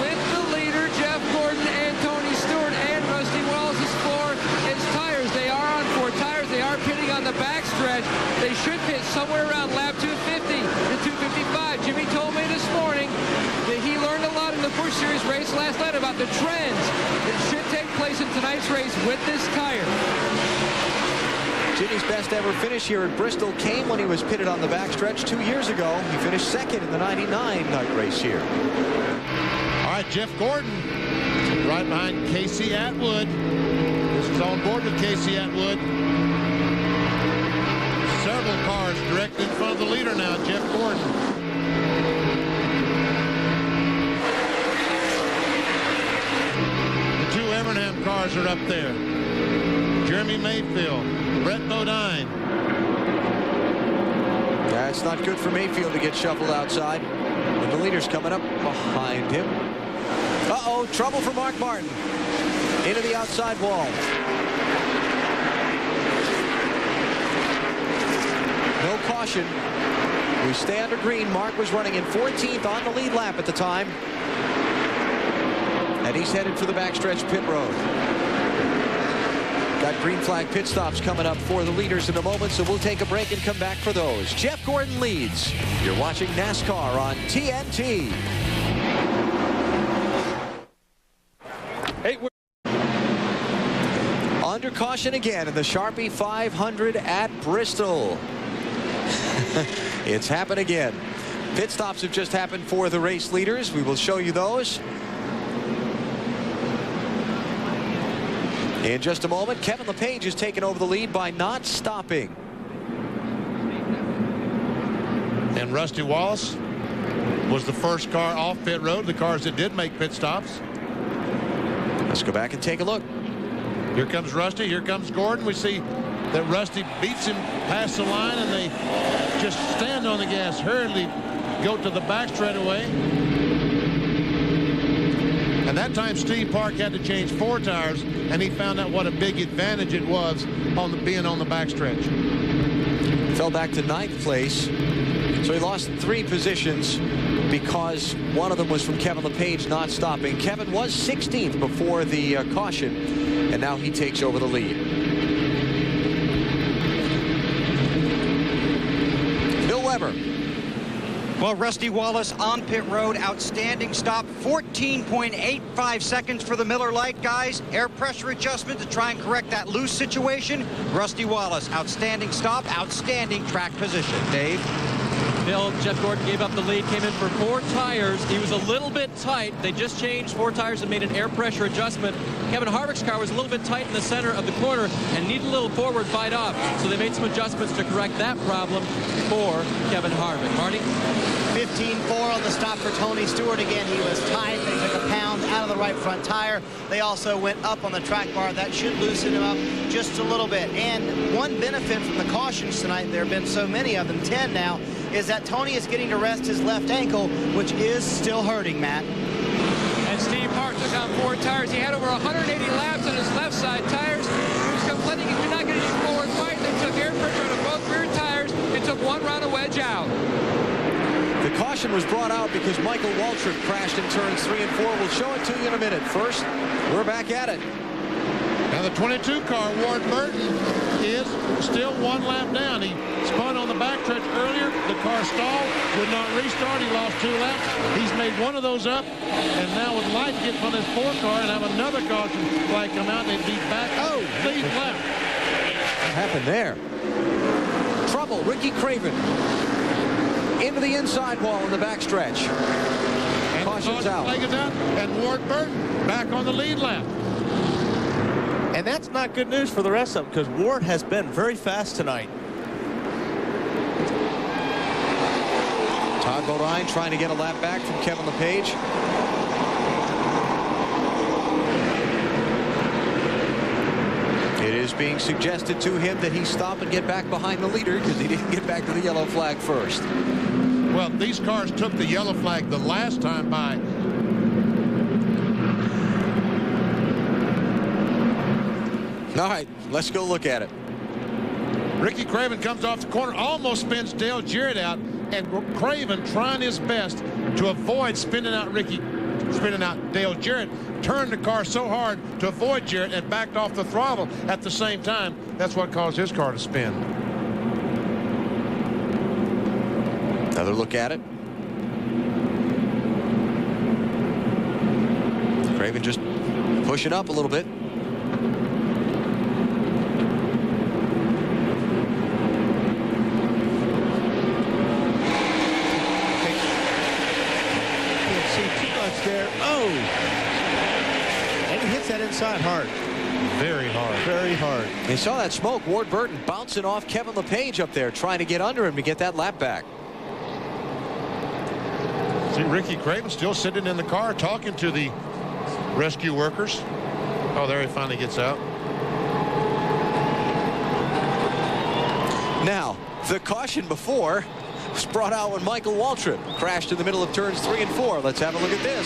with the leader, Jeff Gordon, and Tony Stewart, and Rusty Wallace's 4 is tires. They are on 4 tires. They are pitting on the backstretch. They should pit somewhere around lap 250 to 255. Jimmy told me this morning that he learned a lot in the Busch Series race last night about the trends that should take place in tonight's race with this tire. Jimmy's best ever finish here at Bristol came when he was pitted on the backstretch 2 years ago. He finished 2nd in the '99 night race here. All right, Jeff Gordon right behind Casey Atwood. This is on board with Casey Atwood. Several cars directly in front of the leader now, Jeff Gordon. The 2 Evernham cars are up there. Jeremy Mayfield, Brett Bodine. That's not good for Mayfield to get shuffled outside. And the leader's coming up behind him. Uh-oh, trouble for Mark Martin. Into the outside wall. No caution. We stay under green. Mark was running in 14th on the lead lap at the time. And he's headed for the backstretch pit road. Got green flag pit stops coming up for the leaders in a moment, so we'll take a break and come back for those. Jeff Gordon leads. You're watching NASCAR on TNT. Hey, we're under caution again in the Sharpie 500 at Bristol. It's happened again. Pit stops have just happened for the race leaders. We will show you those in just a moment. Kevin LePage has taken over the lead by not stopping. And Rusty Wallace was the first car off pit road, the cars that did make pit stops. Let's go back and take a look. Here comes Rusty. Here comes Gordon. We see that Rusty beats him past the line, and they just stand on the gas, hurriedly go to the back straightaway. And that time Steve Park had to change 4 tires, and he found out what a big advantage it was on being on the backstretch. Fell back to 9th place. So he lost 3 positions because one of them was from Kevin LePage not stopping. Kevin was 16th before the caution, and now he takes over the lead. Bill Weber. Well, Rusty Wallace on pit road, outstanding stop, 14.85 seconds for the Miller Lite guys. Air pressure adjustment to try and correct that loose situation. Rusty Wallace, outstanding stop, outstanding track position. Dave? Bill, Jeff Gordon gave up the lead, came in for 4 tires. He was a little bit tight. They just changed 4 tires and made an air pressure adjustment. Kevin Harvick's car was a little bit tight in the center of the corner and needed a little forward bite off. So they made some adjustments to correct that problem for Kevin Harvick. Marty? 15.4 on the stop for Tony Stewart. Again, he was tight. They took a pound out of the right front tire. They also went up on the track bar. That should loosen him up just a little bit. And one benefit from the cautions tonight, there have been so many of them, 10 now, is that Tony is getting to rest his left ankle, which is still hurting, Matt. And Steve Park took on 4 tires. He had over 180 laps on his left side tires. He was complaining he could not get any forward fight. They took air pressure out of both rear tires and took 1 round of wedge out. The caution was brought out because Michael Waltrip crashed in turns 3 and 4. We'll show it to you in a minute. First, we're back at it. Now the 22 car, Ward Burton, is still 1 lap down. He spun on the backstretch earlier. The car stalled, would not restart. He lost 2 laps. He's made 1 of those up, and now with Light getting on his 4 car and have another caution flag come out, they'd be back. Oh, lead left. What happened there? Trouble, Ricky Craven. Into the inside wall in the backstretch. Caution's out. Flag is out, and Ward Burton back on the lead lap. And that's not good news for the rest of them, because Ward has been very fast tonight. Todd Bodine trying to get a lap back from Kevin LePage. It is being suggested to him that he stop and get back behind the leader because he didn't get back to the yellow flag first. Well, these cars took the yellow flag the last time by. All right, let's go look at it. Ricky Craven comes off the corner, almost spins Dale Jarrett out, and Craven trying his best to avoid spinning out Dale Jarrett, turned the car so hard to avoid Jarrett and backed off the throttle at the same time. That's what caused his car to spin. Another look at it. Craven just pushing up a little bit. There. Oh! And he hits that inside hard. Very hard. Very hard. You saw that smoke. Ward Burton bouncing off Kevin LePage up there, trying to get under him to get that lap back. See Ricky Craven still sitting in the car talking to the rescue workers. Oh, there he finally gets out. Now, the caution before was brought out when Michael Waltrip crashed in the middle of turns 3 and 4. Let's have a look at this.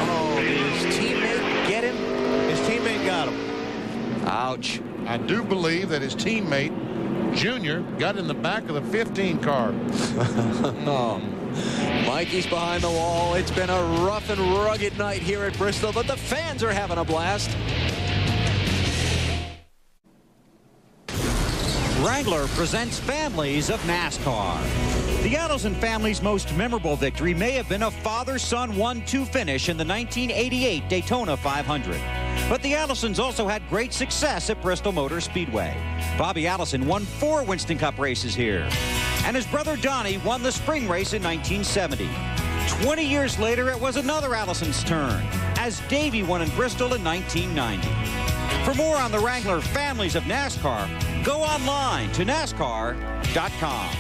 Oh, did his teammate get him? His teammate got him. Ouch. I do believe that his teammate, Junior, got in the back of the 15 car. Oh. Mikey's behind the wall. It's been a rough and rugged night here at Bristol, but the fans are having a blast. Wrangler presents Families of NASCAR. The Allison family's most memorable victory may have been a father-son 1-2 finish in the 1988 Daytona 500. But the Allisons also had great success at Bristol Motor Speedway. Bobby Allison won 4 Winston Cup races here. And his brother Donnie won the spring race in 1970. 20 years later, it was another Allison's turn, as Davey won in Bristol in 1990. For more on the Wrangler Families of NASCAR, go online to NASCAR.com.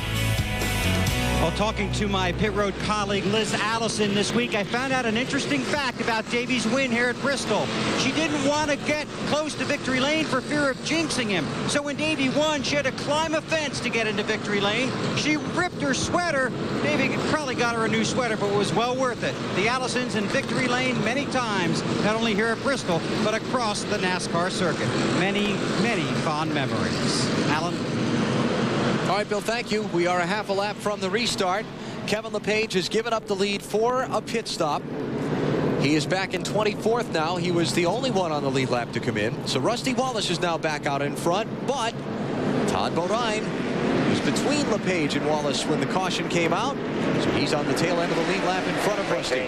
While talking to my pit road colleague Liz Allison this week, I found out an interesting fact about Davey's win here at Bristol. She didn't want to get close to victory lane for fear of jinxing him. So when Davey won, she had to climb a fence to get into victory lane. She ripped her sweater. Davey probably got her a new sweater, but it was well worth it. The Allisons in victory lane many times, not only here at Bristol, but across the NASCAR circuit. Many, many fond memories. Alan? All right, Bill, thank you. We are a half a lap from the restart. Kevin LePage has given up the lead for a pit stop. He is back in 24th now. He was the only one on the lead lap to come in. So Rusty Wallace is now back out in front, but Todd Bodine was between LePage and Wallace when the caution came out. So he's on the tail end of the lead lap in front of Rusty.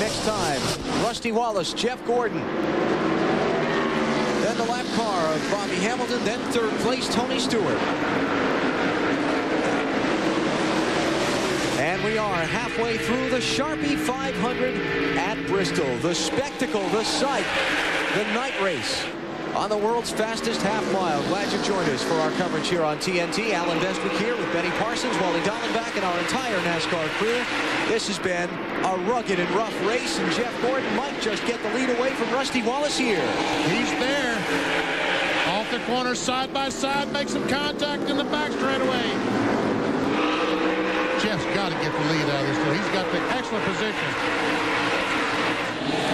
Next time, Rusty Wallace, Jeff Gordon. Then the lap car of Bobby Hamilton, then third place, Tony Stewart. And we are halfway through the Sharpie 500 at Bristol. The spectacle, the sight, the night race on the world's fastest half mile. Glad you joined us for our coverage here on TNT. Alan Destwick here with Benny Parsons, Wally Dallenbach, and our entire NASCAR crew. This has been a rugged and rough race, and Jeff Gordon might just get the lead away from Rusty Wallace here. He's there. Off the corner, side by side, makes some contact in the back straightaway. Jeff's got to get the lead out of this one. He's got the excellent position.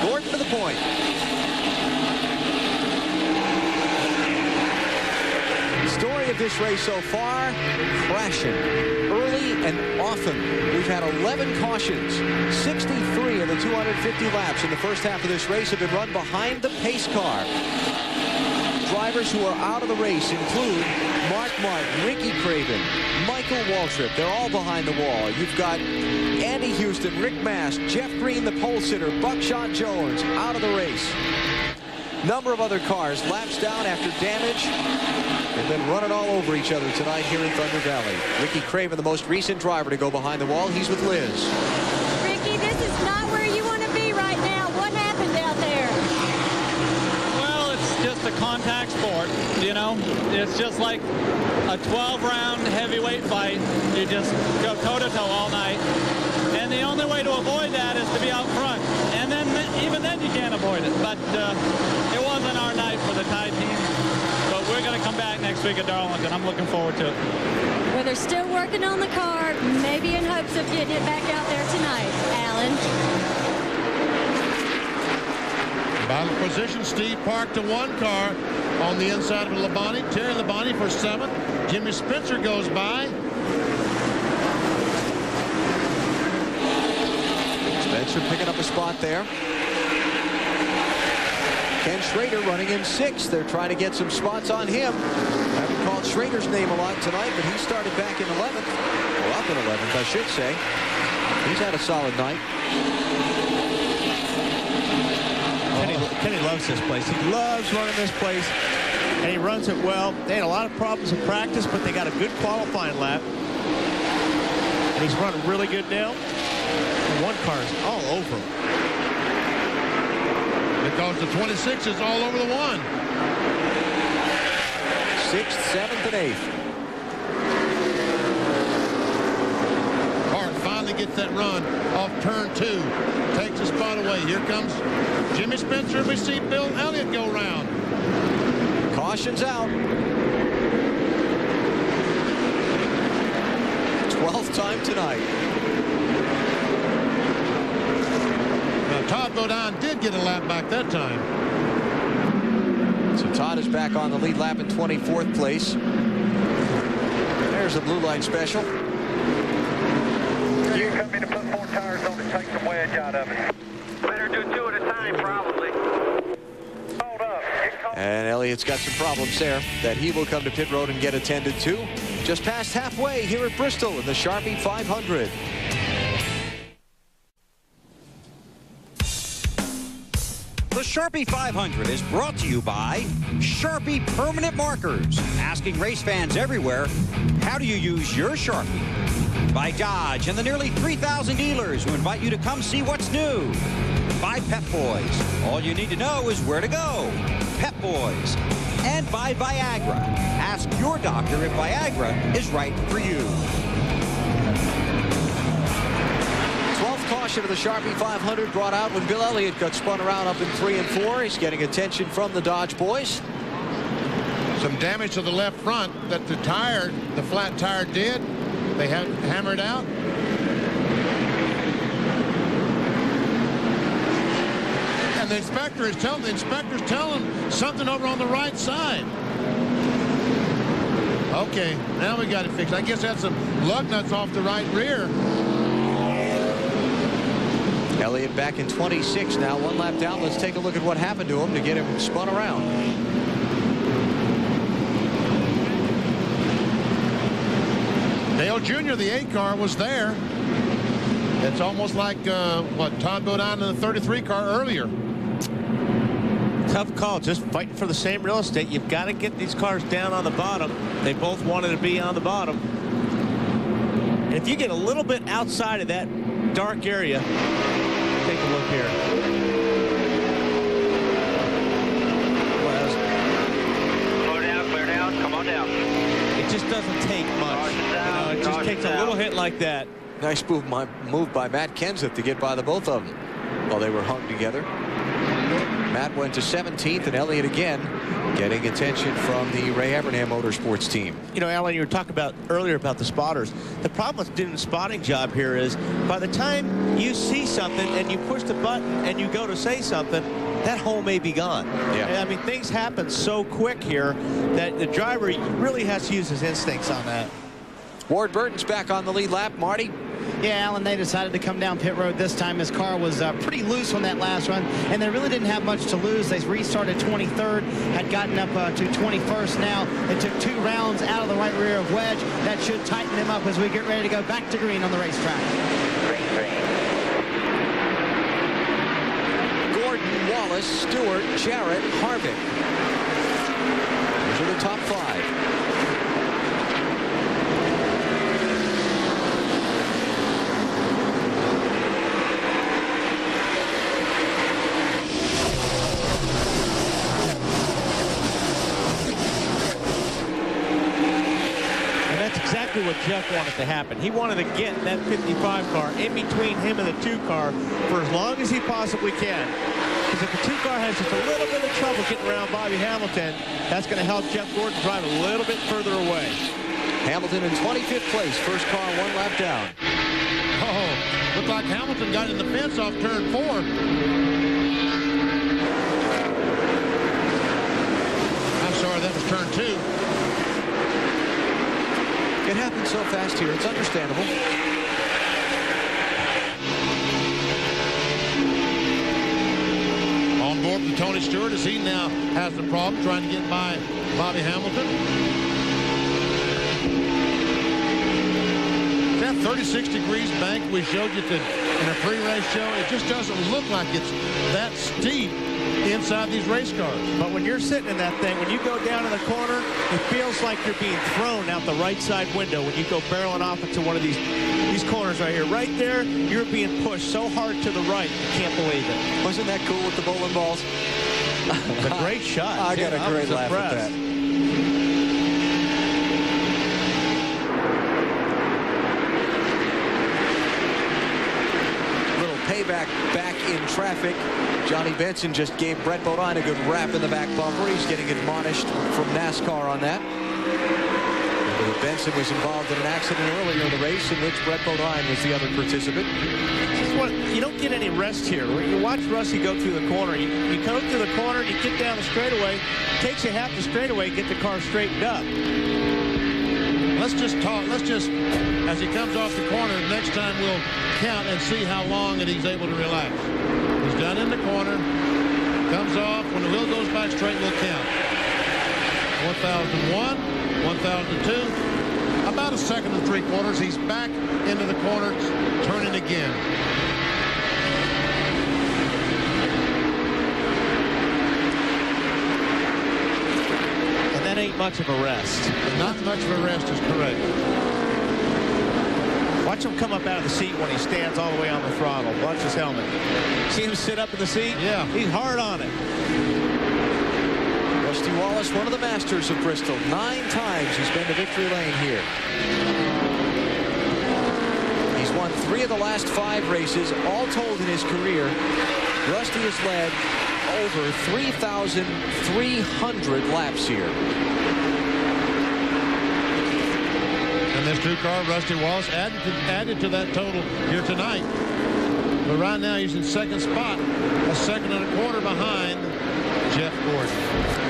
Gordon for the point. Story of this race so far, crashing early and often. We've had 11 cautions. 63 of the 250 laps in the first half of this race have been run behind the pace car. Drivers who are out of the race include Mark Martin, Ricky Craven, Michael Waltrip. They're all behind the wall. You've got Andy Houston, Rick Mast, Jeff Green, the pole sitter, Buckshot Jones out of the race. Number of other cars laps down after damage. They've been running all over each other tonight here in Thunder Valley. Ricky Craven, the most recent driver to go behind the wall. He's with Liz. Ricky, this is not where you want to be right now. What happened out there? Well, it's just a contact sport, you know. It's just like a 12-round heavyweight fight. You just go toe-to-toe all night. And the only way to avoid that is to be out front. And then even then you can't avoid it. But it wasn't our night for the Tide team. But we're going to come back next week at Darlington. I'm looking forward to it. Well, they're still working on the car, maybe in hopes of getting it back out there tonight. Alan. Battle position, Steve parked to one car on the inside of Labonte. Terry Labonte for 7th. Jimmy Spencer goes by. Spencer picking up a spot there. Ken Schrader running in 6th. They're trying to get some spots on him. Haven't called Schrader's name a lot tonight, but he started back in 11th. Or up in 11th, I should say. He's had a solid night. Kenny loves this place. He loves running this place, and he runs it well. They had a lot of problems in practice, but they got a good qualifying lap. And he's running really good now. And one car is all over him. Because the 26 is all over the 1. 6th, 7th, and 8th. Hart finally gets that run off turn 2. Takes a spot away. Here comes Jimmy Spencer. We see Bill Elliott go round. Caution's out. 12th time tonight. Todd Bodine did get a lap back that time. So Todd is back on the lead lap in 24th place. There's a blue line special. You come in to put 4 tires on to take the wedge out of it. Better do 2 at a time, probably. Hold up. And Elliott's got some problems there that he will come to pit road and get attended to. Just past halfway here at Bristol in the Sharpie 500. The Sharpie 500 is brought to you by Sharpie Permanent Markers. Asking race fans everywhere, how do you use your Sharpie? By Dodge and the nearly 3,000 dealers who invite you to come see what's new. By Pep Boys. All you need to know is where to go. Pep Boys. And by Viagra. Ask your doctor if Viagra is right for you. 12th caution of the Sharpie 500 brought out when Bill Elliott got spun around up in 3 and 4. He's getting attention from the Dodge boys. Some damage to the left front that the flat tire did. They have hammered out. And the inspector's telling something over on the right side. Okay, now we got it fixed. I guess that's some lug nuts off the right rear. Elliott back in 26 now, 1 lap down. Let's take a look at what happened to him to get him spun around. Dale Jr., the 8 car, was there. It's almost like what Todd Bodine in the 33 car earlier. Tough call, just fighting for the same real estate. You've got to get these cars down on the bottom. They both wanted to be on the bottom. And if you get a little bit outside of that dark area, take a look here. Clear down, come on down. It just doesn't take much. It just takes a little hit like that. Nice move by Matt Kenseth to get by the both of them while they were hung together. Matt went to 17th, and Elliott again getting attention from the Ray Evernham Motorsports team. You know, Alan, you were talking about earlier about the spotters. The problem with doing the spotting job here is by the time you see something and you push the button and you go to say something, that hole may be gone. Yeah. I mean, things happen so quick here that the driver really has to use his instincts on that. Ward Burton's back on the lead lap. Marty? Yeah, Alan, they decided to come down pit road this time. His car was pretty loose on that last run, and they really didn't have much to lose. They restarted 23rd, had gotten up to 21st now. They took 2 rounds out of the right rear of wedge. That should tighten them up as we get ready to go back to green on the racetrack. Gordon, Wallace, Stewart, Jarrett, Harvick. Those are the top 5. What Jeff wanted to happen. He wanted to get that 55 car in between him and the 2 car for as long as he possibly can. Because if the 2 car has just a little bit of trouble getting around Bobby Hamilton, that's going to help Jeff Gordon drive a little bit further away. Hamilton in 25th place. First car 1 lap down. Oh, looked like Hamilton got in the fence off turn 4. I'm sorry, that was turn 2. It happened so fast here. It's understandable. On board with Tony Stewart as he now has the problem trying to get by Bobby Hamilton. That 36 degrees bank we showed you in a pre-race show, it just doesn't look like it's that steep inside these race cars. But when you're sitting in that thing, when you go down in the corner, it feels like you're being thrown out the right side window when you go barreling off into one of these corners right here. Right there, you're being pushed so hard to the right, you can't believe it. Wasn't that cool with the bowling balls? It's a great shot. I got a great laugh at that. Payback back in traffic. Johnny Benson just gave Brett Bodine a good rap in the back bumper. He's getting admonished from NASCAR on that. Benson was involved in an accident earlier in the race in which Brett Bodine was the other participant. This is what, you don't get any rest here. When you watch Rusty go through the corner, you go through the corner, you get down the straightaway. It takes you half the straightaway to get the car straightened up. Let's just talk. Let's just, as he comes off the corner, next time we'll count and see how long that he's able to relax. He's done in the corner, comes off. When the wheel goes back straight, we'll count. 1001, 1002, about a second and 3/4. He's back into the corner, turning again. And that ain't much of a rest. Not much of a rest is correct. Watch him come up out of the seat when he stands all the way on the throttle. Watch his helmet. See him sit up in the seat? Yeah. He's hard on it. Rusty Wallace, one of the masters of Bristol. 9 times he's been to victory lane here. He's won 3 of the last 5 races, all told in his career. Rusty has led over 3,300 laps here. And this 2-car, Rusty Wallace, added to that total here tonight. But right now he's in 2nd spot, a 2nd and a 1/4 behind Jeff Gordon.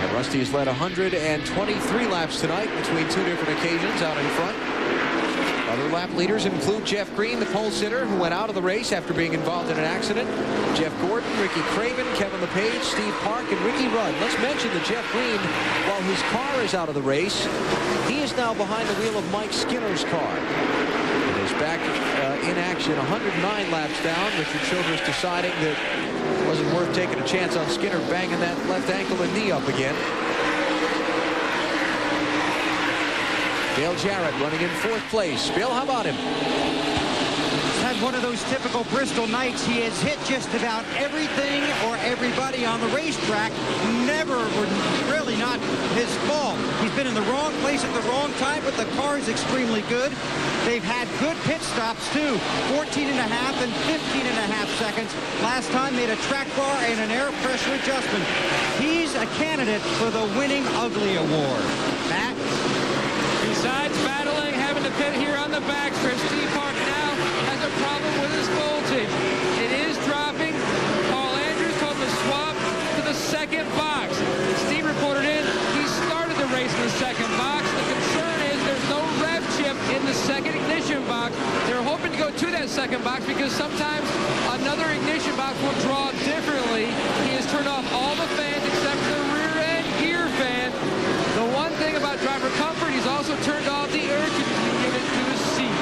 And Rusty has led 123 laps tonight between 2 different occasions out in front. Other lap leaders include Jeff Green, the pole sitter, who went out of the race after being involved in an accident. Jeff Gordon, Ricky Craven, Kevin LePage, Steve Park, and Ricky Rudd. Let's mention that Jeff Green, while his car is out of the race, he is now behind the wheel of Mike Skinner's car. It is back in action, 109 laps down. Richard Childress deciding that it wasn't worth taking a chance on Skinner banging that left ankle and knee up again. Dale Jarrett running in 4th place. Bill, how about him? He's had one of those typical Bristol nights. He has hit just about everything or everybody on the racetrack. Never, or really not his fault. He's been in the wrong place at the wrong time, but the car is extremely good. They've had good pit stops, too. 14.5 and 15.5 seconds. Last time made a track bar and an air pressure adjustment. He's a candidate for the Winning Ugly Award. Matt? Besides battling, having to pit here on the backstretch, Steve Park now has a problem with his voltage. It is dropping. Paul Andrews told him to swap to the 2nd box. Steve reported in, he started the race in the 2nd box. The concern is there's no rev chip in the 2nd ignition box. They're hoping to go to that 2nd box because sometimes another ignition box will draw differently. He has turned off all the fans except for the rear end gear fan. The one thing about driver comfort, he's also turned off the air conditioning unit to the seat.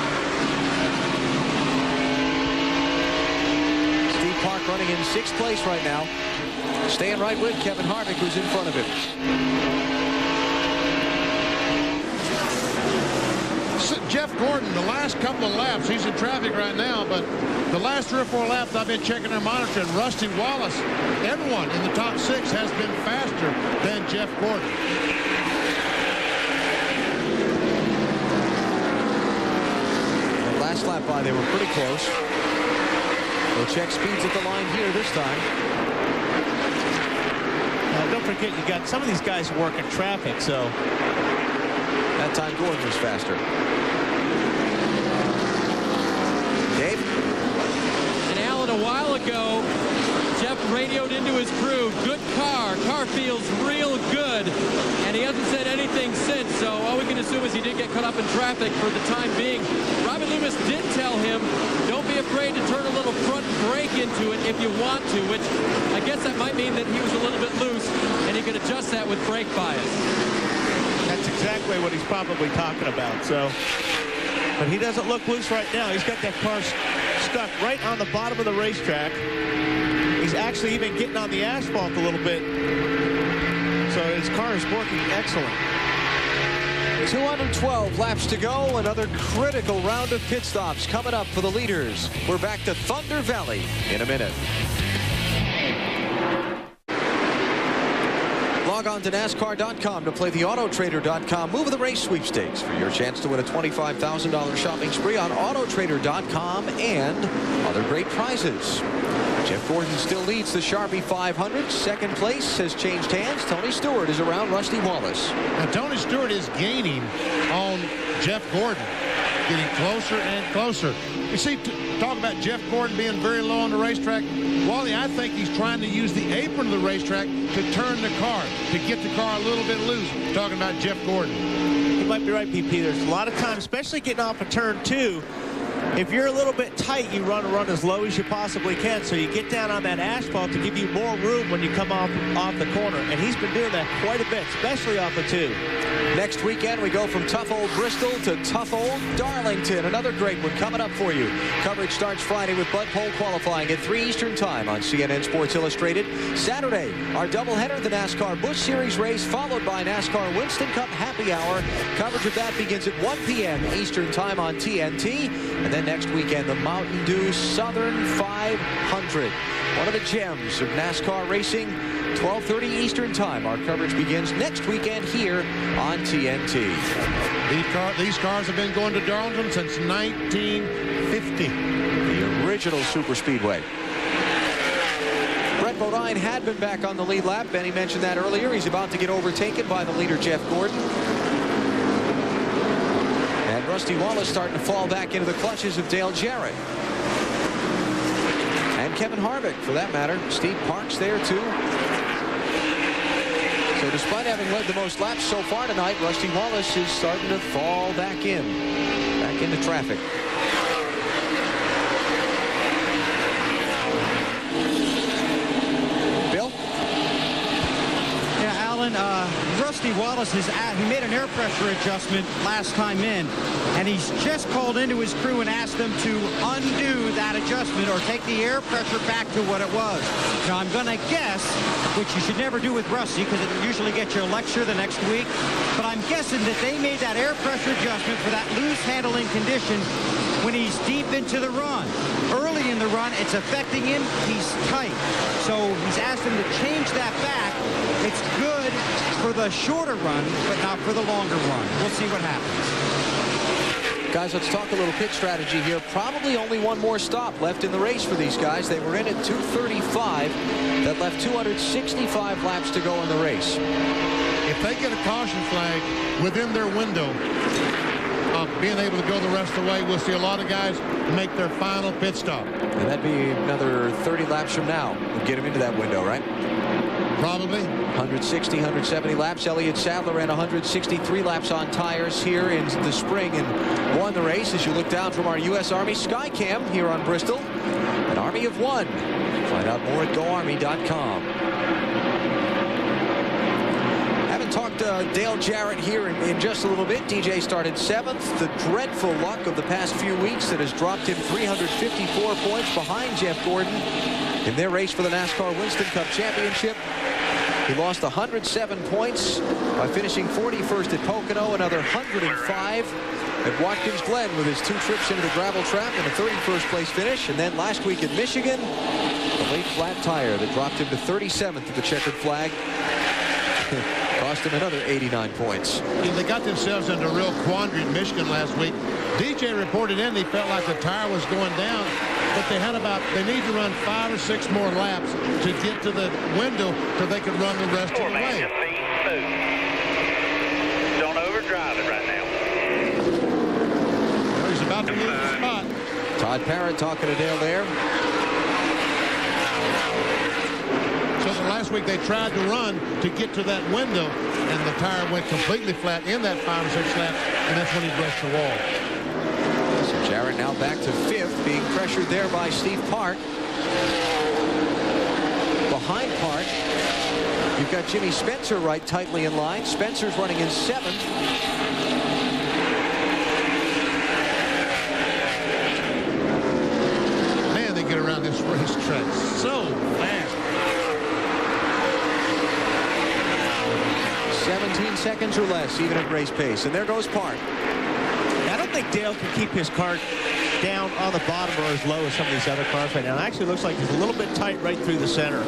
Steve Park running in 6th place right now. Staying right with Kevin Harvick, who's in front of him. Jeff Gordon, the last couple of laps, he's in traffic right now, but the last 3 or 4 laps I've been checking their monitor, and Rusty Wallace, everyone in the top 6 has been faster than Jeff Gordon. Last lap by, they were pretty close. We'll check speeds at the line here this time. Now, don't forget, you got some of these guys working traffic, so. That time Gordon was faster. Dave? And Alan, a while ago, Jeff radioed into his crew, good car feels real good, and he hasn't said anything since, so all we can assume is he did get caught up in traffic for the time being. Robin Loomis did tell him, don't be afraid to turn a little front brake into it if you want to, which I guess that might mean that he was a little bit loose, and he could adjust that with brake bias. That's exactly what he's probably talking about, so. But he doesn't look loose right now. He's got that car stuck right on the bottom of the racetrack. He's actually even getting on the asphalt a little bit. So his car is working excellent. 212 laps to go. Another critical round of pit stops coming up for the leaders. We're back to Thunder Valley in a minute. Log on to NASCAR.com to play the AutoTrader.com Move of the Race sweepstakes for your chance to win a $25,000 shopping spree on AutoTrader.com and other great prizes. Jeff Gordon still leads the Sharpie 500. Second place has changed hands. Tony Stewart is around Rusty Wallace. Now, Tony Stewart is gaining on Jeff Gordon, getting closer and closer. You see, talk about Jeff Gordon being very low on the racetrack. Wally, I think he's trying to use the apron of the racetrack to turn the car, to get the car a little bit loose. Talking about Jeff Gordon. You might be right, PP. There's a lot of times, especially getting off of turn 2, if you're a little bit tight, you run as low as you possibly can, so you get down on that asphalt to give you more room when you come off the corner. And he's been doing that quite a bit, especially off the 2. Next weekend, we go from tough old Bristol to tough old Darlington. Another great one coming up for you. Coverage starts Friday with Bud Pole qualifying at 3 Eastern Time on CNN Sports Illustrated. Saturday, our doubleheader, the NASCAR Busch Series race, followed by NASCAR Winston Cup Happy Hour. Coverage of that begins at 1 p.m. Eastern Time on TNT. And then next weekend, the Mountain Dew Southern 500. One of the gems of NASCAR racing. 12:30 Eastern Time. Our coverage begins next weekend here on TNT. These cars have been going to Darlington since 1950. The original super speedway. Brett Bodine had been back on the lead lap. Benny mentioned that earlier. He's about to get overtaken by the leader, Jeff Gordon. And Rusty Wallace starting to fall back into the clutches of Dale Jarrett. And Kevin Harvick, for that matter. Steve Parks there, too. So despite having led the most laps so far tonight, Rusty Wallace is starting to fall back into traffic. Bill? Yeah, Alan, Rusty Wallace he made an air pressure adjustment last time in, and he's just called into his crew and asked them to undo that adjustment or take the air pressure back to what it was. Now, I'm going to guess, which you should never do with Rusty because it usually gets you a lecture the next week, but I'm guessing that they made that air pressure adjustment for that loose handling condition when he's deep into the run. Early in the run, it's affecting him. He's tight. So he's asked him to change that back. It's good for the shorter run, but not for the longer run. We'll see what happens. Guys, let's talk a little pit strategy here. Probably only one more stop left in the race for these guys. They were in at 2:35. That left 265 laps to go in the race. If they get a caution flag within their window of being able to go the rest of the way, we'll see a lot of guys make their final pit stop. And that'd be another 30 laps from now. We'll get them into that window, right? Probably. 160, 170 laps. Elliott Sadler ran 163 laps on tires here in the spring and won the race. As you look down from our U.S. Army Skycam here on Bristol, an Army of one. Find out more at GoArmy.com. Haven't talked Dale Jarrett here in just a little bit. DJ started 7th. The dreadful luck of the past few weeks that has dropped him 354 points behind Jeff Gordon in their race for the NASCAR Winston Cup Championship. He lost 107 points by finishing 41st at Pocono, another 105 at Watkins Glen with his 2 trips into the gravel trap and a 31st place finish. And then last week at Michigan, a late flat tire that dropped him to 37th at the checkered flag. Cost him another 89 points. They got themselves into a real quandary in Michigan last week. DJ reported in he felt like the tire was going down, but they need to run 5 or 6 more laps to get to the window so they could run the rest of the way. Don't overdrive it right now. Well, he's about to lose the spot. Todd Parrott talking to Dale there. So the last week they tried to run to get to that window, and the tire went completely flat in that 5 or 6 laps, and that's when he brushed the wall. So Jarrett now back to 5th, being pressured there by Steve Park. Behind Park, you've got Jimmy Spencer right tightly in line. Spencer's running in 7th. Man, they get around this racetrack so fast. 17 seconds or less, even at race pace. And there goes Park. I don't think Dale can keep his car down on the bottom or as low as some of these other cars right now. It actually looks like he's a little bit tight right through the center.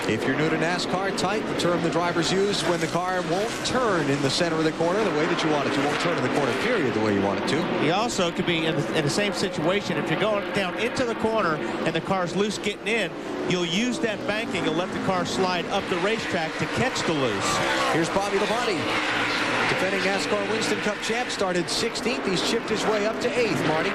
If you're new to NASCAR, tight, the term the drivers use when the car won't turn in the center of the corner the way that you want it to. Won't turn in the corner, period, the way you want it to. He also could be in the same situation. If you're going down into the corner and the car's loose getting in, you'll use that banking and let the car slide up the racetrack to catch the loose. Here's Bobby Labonte. Defending NASCAR Winston Cup champ, started 16th. He's chipped his way up to 8th, Marty.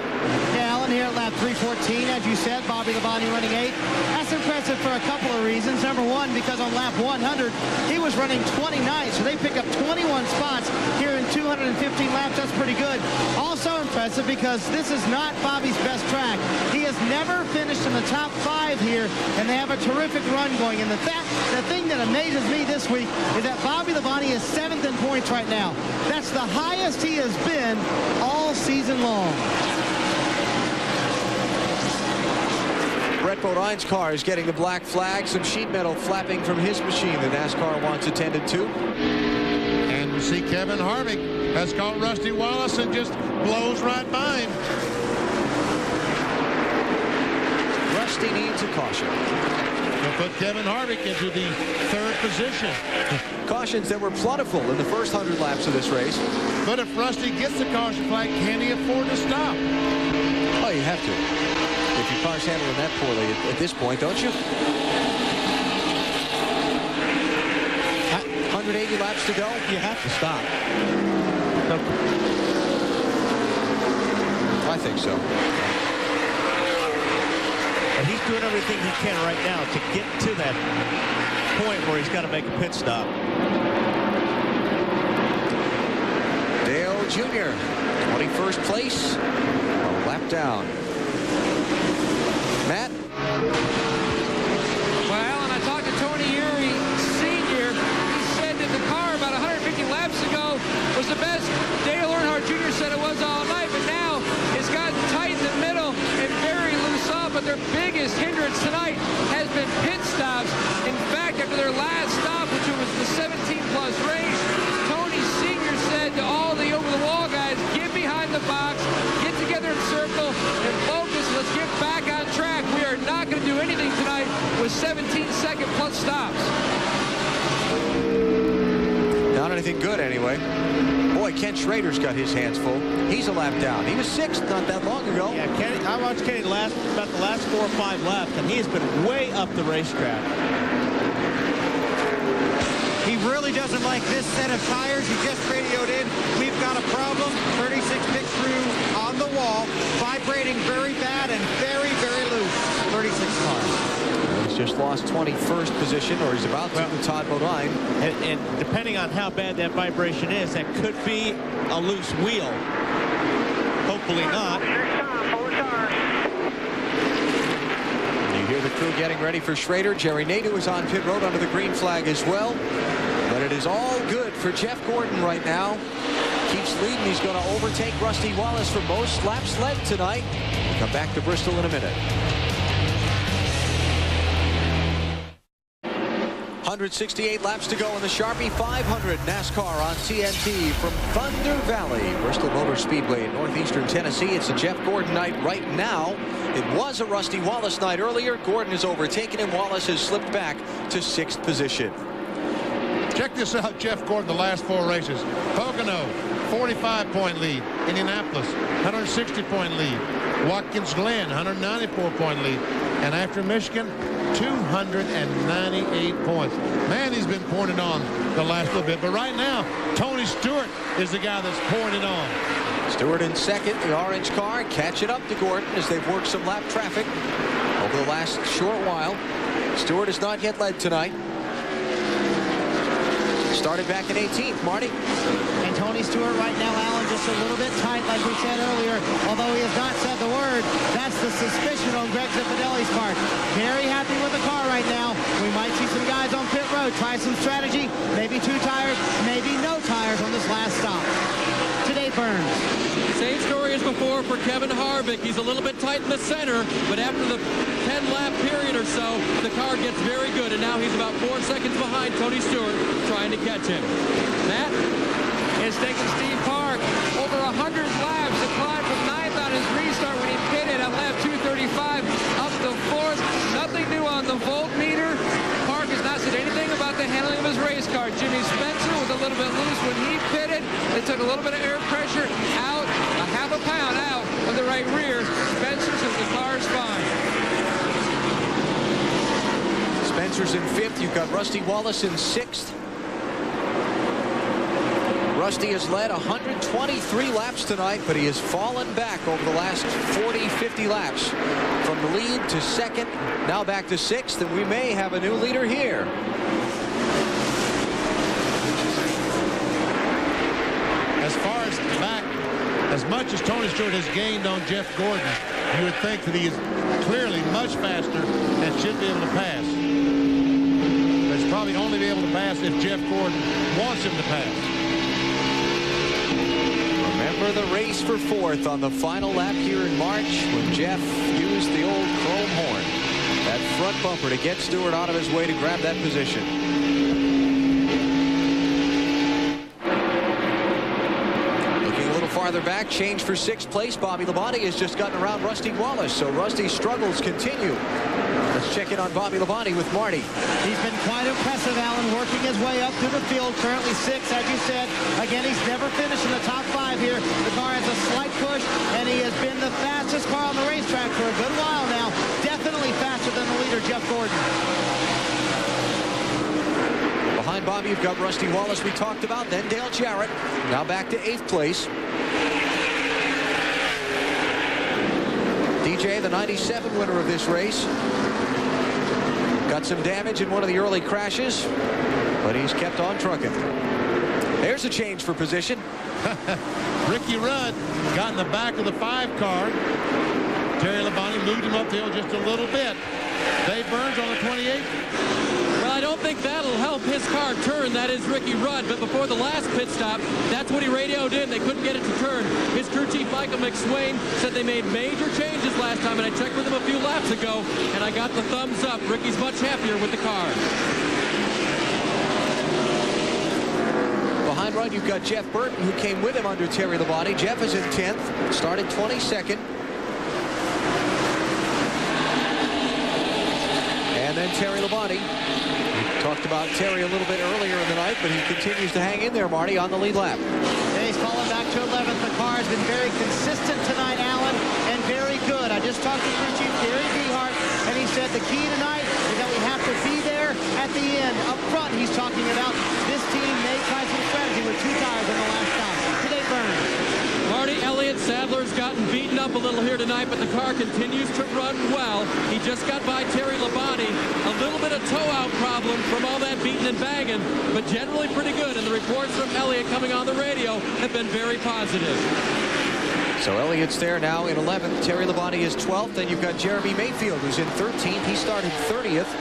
Yeah, Alan here at lap 314. As you said, Bobby Labonte running 8th. That's impressive for a couple of reasons. Number one, because on lap 100, he was running 29th, so they pick up 21 spots here in 215 laps. That's pretty good. Also impressive because this is not Bobby's best track. He has never finished in the top 5 here, and they have a terrific run going. And the thing that amazes me this week is that Bobby Labonte is 7th in points right now. That's the highest he has been all season long. Brett Bodine's car is getting the black flag. Some sheet metal flapping from his machine that NASCAR wants attended to. And we see Kevin Harvick has caught Rusty Wallace and just blows right by him. Rusty needs a caution. Put Kevin Harvick into the 3rd position. Cautions that were plentiful in the first 100 laps of this race. But if Rusty gets the caution flag, can he afford to stop? Oh, you have to. If your car's handling that poorly at this point, don't you? 180 laps to go. You have to stop. I think so. But he's doing everything he can right now to get to that point where he's got to make a pit stop. Dale Jr., 21st place, a lap down. Matt? Well, Alan, I talked to Tony Erie Sr. He said that the car about 150 laps ago was the best. Dale Earnhardt Jr. said it was all night, but now it's gotten tight in the middle and very loose off. But their biggest hindrance tonight has been pit stops. In fact, after their last stop, which was the 17-plus race, Tony Sr. said to all the over-the-wall guys, get behind the box, get together in circle, and focus. Let's get back on track. We are not going to do anything tonight with 17-second-plus stops. Not anything good, anyway. Boy, Ken Schrader's got his hands full. He's a lap down. He was 6th not that long ago. Yeah, Kenny, I watched Kenny about the last 4 or 5 laps, and he has been way up the racetrack. He really doesn't like this set of tires. He just radioed in. We've got a problem. 36 pit crew on the wall, vibrating very bad and very, very loose. 36 cars. He's just lost 21st position, or he's about to, with Todd Bodine. And depending on how bad that vibration is, that could be a loose wheel. Hopefully not. You hear the crew getting ready for Schrader. Jerry Nadeau is on pit road under the green flag as well. But it is all good for Jeff Gordon right now. Keeps leading. He's going to overtake Rusty Wallace for most laps led tonight. We'll come back to Bristol in a minute. 168 laps to go in the Sharpie 500 NASCAR on TNT from Thunder Valley, Bristol Motor Speedway in northeastern Tennessee. It's a Jeff Gordon night right now. It was a Rusty Wallace night earlier. Gordon has overtaken him. Wallace has slipped back to 6th position. Check this out, Jeff Gordon, the last 4 races. Pocono, 45-point lead. Indianapolis, 160-point lead. Watkins Glen, 194-point lead. And after Michigan, 298 points. Man, he's been pouring it on the last little bit. But right now, Tony Stewart is the guy that's pouring it on. Stewart in 2nd, the orange car catching up to Gordon as they've worked some lap traffic over the last short while. Stewart has not yet led tonight. Started back in 18th, Marty. And Tony Stewart right now, Alan, just a little bit tight, like we said earlier. Although he has not said the word, that's the suspicion on Greg Zipadelli's part. Very happy with the car right now. We might see some guys on pit road try some strategy. Maybe 2 tires, maybe no tires on this last stop. Today Burns. Same story as before for Kevin Harvick. He's a little bit tight in the center, but after the 10-lap period or so, the car gets very good, and now he's about 4 seconds behind Tony Stewart trying to catch him. Matt? It's taken Steve Park over 100 laps to climb from 9th on his restart when he pitted at lap 235 up to 4th. Nothing new on the voltmeter. Park is the handling of his race car. Jimmy Spencer was a little bit loose when he pitted. They took a little bit of air pressure out, a half a pound out of the right rear. Spencer says the car is fine. Spencer's in 5th. You've got Rusty Wallace in 6th. Rusty has led 123 laps tonight, but he has fallen back over the last 40, 50 laps. From the lead to 2nd, now back to 6th, and we may have a new leader here. As far as back, as much as Tony Stewart has gained on Jeff Gordon, you would think that he is clearly much faster and should be able to pass. But he's probably only be able to pass if Jeff Gordon wants him to pass. Remember the race for 4th on the final lap here in March when Jeff used the old chrome horn, that front bumper, to get Stewart out of his way to grab that position. Looking a little farther back, change for 6th place. Bobby Labonte has just gotten around Rusty Wallace, so Rusty's struggles continue. Let's check in on Bobby Labonte with Marty. He's been quite impressive, Alan, working his way up through the field. Currently 6th, as you said. Again, he's never finished in the top 5 here. The car has a slight push, and he has been the fastest car on the racetrack for a good while now. Definitely faster than the leader, Jeff Gordon. Behind Bobby, you've got Rusty Wallace we talked about, then Dale Jarrett. Now back to 8th place. DJ, the 97 winner of this race. Got some damage in one of the early crashes, but he's kept on trucking. There's a change for position. Ricky Rudd got in the back of the 5 car. Terry Labonte moved him up the hill just a little bit. Dave Burns on the 28. Well, I don't think that'll help his car turn. That is Ricky Rudd. But before the last pit stop, that's what he radioed in. They couldn't get it to turn. His crew chief, Michael McSwain, said they made major changes last time, and I checked with him a few laps ago, and I got the thumbs up. Ricky's much happier with the car. Behind Rudd, you've got Jeff Burton, who came with him under Terry Labonte. Jeff is in 10th, started 22nd. And then Terry Labonte. We talked about Terry a little bit earlier in the night, but he continues to hang in there, Marty, on the lead lap. Yeah, he's fallen back to 11th. The car has been very consistent tonight, Alan, and very good. I just talked to crew chief Gary Dehart, and he said the key tonight is that we have to be there at the end. Up front, he's talking about this team may try some strategy with 2 tires in the last stop. Today, Burns. Marty Elliott Sadler's gotten beaten up a little here tonight, but the car continues to run well. He just got by Terry Labonte. A little bit of tow-out problem from all that beating and banging, but generally pretty good. And the reports from Elliott coming on the radio have been very positive. So Elliott's there now in 11th. Terry Labonte is 12th. Then you've got Jeremy Mayfield, who's in 13th. He started 30th.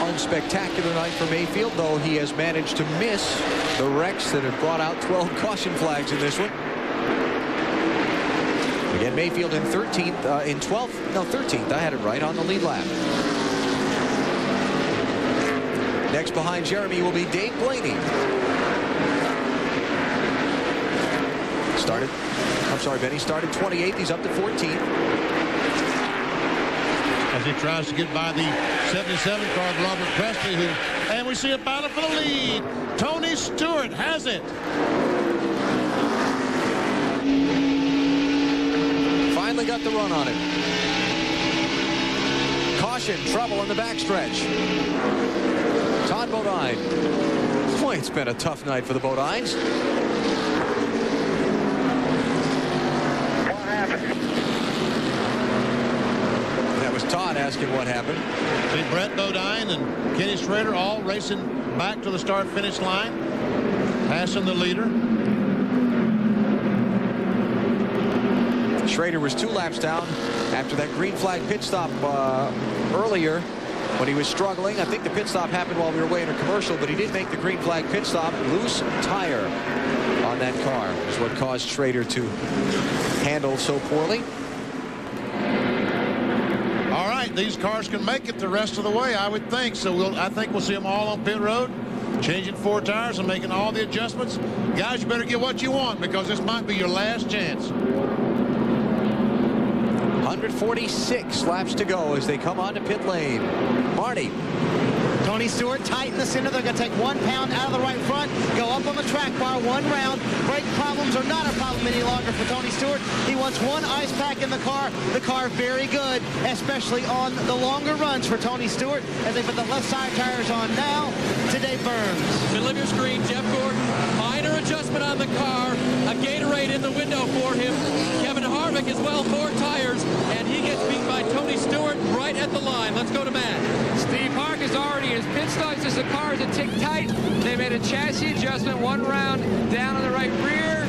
Unspectacular night for Mayfield, though he has managed to miss the wrecks that have brought out 12 caution flags in this one. Again, Mayfield in 13th, in 12th, no, 13th. I had it right on the lead lap. Next behind Jeremy will be Dave Blaney. Benny started 28th. He's up to 14th. As he tries to get by the 77 car of Robert Presley, and we see a battle for the lead. Tony Stewart has it. Finally got the run on it. Caution, trouble in the backstretch. Todd Bodine. Boy, it's been a tough night for the Bodines. That was Todd asking what happened. See Brett Bodine and Kenny Schrader all racing back to the start-finish line, passing the leader. Schrader was 2 laps down after that green flag pit stop earlier when he was struggling. I think the pit stop happened while we were away in a commercial, but he did make the green flag pit stop. Loose tire on that car is what caused Schrader to handle so poorly. All right, these cars can make it the rest of the way, I would think. So I think we'll see them all on pit road, changing 4 tires and making all the adjustments. Guys, you better get what you want because this might be your last chance. 146 laps to go as they come onto pit lane. Marty. Tony Stewart tight in the center. They're going to take 1 pound out of the right front, go up on the track bar 1 round. Brake problems are not a problem any longer for Tony Stewart. He wants 1 ice pack in the car. The car very good, especially on the longer runs for Tony Stewart as they put the left side tires on now to Dave Burns. Middle of your screen, Jeff Gordon, minor adjustment on the car, a Gatorade in the window for him. Kevin Harvick as well, 4 tires, and he gets beat by Tony Stewart right at the line. Let's go to Matt. Steve Park is already in pit stops as the car is a tick tight. They made a chassis adjustment, 1 round down on the right rear.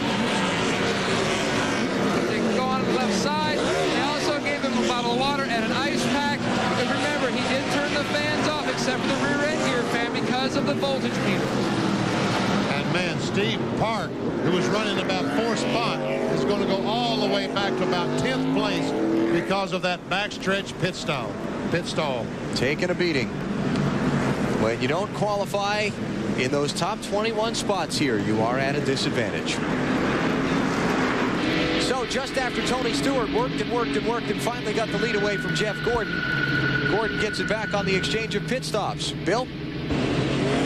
They can go on the left side. They also gave him a bottle of water and an ice pack. Because remember, he did turn the fans off except for the rear end gear fan because of the voltage meter. And man, Steve Park, who was running about 4th spot, is going to go all the way back to about 10th place because of that backstretch pit stall. Taking a beating. When you don't qualify in those top 21 spots here, you are at a disadvantage. So just after Tony Stewart worked and finally got the lead away from Jeff Gordon, Gordon gets it back on the exchange of pit stops. Bill?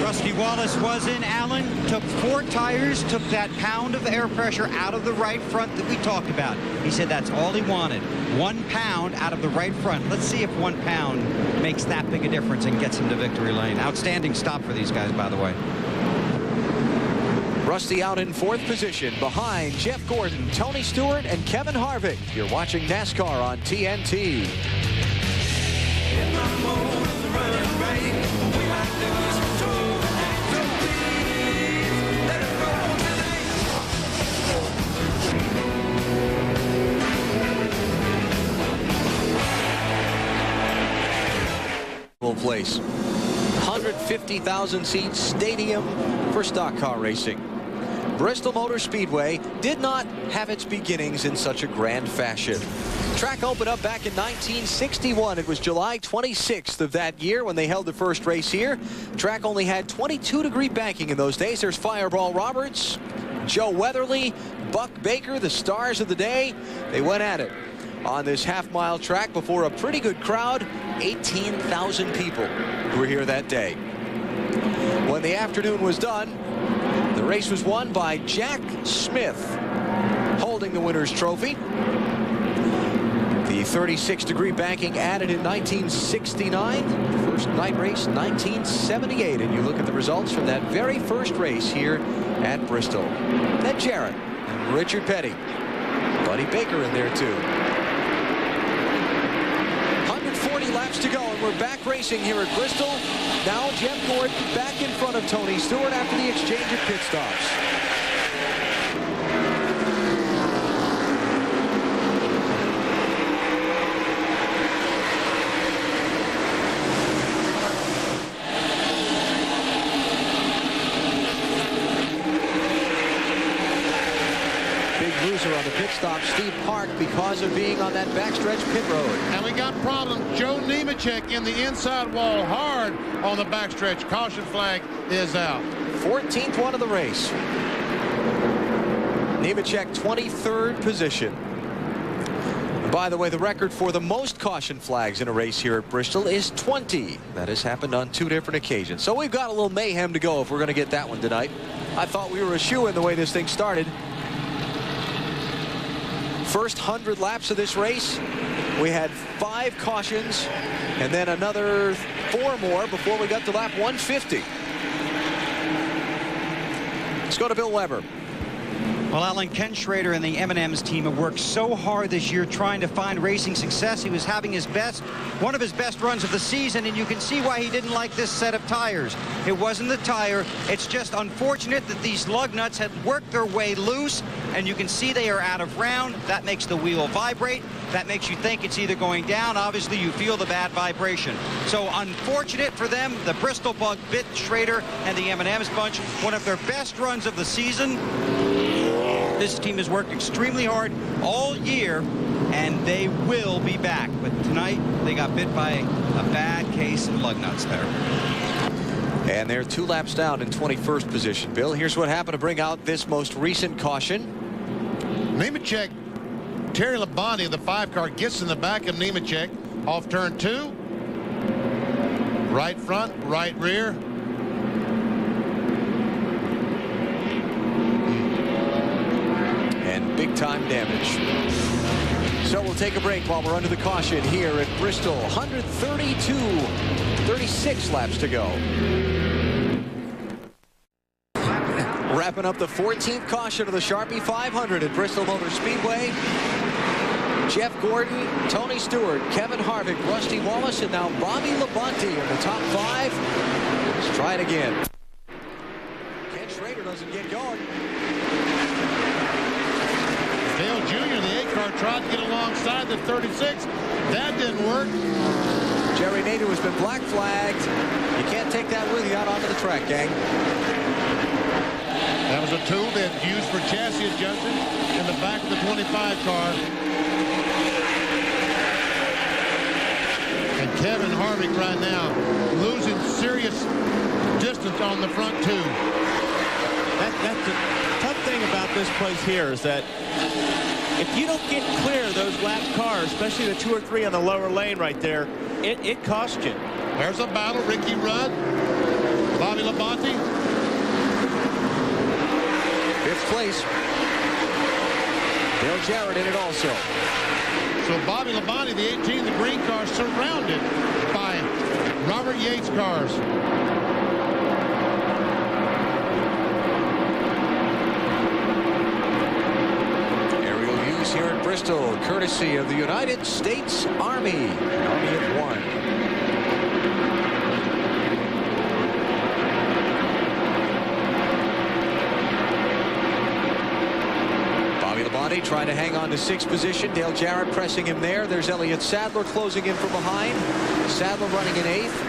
Rusty Wallace was in Allen, took 4 tires, took that pound of air pressure out of the right front that we talked about. He said that's all he wanted, 1 pound out of the right front. Let's see if 1 pound makes that big a difference and gets him to victory lane. Outstanding stop for these guys, by the way. Rusty out in 4th position behind Jeff Gordon, Tony Stewart, and Kevin Harvick. You're watching NASCAR on TNT. Place. 150,000 seat stadium for stock car racing. Bristol Motor Speedway did not have its beginnings in such a grand fashion. Track opened up back in 1961. It was July 26th of that year when they held the first race here. Track only had 22-degree banking in those days. There's Fireball Roberts, Joe Weatherly, Buck Baker, the stars of the day. They went at it on this half-mile track before a pretty good crowd. 18,000 people were here that day. When the afternoon was done, the race was won by Jack Smith, holding the winner's trophy. The 36-degree banking added in 1969. First night race, 1978. And you look at the results from that very first race here at Bristol. Then Jarrett and Richard Petty. Buddy Baker in there, too. 140 laps to go, and we're back racing here at Bristol. Now Jeff Gordon back in front of Tony Stewart after the exchange of pit stops. On the pit stop, Steve Park, because of being on that backstretch pit road. And we got problems. Joe Nemechek in the inside wall hard on the backstretch. Caution flag is out. 14th one of the race. Nemechek 23rd position. By the way, the record for the most caution flags in a race here at Bristol is 20. That has happened on 2 different occasions. So we've got a little mayhem to go if we're going to get that one tonight. I thought we were a shoo-in the way this thing started. First 100 laps of this race, we had 5 cautions and then another 4 more before we got to lap 150. Let's go to Bill Weber. Well, Alan, Ken Schrader and the M&M's team have worked so hard this year trying to find racing success. He was having one of his best runs of the season, and you can see why he didn't like this set of tires. It wasn't the tire. It's just unfortunate that these lug nuts had worked their way loose, and you can see they are out of round. That makes the wheel vibrate. That makes you think it's either going down. Obviously, you feel the bad vibration. So unfortunate for them. The Bristol Bug bit Schrader and the M&M's bunch. One of their best runs of the season. This team has worked extremely hard all year, and they will be back. But tonight, they got bit by a bad case of lug nuts there. And they're 2 laps down in 21st position. Bill, here's what happened to bring out this most recent caution. Nemechek, Terry Labonte of the 5 car gets in the back of Nemechek off turn 2. Right front, right rear. And big time damage. So we'll take a break while we're under the caution here at Bristol. 36 laps to go. Wrapping up the 14th caution of the Sharpie 500 at Bristol Motor Speedway. Jeff Gordon, Tony Stewart, Kevin Harvick, Rusty Wallace, and now Bobby Labonte in the top 5. Let's try it again. Ken Schrader doesn't get going. Dale Jr., the 8 car, tried to get alongside the 36. That didn't work. Jerry Nadeau has been black flagged. You can't take that with you out onto the track, gang. That was a tool that used for chassis adjustment in the back of the 25 car. And Kevin Harvick right now losing serious distance on the front 2. That's the tough thing about this place here is that if you don't get clear of those lap cars, especially the 2 or 3 on the lower lane right there, it costs you. There's a battle. Ricky Rudd, Bobby Labonte. 5th place. Dale Jarrett in it also. So Bobby Labonte, the 18, the green car, surrounded by Robert Yates cars. Aerial views here at Bristol, courtesy of the United States Army. Army of 1. Trying to hang on to 6th position. Dale Jarrett pressing him there. There's Elliott Sadler closing in from behind. Sadler running in 8th.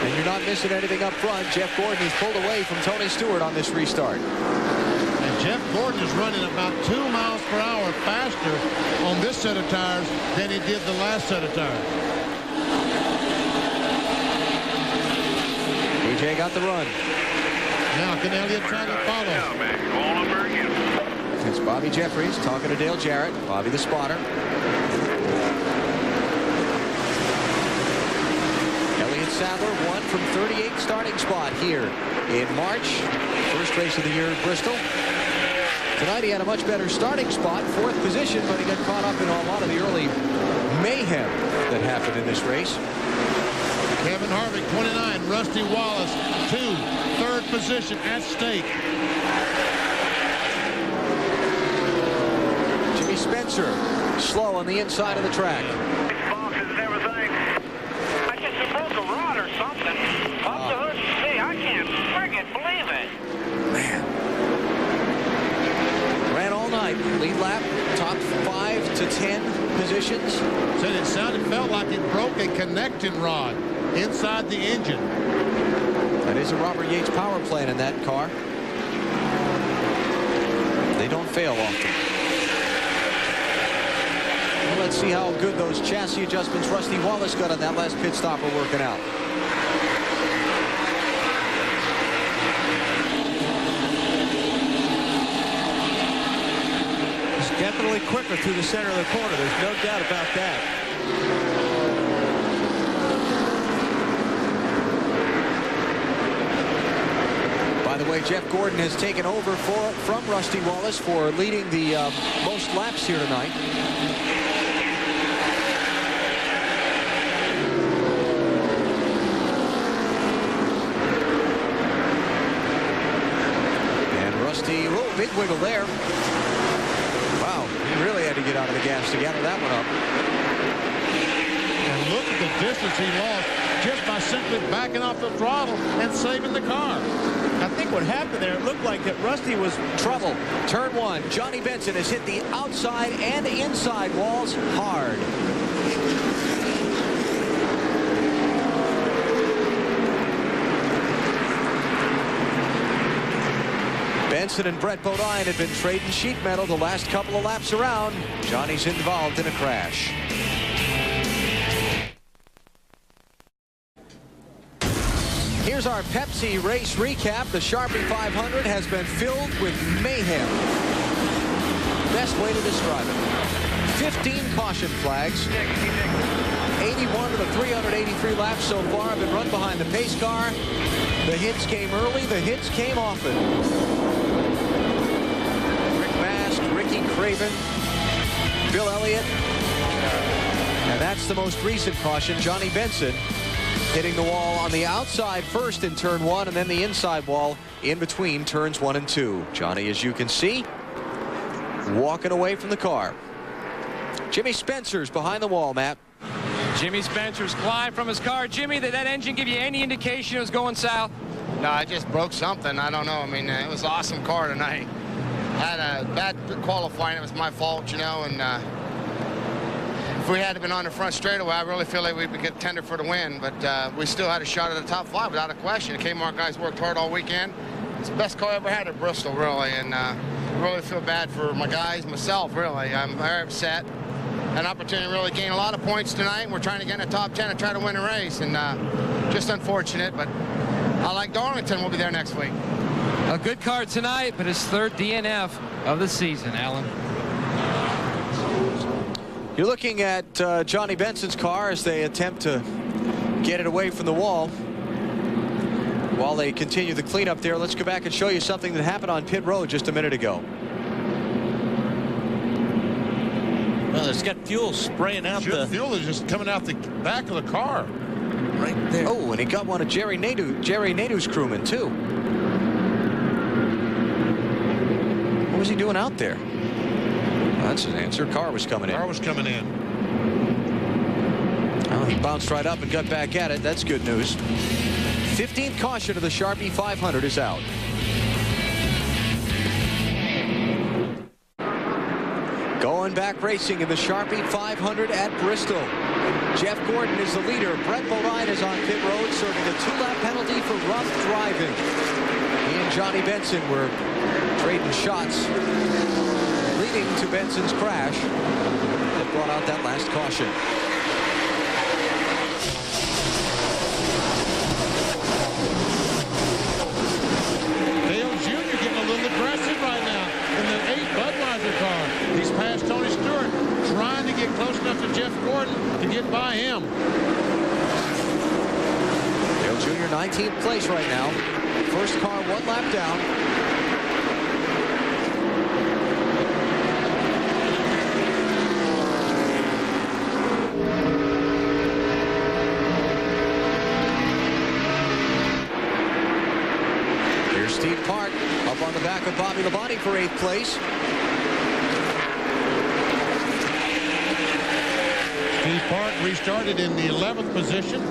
And you're not missing anything up front. Jeff Gordon is pulled away from Tony Stewart on this restart. And Jeff Gordon is running about 2 miles per hour faster on this set of tires than he did the last set of tires. BJ got the run. Now can Elliott try to follow? It's Bobby Jeffries talking to Dale Jarrett. Bobby the spotter. Elliott Sadler won from 38th starting spot here in March. First race of the year at Bristol. Tonight he had a much better starting spot, 4th position, but he got caught up in a lot of the early mayhem that happened in this race. Kevin Harvick, 29. Rusty Wallace, 2. 3rd position at stake. Jimmy Spencer, slow on the inside of the track. Boxes and everything. I guess it broke a rod or something. Up the hood, see, I can't friggin' believe it. Man. Ran all night. Lead lap, top 5 to 10 positions. Said it felt like it broke a connecting rod inside the engine. That is a Robert Yates power plant in that car. They don't fail often. Well, let's see how good those chassis adjustments Rusty Wallace got on that last pit stop are working out. He's definitely quicker through the center of the corner. There's no doubt about that. By the way, Jeff Gordon has taken over from Rusty Wallace for leading the most laps here tonight. And Rusty, oh, big wiggle there. Wow, he really had to get out of the gas to gather that one up. And look at the distance he lost just by simply backing off the throttle and saving the car. I think what happened there, it looked like that Rusty was trouble. Turn 1. Johnny Benson has hit the outside and inside walls hard. Benson and Brett Bodine had been trading sheet metal the last couple of laps around. Johnny's involved in a crash. Here's our Pepsi race recap. The Sharpie 500 has been filled with mayhem. Best way to describe it. 15 caution flags. 91 of the 383 laps so far have been run behind the pace car. The hits came early. The hits came often. Rick Mast, Ricky Craven, Bill Elliott. And that's the most recent caution. Johnny Benson hitting the wall on the outside first in turn 1, and then the inside wall in between turns 1 and 2. Johnny, as you can see, walking away from the car. Jimmy Spencer's behind the wall, Matt. Jimmy Spencer's climbed from his car. Jimmy, did that engine give you any indication it was going south? No, I just broke something. I don't know. I mean, it was an awesome car tonight. Had a bad qualifying. It was my fault, you know, and if we had been on the front straightaway, I really feel like we would get tender for the win, but we still had a shot at the top 5 without a question. The Kmart guys worked hard all weekend. It's the best car I ever had at Bristol, really, and I really feel bad for my guys, myself, really. I'm very upset. An opportunity to really gain a lot of points tonight. We're trying to get in the top 10 and try to win a race, and just unfortunate, but I like Darlington. We'll be there next week. A good car tonight, but his 3rd DNF of the season, Alan. You're looking at Johnny Benson's car as they attempt to get it away from the wall. While they continue the cleanup there, let's go back and show you something that happened on pit road just a minute ago. Well, it's got fuel spraying out the... Fuel is just coming out the back of the car. Right there. Oh, and he got one of Jerry Nadeau's crewmen, too. What was he doing out there? Well, that's his answer. Car was coming in. Car was coming in. Oh, he bounced right up and got back at it. That's good news. 15th caution of the Sharpie 500 is out. Going back racing in the Sharpie 500 at Bristol. Jeff Gordon is the leader. Brett Bodine is on pit road, serving a 2-lap penalty for rough driving. He and Johnny Benson were trading shots, leading to Benson's crash that brought out that last caution. Dale Jr. getting a little aggressive right now in the 8 Budweiser car. He's past Tony Stewart, trying to get close enough to Jeff Gordon to get by him. Dale Jr. 19th place right now. First car 1 lap down. Here's Steve Park up on the back of Bobby Labonte for 8th place. Steve Park restarted in the 11th position.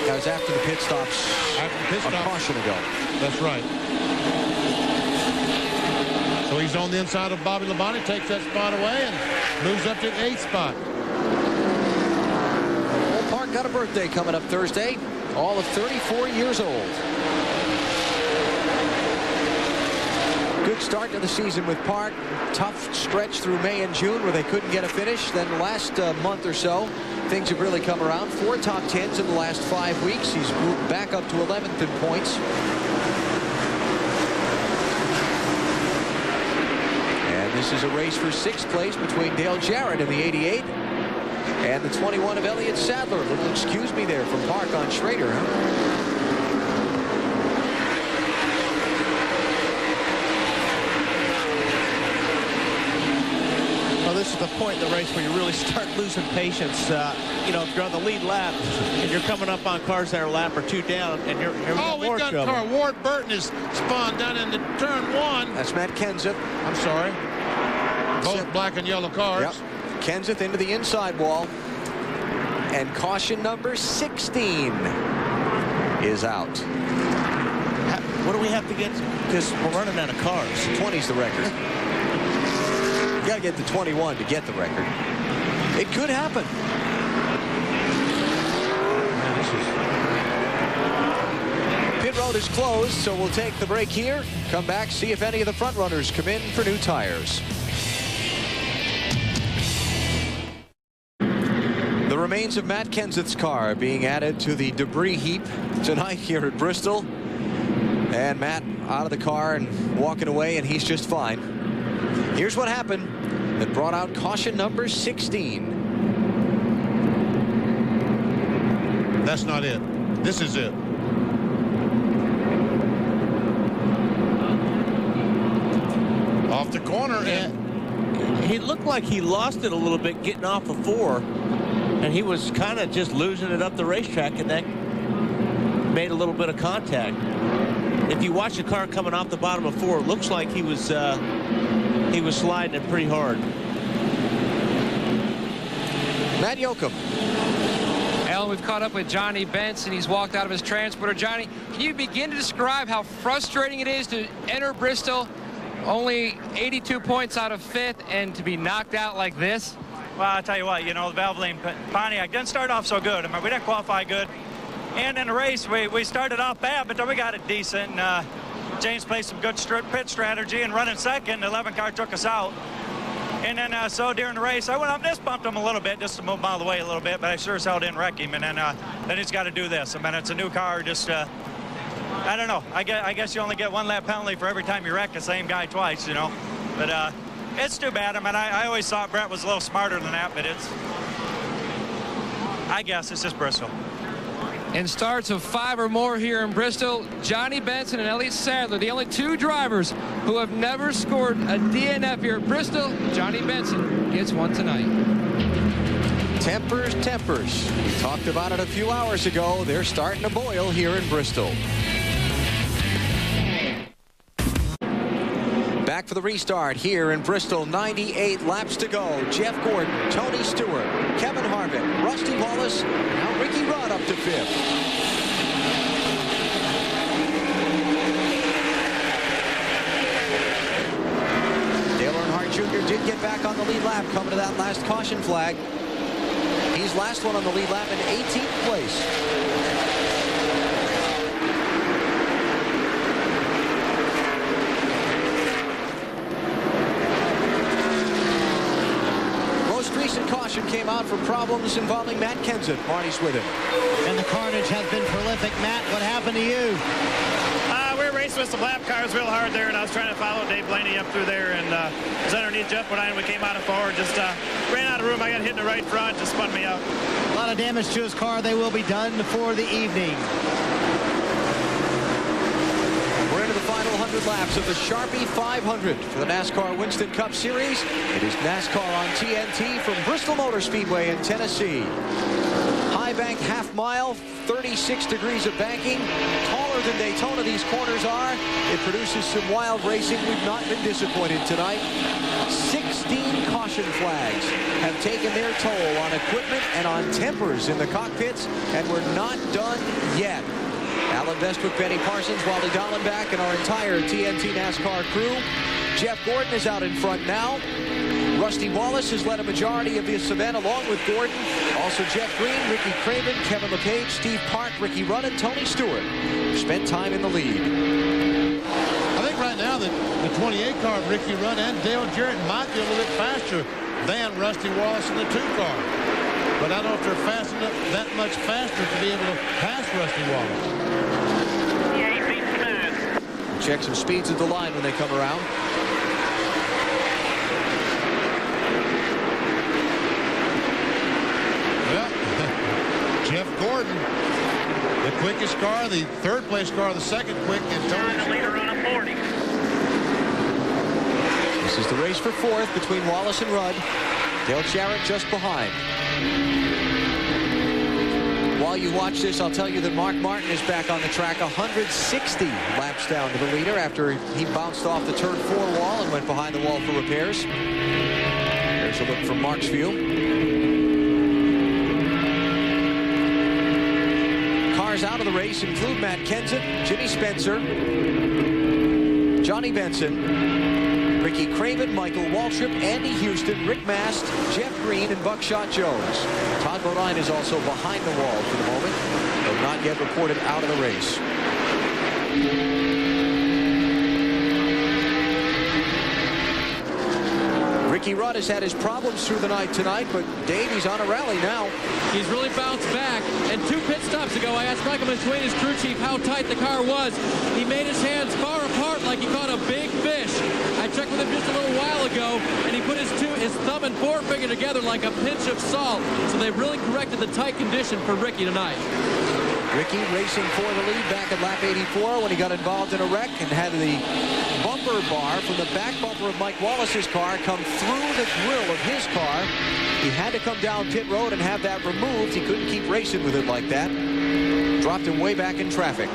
That was after the pit stops. After the pit a stop. caution ago. That's right. So he's on the inside of Bobby Labonte, takes that spot away, and moves up to the 8th spot. Well, Park got a birthday coming up Thursday. All of 34 years old. Good start to the season with Park. Tough stretch through May and June where they couldn't get a finish. Then the last month or so, things have really come around. 4 top 10s in the last 5 weeks. He's moved back up to 11th in points. And this is a race for 6th place between Dale Jarrett in the 88 and the 21 of Elliott Sadler. A little excuse me there from Park on Schrader, huh? This is the point in the race where you really start losing patience. You know, if you're on the lead lap and you're coming up on cars that are a lap or 2 down, and you're we've got a car. Ward Burton is spawned down in the turn 1. That's Matt Kenseth. I'm sorry. Both black and yellow cars. Yep. Kenseth into the inside wall. And caution number 16 is out. What do we have to get? Because we're running out of cars. 20's the record. You got to get to 21 to get the record. It could happen. Pit road is closed, so we'll take the break here. Come back, see if any of the front runners come in for new tires. The remains of Matt Kenseth's car being added to the debris heap tonight here at Bristol. And Matt out of the car and walking away, and he's just fine. Here's what happened. that brought out caution number 16. That's not it. This is it. Off the corner, and he looked like he lost it a little bit getting off of 4, and he was kind of just losing it up the racetrack, and that made a little bit of contact. If you watch the car coming off the bottom of 4, it looks like he was sliding it pretty hard. Matt Yoakum. Alan, we've caught up with Johnny Benson. He's walked out of his transporter. Johnny, can you begin to describe how frustrating it is to enter Bristol only 82 points out of 5th and to be knocked out like this? Well, I'll tell you what, you know, the Valvoline Pontiac didn't start off so good. I mean, we didn't qualify good. And in the race, we started off bad, but then we got it decent. James played some good pit strategy, and running second, the 11 car took us out. And then so during the race, I went up and just bumped him a little bit just to move him out of the way a little bit, but I sure as hell didn't wreck him. And then he's got to do this. I mean, it's a new car, just I don't know. I guess you only get 1 lap penalty for every time you wreck the same guy twice, you know. But it's too bad. I mean, I always thought Brett was a little smarter than that, but I guess it's just Bristol. In starts of 5 or more here in Bristol, Johnny Benson and Elliott Sadler, the only 2 drivers who have never scored a DNF here at Bristol. Johnny Benson gets one tonight. Tempers. We talked about it a few hours ago. They're starting to boil here in Bristol. Back for the restart here in Bristol. 98 laps to go. Jeff Gordon, Tony Stewart, Kevin Harvick, Rusty Wallace, now Ricky Rudd up to 5th. Dale Earnhardt Jr. did get back on the lead lap coming to that last caution flag. He's last one on the lead lap in 18th place. Caution came out for problems involving Matt Kenseth. Marty's with him. And the carnage has been prolific. Matt, what happened to you? We were racing with some lap cars real hard there, and I was trying to follow Dave Blaney up through there, and was underneath Jeff when we came out of forward. Just ran out of room. I got hit in the right front, just spun me out. A lot of damage to his car. They will be done for the evening. We're into the final 100 laps of the Sharpie 500 for the NASCAR Winston Cup Series. It is NASCAR on TNT from Bristol Motor Speedway in Tennessee. High bank half mile, 36 degrees of banking. Taller than Daytona these corners are. It produces some wild racing. We've not been disappointed tonight. 16 caution flags have taken their toll on equipment and on tempers in the cockpits, and we're not done yet. Alan Bestwick, Benny Parsons, Wally Dallenbach, and our entire TNT NASCAR crew. Jeff Gordon is out in front now. Rusty Wallace has led a majority of this event along with Gordon. Also Jeff Green, Ricky Craven, Kevin LePage, Steve Park, Ricky Rudd, and Tony Stewart spent time in the lead. I think right now that the 28 car of Ricky Rudd and Dale Jarrett might be a little bit faster than Rusty Wallace in the 2 car. But I don't know if they're fast enough, that much faster to be able to pass Rusty Wallace. Check some speeds at the line when they come around. Well, Jeff Gordon, the quickest car, the 3rd place car, the 2nd quick, and Tony leader on a 40. This is the race for 4th between Wallace and Rudd. Dale Jarrett just behind. While you watch this, I'll tell you that Mark Martin is back on the track, 160 laps down to the leader after he bounced off the turn 4 wall and went behind the wall for repairs. There's a look from Mark's view. Cars out of the race include Matt Kenseth, Jimmy Spencer, Johnny Benson, Ricky Craven, Michael Waltrip, Andy Houston, Rick Mast, Jeff Green, and Buckshot Jones. Todd Bodine is also behind the wall for the moment, but not yet reported out of the race. Ricky Rudd has had his problems through the night tonight, but Davey's on a rally now. He's really bounced back. And 2 pit stops ago, I asked Michael McSwain, his crew chief, how tight the car was. He made his hands far apart like he caught a big fish. I checked with him just a little while ago, and he put his his thumb and forefinger together like a pinch of salt. So they've really corrected the tight condition for Ricky tonight. Ricky racing for the lead back at lap 84 when he got involved in a wreck and had the bumper bar from the back bumper of Mike Wallace's car come through the grill of his car. He had to come down pit road and have that removed. He couldn't keep racing with it like that. Dropped him way back in traffic.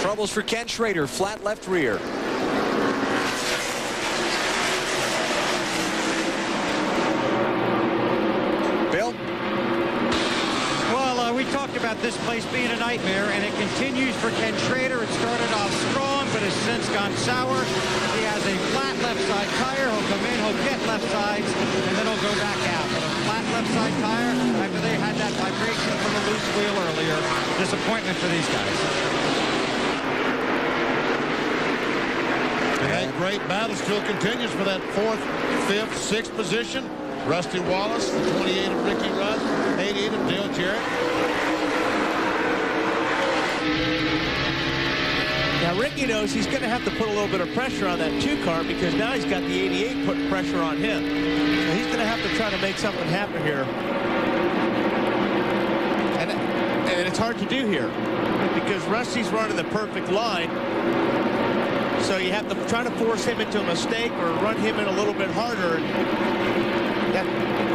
Troubles for Ken Schrader, flat left rear. Bill? Well, we talked about this place being a nightmare, and it continues for Ken Schrader. It started off strong, but has since gone sour. He has a flat left side tire. He'll come in, he'll get left sides, and then he'll go back out. But a flat left side tire, after they had that vibration from the loose wheel earlier, disappointment for these guys. And that great battle still continues for that 4th, 5th, 6th position. Rusty Wallace, the 28 of Ricky Rudd, 88 of Dale Jarrett. Now, Ricky knows he's going to have to put a little bit of pressure on that 2 car because now he's got the 88 putting pressure on him. So he's going to have to try to make something happen here. And it's hard to do here because Rusty's running the perfect line. So you have to try to force him into a mistake or run him in a little bit harder.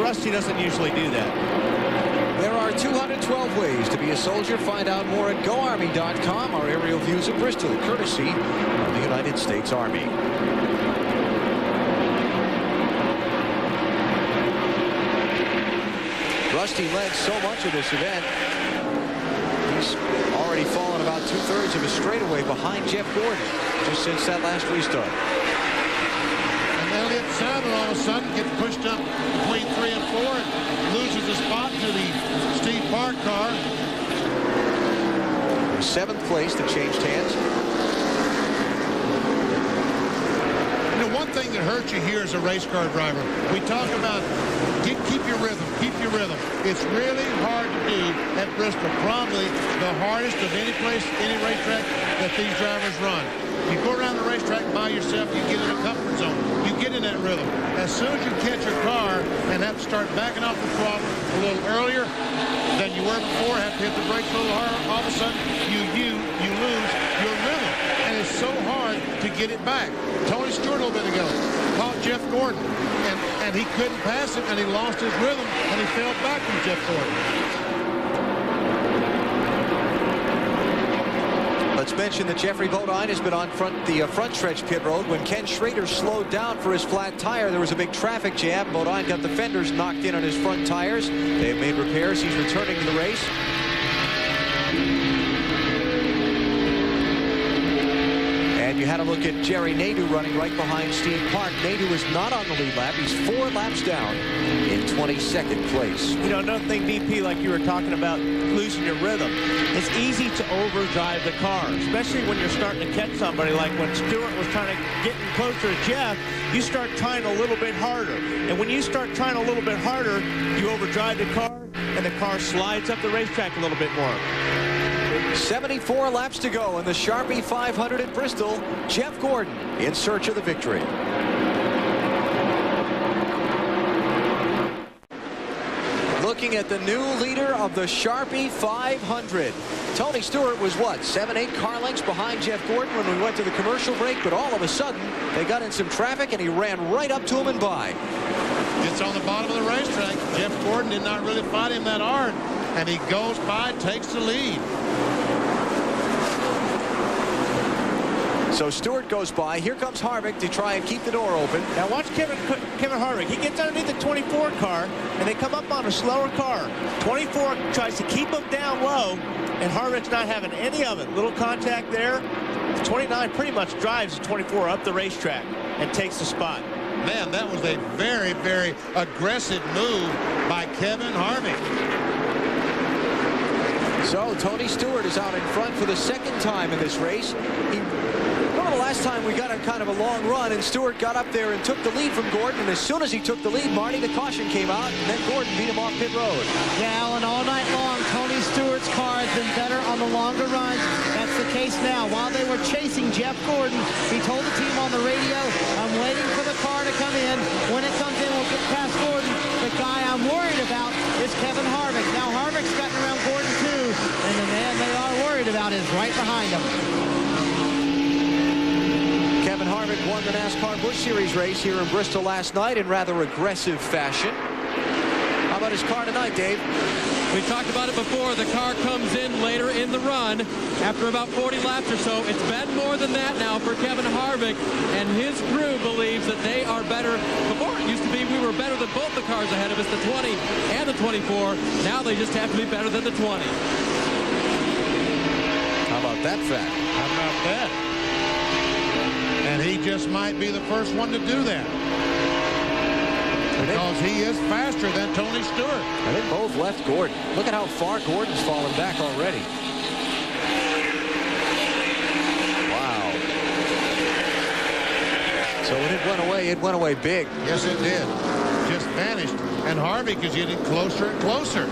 Rusty doesn't usually do that. There are 212 ways to be a soldier. Find out more at GoArmy.com. Our aerial views of Bristol, courtesy of the United States Army. Rusty led so much of this event. He's already fallen about 2/3 of a straightaway behind Jeff Gordon just since that last restart. Elliott Sadler all of a sudden gets pushed up between 3 and 4 and loses a spot to the Steve Park car. 7th place that changed hands. You know, one thing that hurts you here as a race car driver, we talk about keep your rhythm, keep your rhythm. It's really hard to do at Bristol, probably the hardest of any place, any racetrack that these drivers run. You go around the racetrack by yourself, you get in a comfort zone. You get in that rhythm. As soon as you catch your car and have to start backing off the throttle a little earlier than you were before, have to hit the brakes a little harder, all of a sudden you lose your rhythm. And it's so hard to get it back. Tony Stewart a little bit ago caught Jeff Gordon, and he couldn't pass him, and he lost his rhythm, and he fell back from Jeff Gordon. Let's mention that Jeffrey Bodine has been on the front stretch pit road. When Ken Schrader slowed down for his flat tire, there was a big traffic jam. Bodine got the fenders knocked in on his front tires. They have made repairs. He's returning to the race. And you had a look at Jerry Nadeau running right behind Steve Park. Nadeau is not on the lead lap. He's 4 laps down in 22nd place. You know, another thing, BP, like you were talking about losing your rhythm, it's easy to overdrive the car, especially when you're starting to catch somebody. Like when Stewart was trying to get closer to Jeff, you start trying a little bit harder. And when you start trying a little bit harder, you overdrive the car, and the car slides up the racetrack a little bit more. 74 laps to go in the Sharpie 500 at Bristol. Jeff Gordon in search of the victory. Looking at the new leader of the Sharpie 500. Tony Stewart was what, 7-8 car lengths behind Jeff Gordon when we went to the commercial break, but all of a sudden they got in some traffic and he ran right up to him and by. It's on the bottom of the racetrack. Jeff Gordon did not really fight him that hard, and he goes by, takes the lead. So Stewart goes by. Here comes Harvick to try and keep the door open. Now watch Kevin Harvick. He gets underneath the 24 car, and they come up on a slower car. 24 tries to keep him down low, and Harvick's not having any of it. Little contact there. The 29 pretty much drives the 24 up the racetrack and takes the spot. Man, that was a very, very aggressive move by Kevin Harvick. So Tony Stewart is out in front for the 2nd time in this race. Remember the last time we got a kind of a long run and Stewart got up there and took the lead from Gordon, and as soon as he took the lead, Marty, the caution came out, and then Gordon beat him off pit road. Yeah, Alan, all night long, Tony Stewart's car has been better on the longer runs. That's the case now. While they were chasing Jeff Gordon, he told the team on the radio, I'm waiting for the car to come in. When it comes in, we'll get past Gordon. The guy I'm worried about is Kevin Harvick. Now Harvick's gotten around Gordon too, and the man they are worried about is right behind him. Kevin Harvick won the NASCAR Busch Series race here in Bristol last night in rather aggressive fashion. How about his car tonight, Dave? We talked about it before. The car comes in later in the run after about 40 laps or so. It's been more than that now for Kevin Harvick, and his crew believes that they are better. Before it used to be we were better than both the cars ahead of us, the 20 and the 24. Now they just have to be better than the 20. How about that fact? How about that? And he just might be the first one to do that. Because he is faster than Tony Stewart. And they both left Gordon. Look at how far Gordon's fallen back already. Wow. So when it went away big. Yes, it did. Just vanished. And Harvick is getting closer and closer.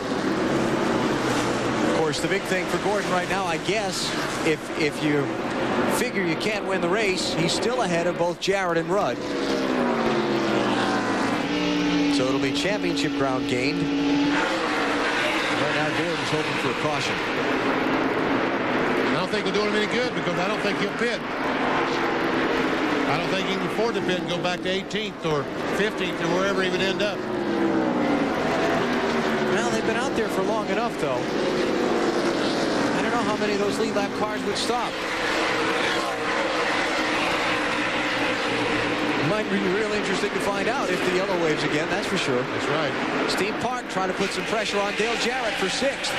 Of course, the big thing for Gordon right now, I guess, if you figure you can't win the race, he's still ahead of both Jarrett and Rudd. So it'll be championship ground gained. Right now, Gordon's hoping for a caution. I don't think it'll do him any good because I don't think he'll pit. I don't think he can afford to pit and go back to 18th or 15th or wherever he would end up. Well, they've been out there for long enough, though. I don't know how many of those lead lap cars would stop. Might be real interesting to find out if the yellow waves again, that's for sure. That's right. Steve Park trying to put some pressure on Dale Jarrett for 6th.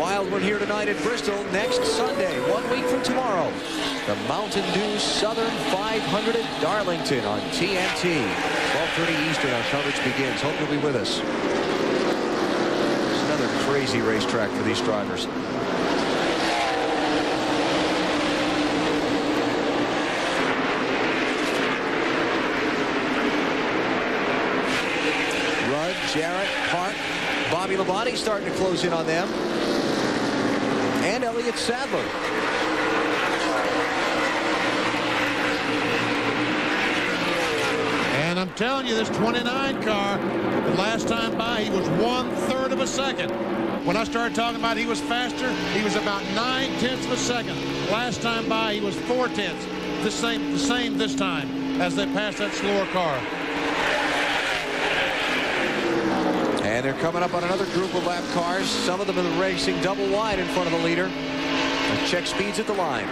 Wild one here tonight at Bristol. Next Sunday, 1 week from tomorrow, the Mountain Dew Southern 500 at Darlington on TNT. 12:30 Eastern, our coverage begins. Hope you'll be with us. It's another crazy racetrack for these drivers. Jarrett, Park, Bobby Labonte starting to close in on them. And Elliott Sadler. And I'm telling you, this 29 car, the last time by, he was 1/3 of a second. When I started talking about he was faster, he was about 9/10 of a second. Last time by, he was 4/10. The same this time as they passed that slower car. And they're coming up on another group of lap cars. Some of them are racing double wide in front of the leader. Let's check speeds at the line.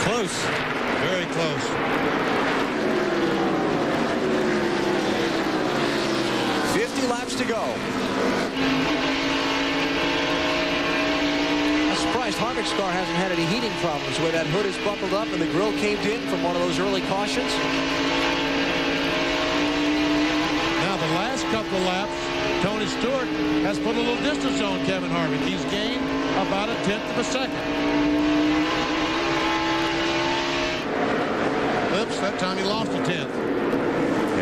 Close. Very close. Laps to go. I'm surprised Harvick's car hasn't had any heating problems where that hood is buckled up and the grill caved in from one of those early cautions. Now the last couple of laps, Tony Stewart has put a little distance on Kevin Harvick. He's gained about 1/10 of a second. Oops, that time he lost 1/10.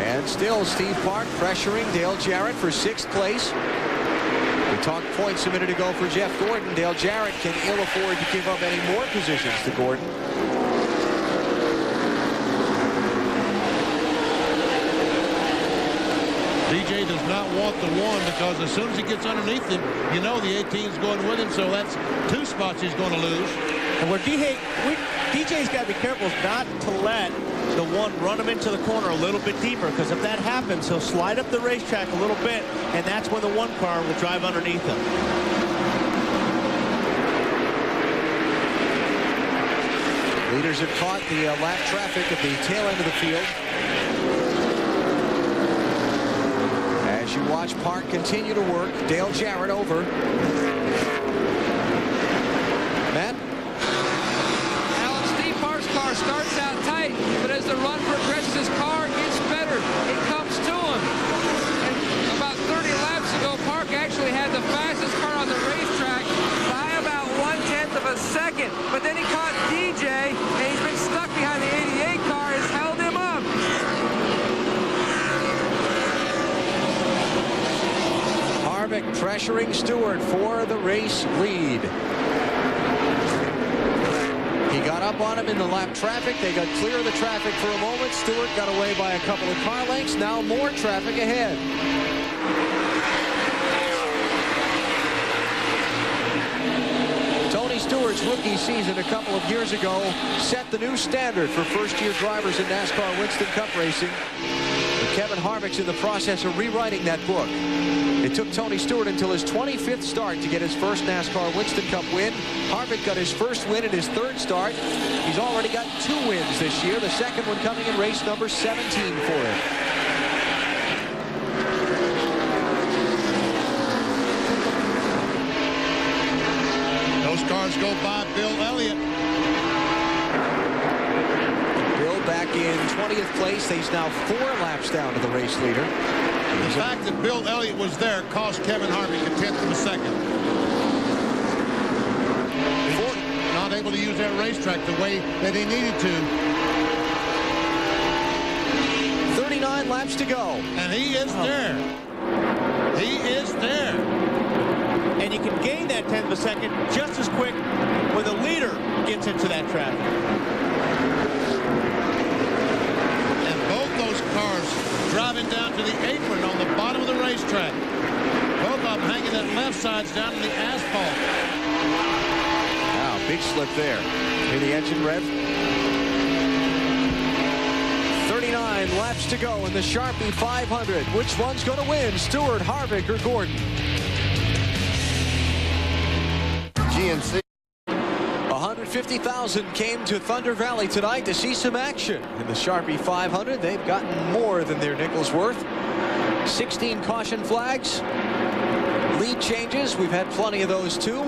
And still Steve Park pressuring Dale Jarrett for 6th place. We talked points a minute ago for Jeff Gordon. Dale Jarrett can ill afford to give up any more positions to Gordon. DJ does not want the 1 because as soon as he gets underneath him, you know the 18's going with him, so that's 2 spots he's going to lose. And where DJ's got to be careful not to let the 1 run him into the corner a little bit deeper, because if that happens, he'll slide up the racetrack a little bit, and that's when the 1 car will drive underneath him. Leaders have caught the lap traffic at the tail end of the field. As you watch Park continue to work, Dale Jarrett over. Matt? Alan, Steve Park's car starts out tight, but as the run progresses, his car gets better. It comes to him. And about 30 laps ago, Park actually had the fastest car on the racetrack by about 1/10 of a second. But then he caught DJ, and he's been stuck behind the 88 car, has held him up. pressuring Stewart for the race lead. He got up on him in the lap traffic. They got clear of the traffic for a moment. Stewart got away by a couple of car lengths. Now more traffic ahead. Tony Stewart's rookie season a couple of years ago set the new standard for first-year drivers in NASCAR Winston Cup racing. But Kevin Harvick's in the process of rewriting that book. It took Tony Stewart until his 25th start to get his first NASCAR Winston Cup win. Harvick got his first win in his third start. He's already got 2 wins this year, the second one coming in race number 17 for him. Those cars go by Bill Elliott. Bill back in 20th place. He's now 4 laps down to the race leader. The fact that Bill Elliott was there cost Kevin Harvick a 10th of a second. He's not able to use that racetrack the way that he needed to. 39 laps to go. And he is there. He is there. And you can gain that 10th of a second just as quick when the leader gets into that traffic. And both those cars driving down to the apron on the bottom of the racetrack. Both of them hanging that left sides down to the asphalt. Wow, big slip there. Hear the engine rev. 39 laps to go in the Sharpie 500. Which one's going to win, Stewart, Harvick, or Gordon? GNC. 150,000 came to Thunder Valley tonight to see some action in the Sharpie 500. They've gotten more than their nickel's worth. 16 caution flags. Lead changes. We've had plenty of those too.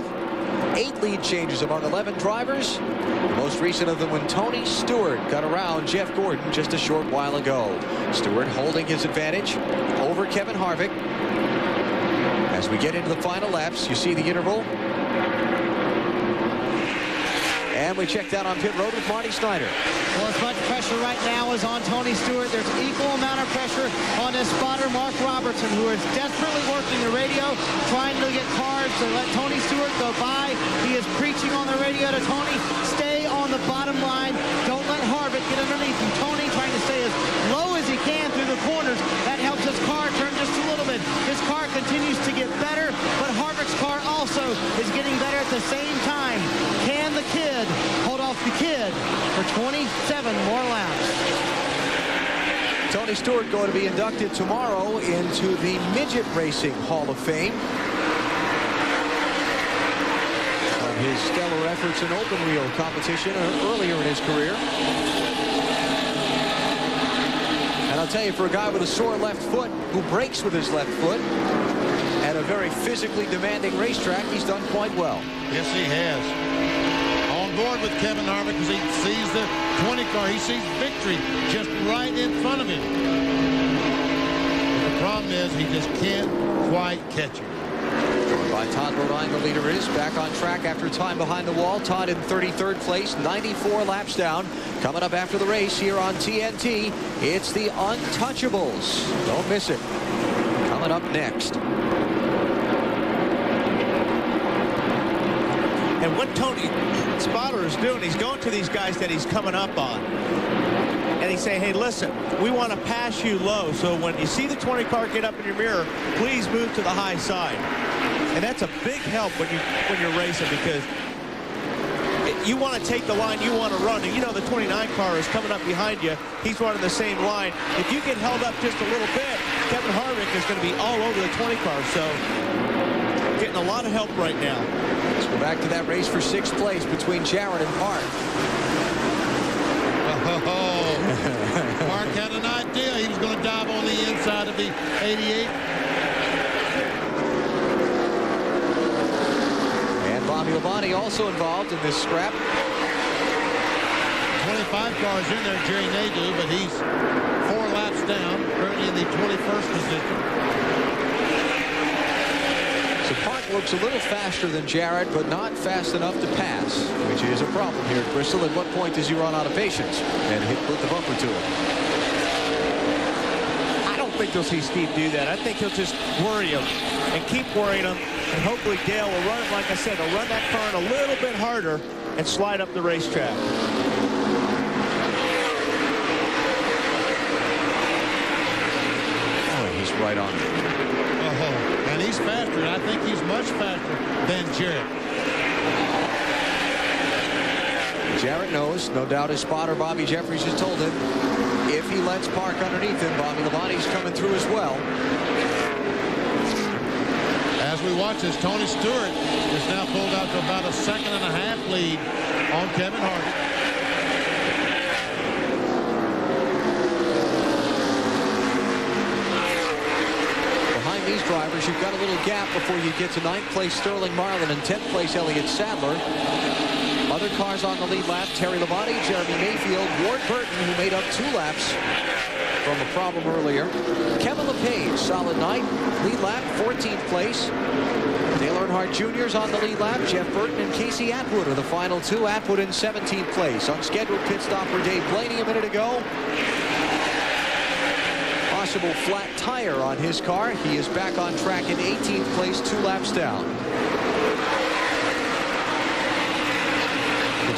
8 lead changes among 11 drivers. The most recent of them when Tony Stewart got around Jeff Gordon just a short while ago. Stewart holding his advantage over Kevin Harvick. As we get into the final laps, you see the interval. And we check down on pit road with Marty Snyder. Well, as much pressure right now is on Tony Stewart. There's equal amount of pressure on his spotter, Mark Robertson, who is desperately working the radio, trying to get cars to let Tony Stewart go by. He is preaching on the radio to Tony, stay on the bottom line. Don't let Harvick get underneath you. Tony trying to stay as low as he can through the corners. That helps his car turn just a little bit. His car continues to get better, but Harvick's car also is getting better at the same time. Can the kid hold off the kid for 27 more laps? Tony Stewart going to be inducted tomorrow into the Midget Racing Hall of Fame. Of his stellar efforts in open wheel competition earlier in his career. And I'll tell you, for a guy with a sore left foot who brakes with his left foot at a very physically demanding racetrack, he's done quite well. Yes, he has. On board with Kevin Harvick because he sees the 20 car. He sees victory just right in front of him. The problem is he just can't quite catch it. By Todd Bodine, the leader is back on track after time behind the wall. Todd in 33rd place, 94 laps down. Coming up after the race here on TNT, it's the Untouchables. Don't miss it. Coming up next. And what Tony Spotter is doing, he's going to these guys that he's coming up on. And he's saying, hey, listen, we want to pass you low. So when you see the 20 car get up in your mirror, please move to the high side. And that's a big help when you're racing, because you want to take the line you want to run. And you know the 29 car is coming up behind you. He's running the same line. If you get held up just a little bit, Kevin Harvick is going to be all over the 20 car. So getting a lot of help right now. Let's go back to that race for 6th place between Jarrett and Park. Mark had an idea. He was going to dive on the inside of the 88. And Bobby Labonte also involved in this scrap. 25 cars in there, Jerry Nadeau, but he's 4 laps down, currently in the 21st position. So Park looks a little faster than Jarrett, but not fast enough to pass, which is a problem here at Bristol. At what point does he run out of patience and put the bumper to him? I don't think think you'll see Steve do that. I think he'll just worry him and keep worrying him, and hopefully Dale will run, like I said, he'll run that car in a little bit harder and slide up the racetrack. Oh, he's right on it. Oh, and he's faster, and I think he's much faster than Jarrett. Jarrett knows, no doubt his spotter Bobby Jeffries has told him if he lets park underneath him, Bobby Labonte's coming through as well. As we watch this, Tony Stewart is now pulled out to about a 2.5-second lead on Kevin Harvick. Behind these drivers, you've got a little gap before you get to 9th place Sterling Marlin and 10th place Elliott Sadler. Other cars on the lead lap, Terry Labonte, Jeremy Mayfield, Ward Burton, who made up 2 laps from a problem earlier. Kevin LePage, solid night. Lead lap, 14th place. Dale Earnhardt Jr. is on the lead lap. Jeff Burton and Casey Atwood are the final 2. Atwood in 17th place. Unscheduled pit stop for Dave Blaney a minute ago. Possible flat tire on his car. He is back on track in 18th place, 2 laps down.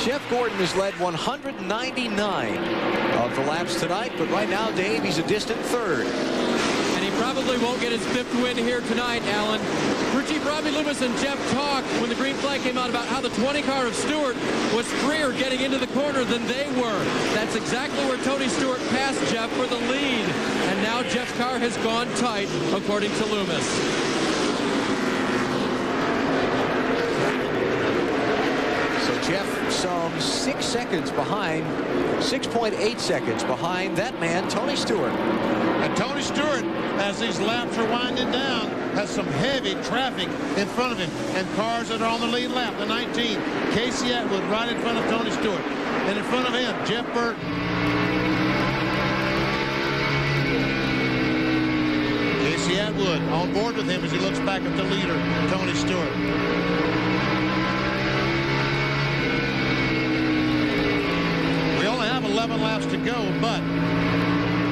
Jeff Gordon has led 199 of the laps tonight, but right now, Dave, he's a distant 3rd. And he probably won't get his 5th win here tonight, Alan. Crew Chief Robbie Loomis and Jeff talked when the green flag came out about how the 20 car of Stewart was freer getting into the corner than they were. That's exactly where Tony Stewart passed Jeff for the lead. And now Jeff's car has gone tight, according to Loomis. Jeff some 6 seconds behind, 6.8 seconds behind that man, Tony Stewart. And Tony Stewart, as these laps are winding down, has some heavy traffic in front of him. And cars that are on the lead lap, the 19, Casey Atwood right in front of Tony Stewart. And in front of him, Jeff Burton. Casey Atwood on board with him as he looks back at the leader, Tony Stewart. We only have 11 laps to go, but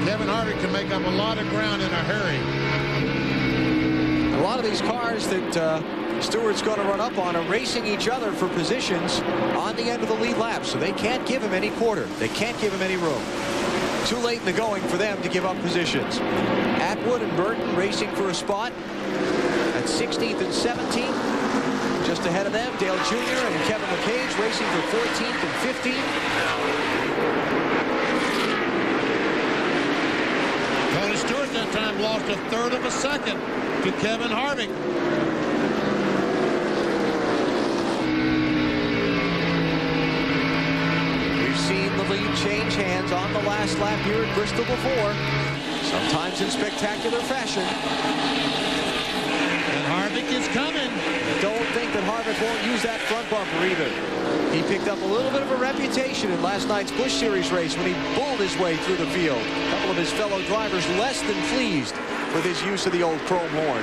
Kevin Harvick can make up a lot of ground in a hurry. A lot of these cars that Stewart's going to run up on are racing each other for positions on the end of the lead lap, so they can't give him any quarter. They can't give him any room. Too late in the going for them to give up positions. Atwood and Burton racing for a spot at 16th and 17th. Just ahead of them, Dale Jr. and Kevin LePage racing for 14th and 15th. Tony Stewart that time lost 1/3 of a second to Kevin Harvick. We've seen the lead change hands on the last lap here at Bristol before, sometimes in spectacular fashion. And Harvick is coming. Don't think that Harvick won't use that front bumper either. He picked up a little bit of a reputation in last night's Busch Series race when he bulled his way through the field. A couple of his fellow drivers less than pleased with his use of the old chrome horn.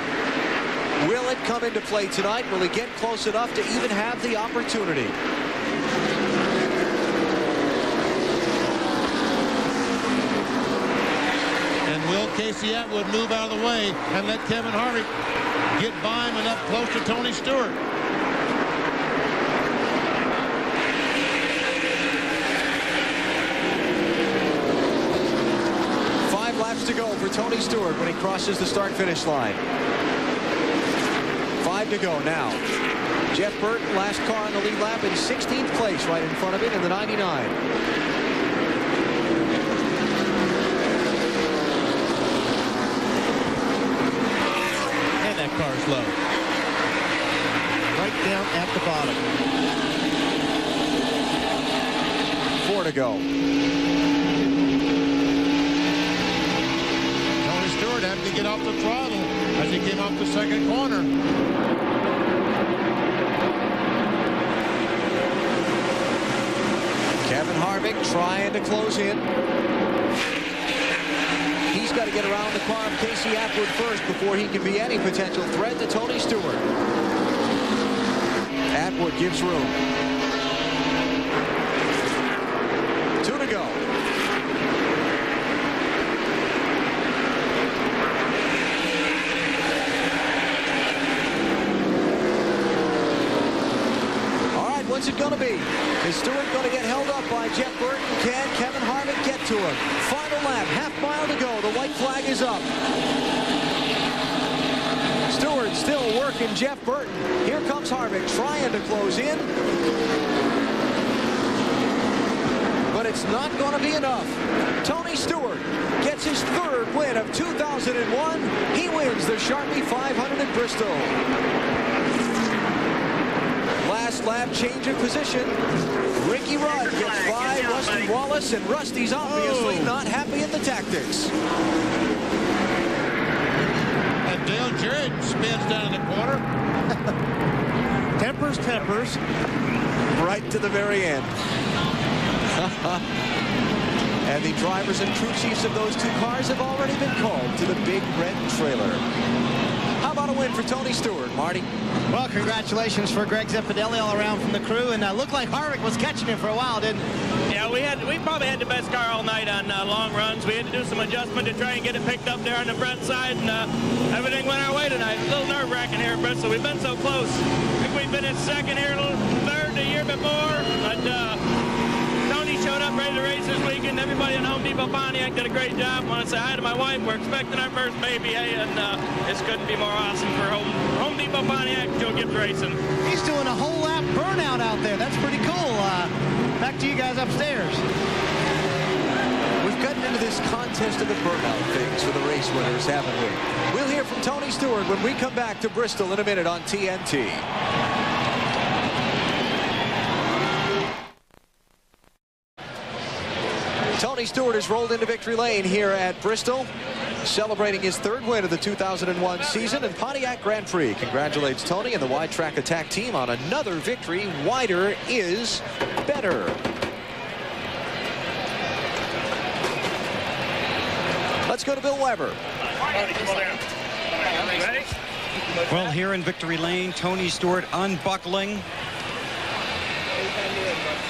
Will it come into play tonight? Will he get close enough to even have the opportunity? And will Casey Atwood move out of the way and let Kevin Harvick get by him and up close to Tony Stewart? To go for Tony Stewart when he crosses the start-finish line. 5 to go now. Jeff Burton, last car on the lead lap, in 16th place right in front of him in the 99. And that car's low. Right down at the bottom. 4 to go. Having to get off the throttle as he came off the second corner. Kevin Harvick trying to close in. He's got to get around the car of Casey Atwood first before he can be any potential threat to Tony Stewart. Atwood gives room. 2 to go. What's it going to be? Is Stewart going to get held up by Jeff Burton? Can Kevin Harvick get to him? Final lap, half mile to go. The white flag is up. Stewart still working Jeff Burton. Here comes Harvick trying to close in. But it's not going to be enough. Tony Stewart gets his third win of 2001. He wins the Sharpie 500 at Bristol. Last lap change of position. Ricky Rudd gets by Rusty Wallace, and Rusty's obviously not happy in the tactics. And Dale Jarrett spins down in the corner. Tempers. Right to the very end. And the drivers and crew chiefs of those two cars have already been called to the big red trailer. How about a win for Tony Stewart, Marty? Well, congratulations for Greg Zeppedelli all around from the crew, and looked like Harvick was catching him for a while, didn't he? Yeah, we probably had the best car all night on long runs. We had to do some adjustment to try and get it picked up there on the front side, and everything went our way tonight. A little nerve-wracking here at Bristol. We've been so close. I think we've been in second here, a little third the year before, but Tony showed up ready to race this weekend. Everybody in Home Depot Pontiac did a great job. I want to say hi to my wife. We're expecting our first baby, and this couldn't be more awesome for Home Depot Pontiac Joe Gibbs Racing. He's doing a whole lap burnout out there. That's pretty cool. Back to you guys upstairs. We've gotten into this contest of the burnout things for the race winners, haven't we? We'll hear from Tony Stewart when we come back to Bristol in a minute on TNT. Tony Stewart has rolled into victory lane here at Bristol, celebrating his third win of the 2001 season, and Pontiac Grand Prix congratulates Tony and the Wide Track Attack team on another victory. Wider is better. Let's go to Bill Weber. Well, here in victory lane, Tony Stewart unbuckling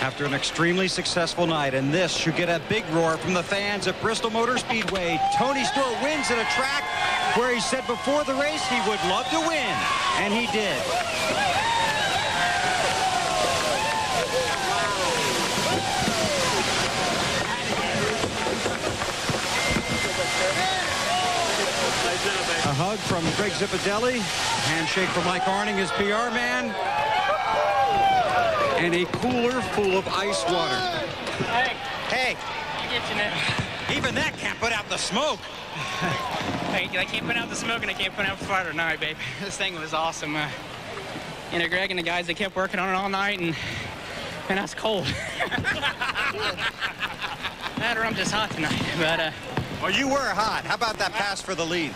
after an extremely successful night, and this should get a big roar from the fans at Bristol Motor Speedway. Tony Stewart wins at a track where he said before the race he would love to win, and he did. A hug from Greg Zeppedelli, handshake from Mike Arning, his PR man, and a cooler full of ice water. Hey, even that can't put out the smoke. Hey, I can't put out the smoke and I can't put out the fire tonight, babe. This thing was awesome. You know, Greg and the guys, they kept working on it all night, and I was cold. That or I'm just hot tonight, but well, you were hot. How about that pass for the lead?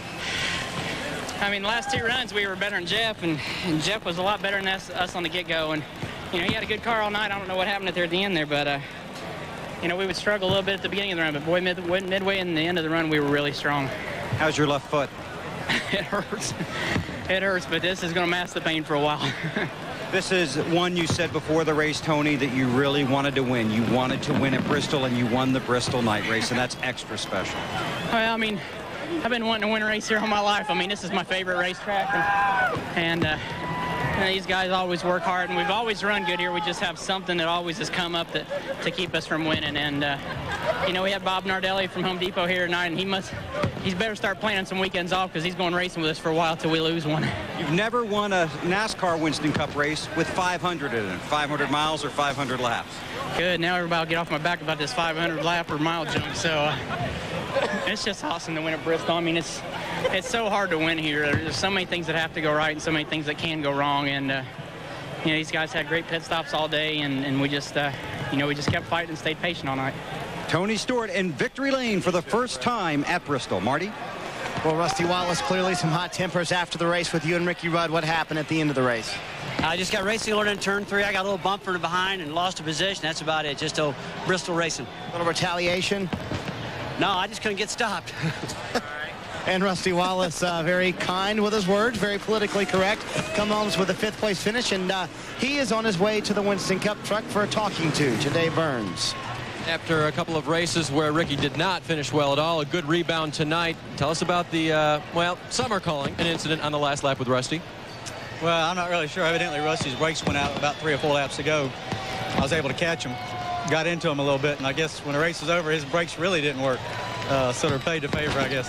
I mean, the last two runs we were better than Jeff, and Jeff was a lot better than us on the get-go, and you know, he had a good car all night. I don't know what happened there at the end there, but you know, we would struggle a little bit at the beginning of the run, but boy, midway and the end of the run, we were really strong. How's your left foot? It hurts. It hurts, but this is going to mask the pain for a while. This is one you said before the race, Tony, that you really wanted to win. You wanted to win at Bristol, and you won the Bristol night race, and that's extra special. Well, I mean, I've been wanting to win a race here all my life. I mean, this is my favorite racetrack, and these guys always work hard, and we've always run good here. We just have something that always has come up to keep us from winning. And you know, we had Bob Nardelli from Home Depot here tonight, and he's better start planning some weekends off, because he's going racing with us for a while till we lose one. You've never won a NASCAR Winston Cup race with 500 in it, 500 miles or 500 laps. Good. Now everybody will get off my back about this 500 lap or mile jump. So it's just awesome to win at Bristol. I mean, it's so hard to win here. There's so many things that have to go right and so many things that can go wrong. And you know, these guys had great pit stops all day, and we just you know, we just kept fighting and stayed patient all night. Tony Stewart in victory lane for the first time at Bristol. Marty? Well, Rusty Wallace, clearly some hot tempers after the race with you and Ricky Rudd. What happened at the end of the race? I just got racing ordered in turn 3. I got a little bump from behind and lost a position. That's about it. Just a Bristol racing. A little retaliation? No, I just couldn't get stopped. And Rusty Wallace, very kind with his words, very politically correct. Come home with a 5th place finish, and he is on his way to the Winston Cup truck for a talking to Dave Burns. After a couple of races where Ricky did not finish well at all, a good rebound tonight. Tell us about the, well, some are calling an incident on the last lap with Rusty. Well, I'm not really sure. Evidently, Rusty's brakes went out about 3 or 4 laps ago. I was able to catch him, got into him a little bit, and I guess when the race was over, his brakes really didn't work. So they're paid to favor, I guess.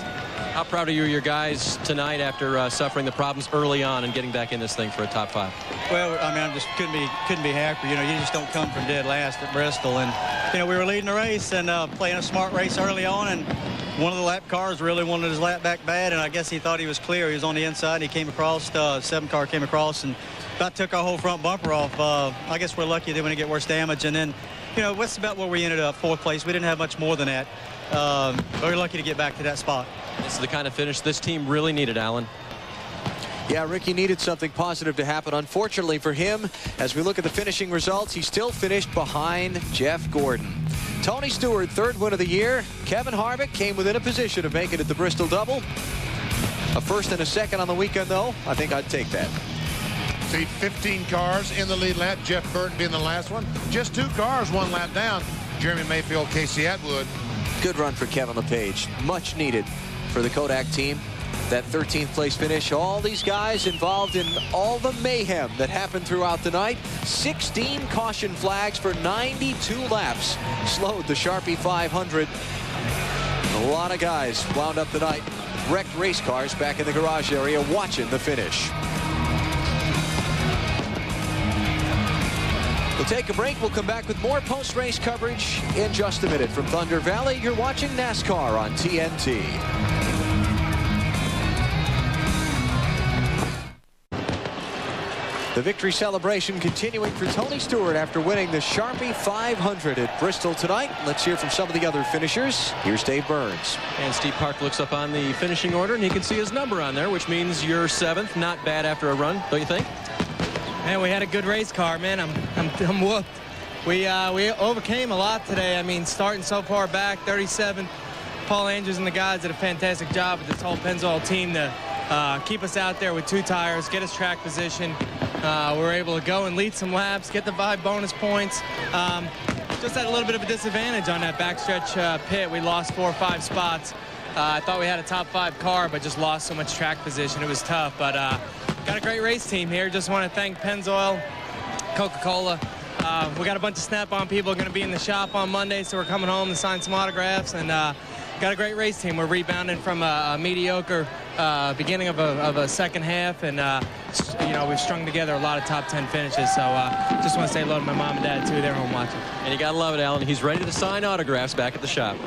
How proud are you of your guys tonight after suffering the problems early on and getting back in this thing for a top 5? Well, I mean, I just couldn't be happier. You know, you just don't come from dead last at Bristol. And, you know, we were leading the race and playing a smart race early on, and one of the lap cars really wanted his lap back bad, and I guess he thought he was clear. He was on the inside. He came across, 7 car came across, and about took our whole front bumper off. I guess we're lucky they didn't get worse damage. And then, you know, that's about where we ended up, 4th place. We didn't have much more than that. Very lucky to get back to that spot. This is the kind of finish this team really needed, Alan. Yeah, Ricky needed something positive to happen. Unfortunately for him, as we look at the finishing results, he still finished behind Jeff Gordon. Tony Stewart, 3rd win of the year. Kevin Harvick came within a position of making it the Bristol Double. A 1st and a 2nd on the weekend, though. I think I'd take that. See, 15 cars in the lead lap. Jeff Burton being the last one. Just 2 cars, 1 lap down. Jeremy Mayfield, Casey Atwood. Good run for Kevin LePage. Much needed for the Kodak team. That 13th place finish. All these guys involved in all the mayhem that happened throughout the night. 16 caution flags for 92 laps. Slowed the Sharpie 500. A lot of guys wound up the night. Wrecked race cars back in the garage area watching the finish. We'll take a break. We'll come back with more post-race coverage in just a minute. From Thunder Valley, you're watching NASCAR on TNT. The victory celebration continuing for Tony Stewart after winning the Sharpie 500 at Bristol tonight. Let's hear from some of the other finishers. Here's Dave Burns. And Steve Park looks up on the finishing order, and he can see his number on there, which means you're 7th. Not bad after a run, don't you think? Man, we had a good race car, man. I'm whooped. We overcame a lot today. I mean, starting so far back, 37. Paul Andrews and the guys did a fantastic job with this whole Pennzoil team to keep us out there with 2 tires, get us track position. We were able to go and lead some laps, get the 5 bonus points. Just had a little bit of a disadvantage on that backstretch pit. We lost 4 or 5 spots. I thought we had a top 5 car, but just lost so much track position. It was tough, but got a great race team here. Just want to thank Pennzoil, Coca-Cola. We got a bunch of Snap-on people going to be in the shop on Monday, so we're coming home to sign some autographs, and got a great race team. We're rebounding from a mediocre beginning of a second half, and you know, we've strung together a lot of top 10 finishes. So just want to say hello to my mom and dad too. They're home watching. And you gotta love it, Alan. He's ready to sign autographs back at the shop.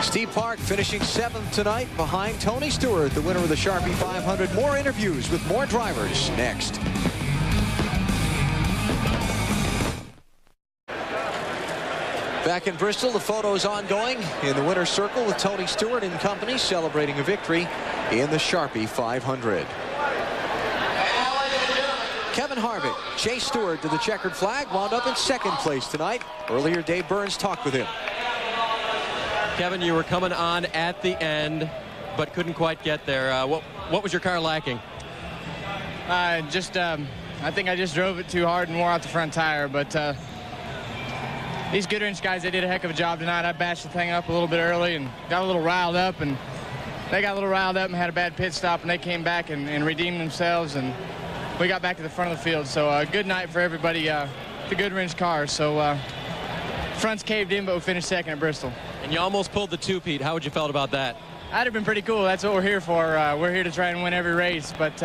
Steve Park finishing 7th tonight behind Tony Stewart, the winner of the Sharpie 500. More interviews with more drivers next. Back in Bristol, the photos ongoing in the winner's circle with Tony Stewart and company celebrating a victory in the Sharpie 500. Kevin Harvick, Chase Stewart to the checkered flag, wound up in 2nd place tonight. Earlier, Dave Burns talked with him. Kevin, you were coming on at the end, but couldn't quite get there. What was your car lacking? I think I just drove it too hard and wore out the front tire, but these Goodwrench guys, they did a heck of a job tonight. I bashed the thing up a little bit early and got a little riled up, and they got a little riled up and had a bad pit stop, and they came back and redeemed themselves, and we got back to the front of the field. So a good night for everybody, the Goodwrench cars. So front's caved in, but we finished 2nd at Bristol. And you almost pulled the 2-peat. How would you felt about that? That'd have been pretty cool. That's what we're here for. We're here to try and win every race, but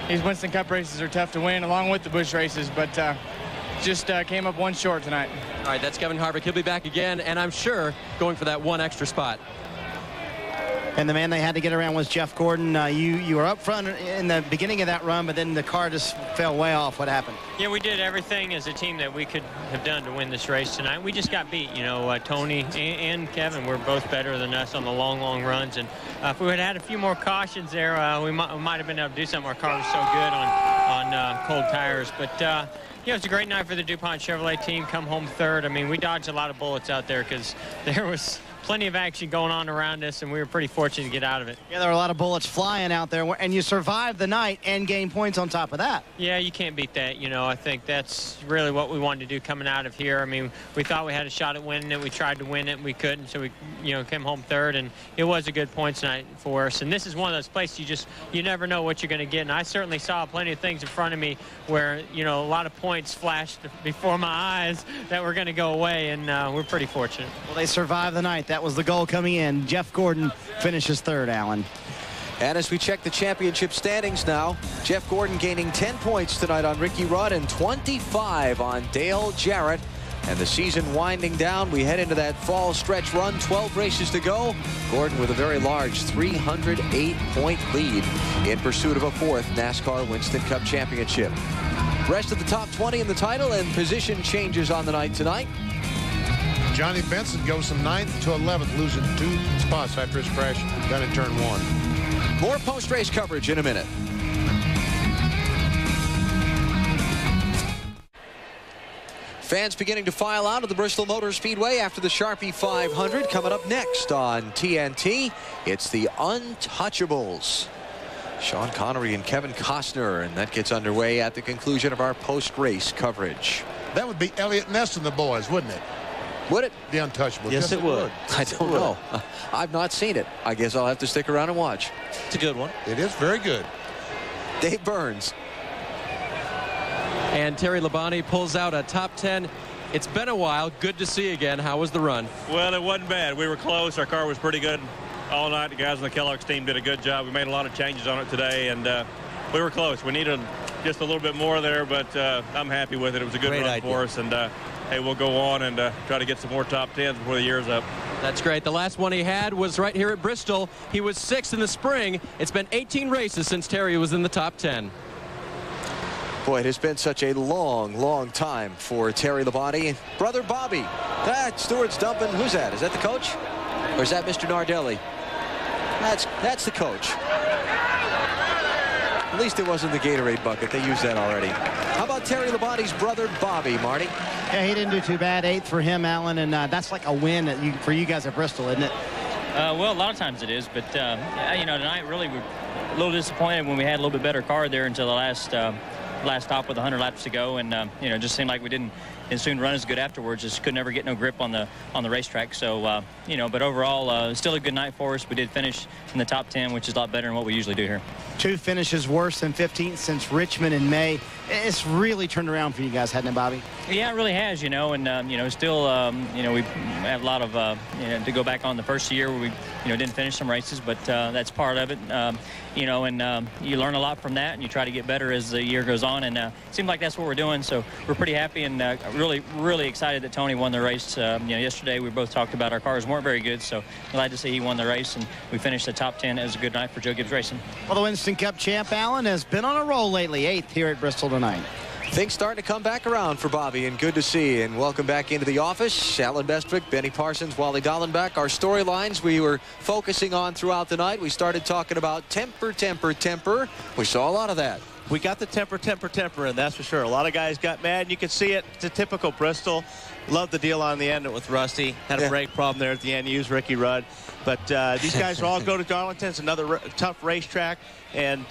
these Winston Cup races are tough to win, along with the Busch races, but just came up 1 short tonight. All right, that's Kevin Harvick. He'll be back again, and I'm sure going for that 1 extra spot. And the man they had to get around was Jeff Gordon. You were up front in the beginning of that run, but then the car just fell way off. What happened? Yeah, we did everything as a team that we could have done to win this race tonight. We just got beat. You know, Tony and Kevin were both better than us on the long runs. And if we had had a few more cautions there, we might have been able to do something. Our car was so good on cold tires. But yeah, it was a great night for the DuPont Chevrolet team. Come home 3rd. I mean, we dodged a lot of bullets out there because there was plenty of action going on around us, and we were pretty fortunate to get out of it. Yeah, there were a lot of bullets flying out there, and you survived the night and gained points on top of that. Yeah, you can't beat that. You know, I think that's really what we wanted to do coming out of here. I mean, we thought we had a shot at winning it. We tried to win it, and we couldn't, so we, you know, came home third, and it was a good points night for us. And this is one of those places you never know what you're going to get. And I certainly saw plenty of things in front of me where, you know, a lot of points flashed before my eyes that were going to go away, and we're pretty fortunate. Well, they survived the night. That was the goal coming in. Jeff Gordon finishes third, Alan. And as we check the championship standings now, Jeff Gordon gaining 10 points tonight on Ricky Rudd and 25 on Dale Jarrett. And the season winding down, we head into that fall stretch run, 12 races to go. Gordon with a very large 308-point lead in pursuit of a fourth NASCAR Winston Cup championship. Rest of the top 20 in the title, and position changes on the night tonight. Johnny Benson goes from 9th to 11th, losing 2 spots after his crash down in turn 1. More post-race coverage in a minute. Fans beginning to file out of the Bristol Motor Speedway after the Sharpie 500. Coming up next on TNT, it's the Untouchables. Sean Connery and Kevin Costner, and that gets underway at the conclusion of our post-race coverage. That would be Elliott Ness and the boys, wouldn't it? Would it? The Untouchables. Yes, it would. I don't know. I've not seen it. I guess I'll have to stick around and watch. It's a good one. It is very good. Dave Burns. And Terry Labonte pulls out a top 10. It's been a while. Good to see again. How was the run? Well, it wasn't bad. We were close. Our car was pretty good all night. The guys on the Kellogg's team did a good job. We made a lot of changes on it today, and we were close. We needed just a little bit more there, but I'm happy with it. It was a good run for us, and hey, we'll go on and try to get some more top 10s before the year's up. That's great. The last one he had was right here at Bristol. He was 6th in the spring. It's been 18 races since Terry was in the top 10. Boy, it has been such a long, long time for Terry Labonte. Brother Bobby. Stewart's dumping. Who's that? Is that the coach? Or is that Mr. Nardelli? That's the coach. At least it wasn't the Gatorade bucket. They used that already. How about Terry Labonte's brother Bobby, Marty? Yeah, he didn't do too bad. 8th for him, Alan, and that's like a win for you guys at Bristol, isn't it? Well, a lot of times it is, but you know, tonight really we're a little disappointed when we had a little bit better car there until the last stop with 100 laps to go, and you know, it just seemed like we didn't soon run as good afterwards. Just could never get no grip on the racetrack. So you know, but overall still a good night for us. We did finish in the top 10, which is a lot better than what we usually do here. 2 finishes worse than 15th since Richmond in May. It's really turned around for you guys, hasn't it, Bobby? Yeah, it really has, you know, and you know, still you know, we have a lot of you know, to go back on the first year where we, you know, didn't finish some races, but that's part of it. You know, and you learn a lot from that, and you try to get better as the year goes on, and it seems like that's what we're doing. So we're pretty happy and really excited that Tony won the race. You know, yesterday we both talked about our cars weren't very good, so glad to see he won the race, and we finished the top 10. It was a good night for Joe Gibbs Racing. Well, the Winston Cup champ, Allen, has been on a roll lately, 8th here at Bristol tonight. Things starting to come back around for Bobby, and good to see. And welcome back into the office. Alan Bestwick, Benny Parsons, Wally Dallenbach. Our storylines we were focusing on throughout the night. We started talking about temper. We saw a lot of that. We got the temper, and that's for sure. A lot of guys got mad. You could see it. It's a typical Bristol. Loved the deal on the end with Rusty. Had a brake problem there at the end. Used Ricky Rudd. But these guys will all go to Darlington. It's another tough racetrack. And,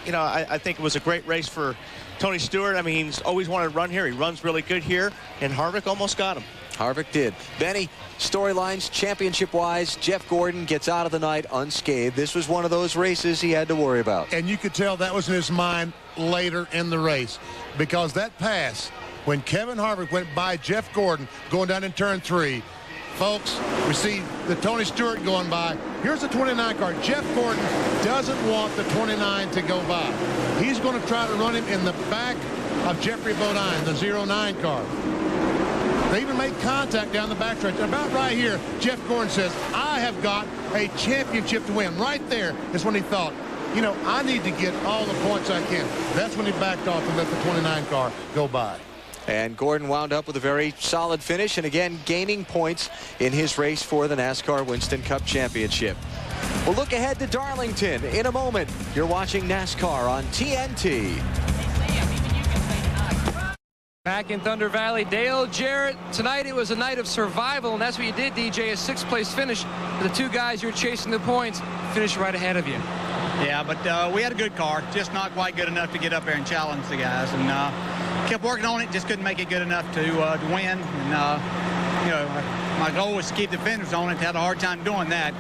you know, I think it was a great race for Tony Stewart. I mean, he's always wanted to run here. He runs really good here. And Harvick almost got him. Harvick did. Benny, storylines, championship-wise, Jeff Gordon gets out of the night unscathed. This was one of those races he had to worry about. And you could tell that was in his mind later in the race, because that pass, when Kevin Harvick went by Jeff Gordon going down in turn 3, folks, we see the Tony Stewart going by. Here's the 29 car. Jeff Gordon doesn't want the 29 to go by. He's going to try to run him in the back of Jeffrey Bodine, the 09 car. They even made contact down the backstretch. About right here, Jeff Gordon says, I have got a championship to win. Right there is when he thought, you know, I need to get all the points I can. That's when he backed off and let the 29 car go by. And Gordon wound up with a very solid finish, and again gaining points in his race for the NASCAR Winston Cup Championship. We'll look ahead to Darlington in a moment. You're watching NASCAR on TNT. back in Thunder Valley. Dale Jarrett, tonight it was a night of survival, and that's what you did, DJ. A 6th-place finish. The two guys you're chasing the points finished right ahead of you. Yeah, but we had a good car, just not quite good enough to get up there and challenge the guys. And kept working on it, just couldn't make it good enough to win. And, you know, my goal was to keep the fenders on it. Had a hard time doing that.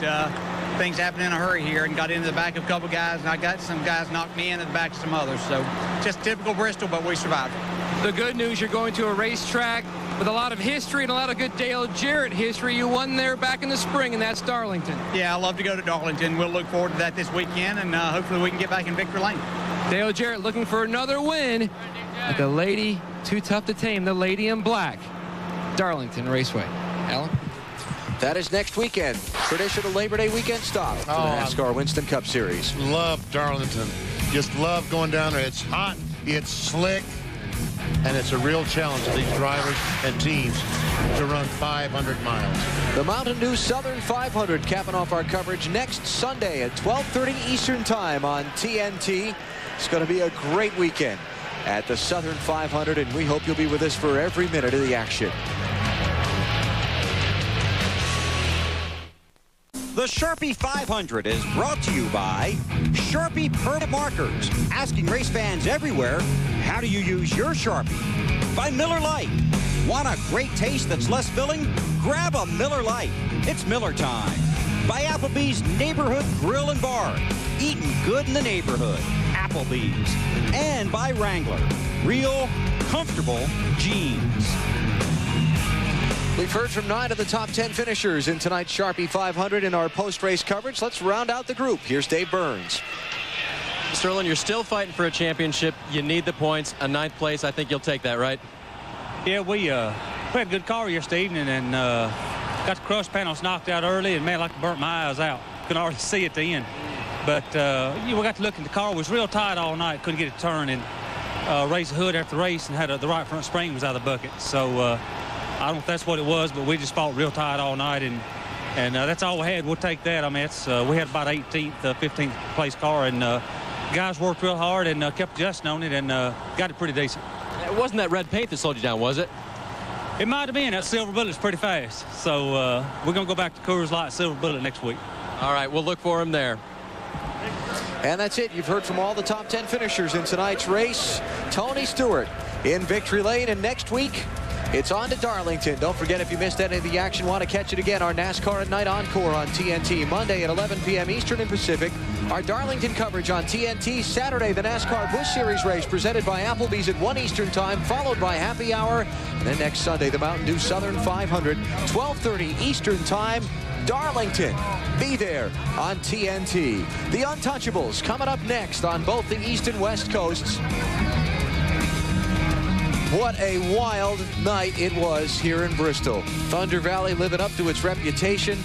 Things happened in a hurry here and got into the back of a couple guys, and I got some guys knocked me into the back of some others. So just typical Bristol, but we survived. The good news, you're going to a racetrack with a lot of history and a lot of good Dale Jarrett history. You won there back in the spring, and that's Darlington. Yeah, I love to go to Darlington. We'll look forward to that this weekend, and hopefully we can get back in victory lane. Dale Jarrett looking for another win at the Lady, too tough to tame, the Lady in Black, Darlington Raceway. Alan? That is next weekend. Traditional Labor Day weekend stop for the NASCAR Winston Cup Series. Love Darlington. Just love going down there. It's hot, it's slick, and it's a real challenge to these drivers and teams to run 500 miles. The Mountain Dew Southern 500 capping off our coverage next Sunday at 12:30 Eastern Time on TNT. It's going to be a great weekend at the Southern 500, and we hope you'll be with us for every minute of the action. The Sharpie 500 is brought to you by Sharpie Permanent Markers, asking race fans everywhere, how do you use your Sharpie? By Miller Lite. Want a great taste that's less filling? Grab a Miller Lite. It's Miller time. By Applebee's Neighborhood Grill and Bar. Eating good in the neighborhood. Applebee's. And by Wrangler. Real, comfortable jeans. We've heard from 9 of the top 10 finishers in tonight's Sharpie 500 in our post-race coverage. Let's round out the group. Here's Dave Burns. Sterling, you're still fighting for a championship. You need the points. A 9th place, I think you'll take that, right? Yeah, we had a good car yesterday evening and got the crush panels knocked out early, and man, like burnt my eyes out. Couldn't hardly see at the end. But we got to look in the car. It was real tight all night. Couldn't get it turned, and raised the hood after the race and had the right front spring was out of the bucket. So I don't know if that's what it was, but we just fought real tight all night, and that's all we had. We'll take that. I mean, we had about 18th, 15th place car, and guys worked real hard and kept adjusting on it and got it pretty decent. It wasn't that red paint that slowed you down, was it? It might have been. That Silver Bullet's pretty fast. So we're going to go back to Coors Light Silver Bullet next week. All right, we'll look for him there. And that's it. You've heard from all the top 10 finishers in tonight's race. Tony Stewart in victory lane, and next week, it's on to Darlington. Don't forget, if you missed any of the action, want to catch it again, our NASCAR at Night Encore on TNT, Monday at 11 p.m. Eastern and Pacific. Our Darlington coverage on TNT. Saturday, the NASCAR Busch Series race presented by Applebee's at 1 Eastern Time, followed by Happy Hour. And then next Sunday, the Mountain Dew Southern 500, 12:30 Eastern Time, Darlington. Be there on TNT. The Untouchables coming up next on both the East and West Coasts. What a wild night it was here in Bristol. Thunder Valley living up to its reputation.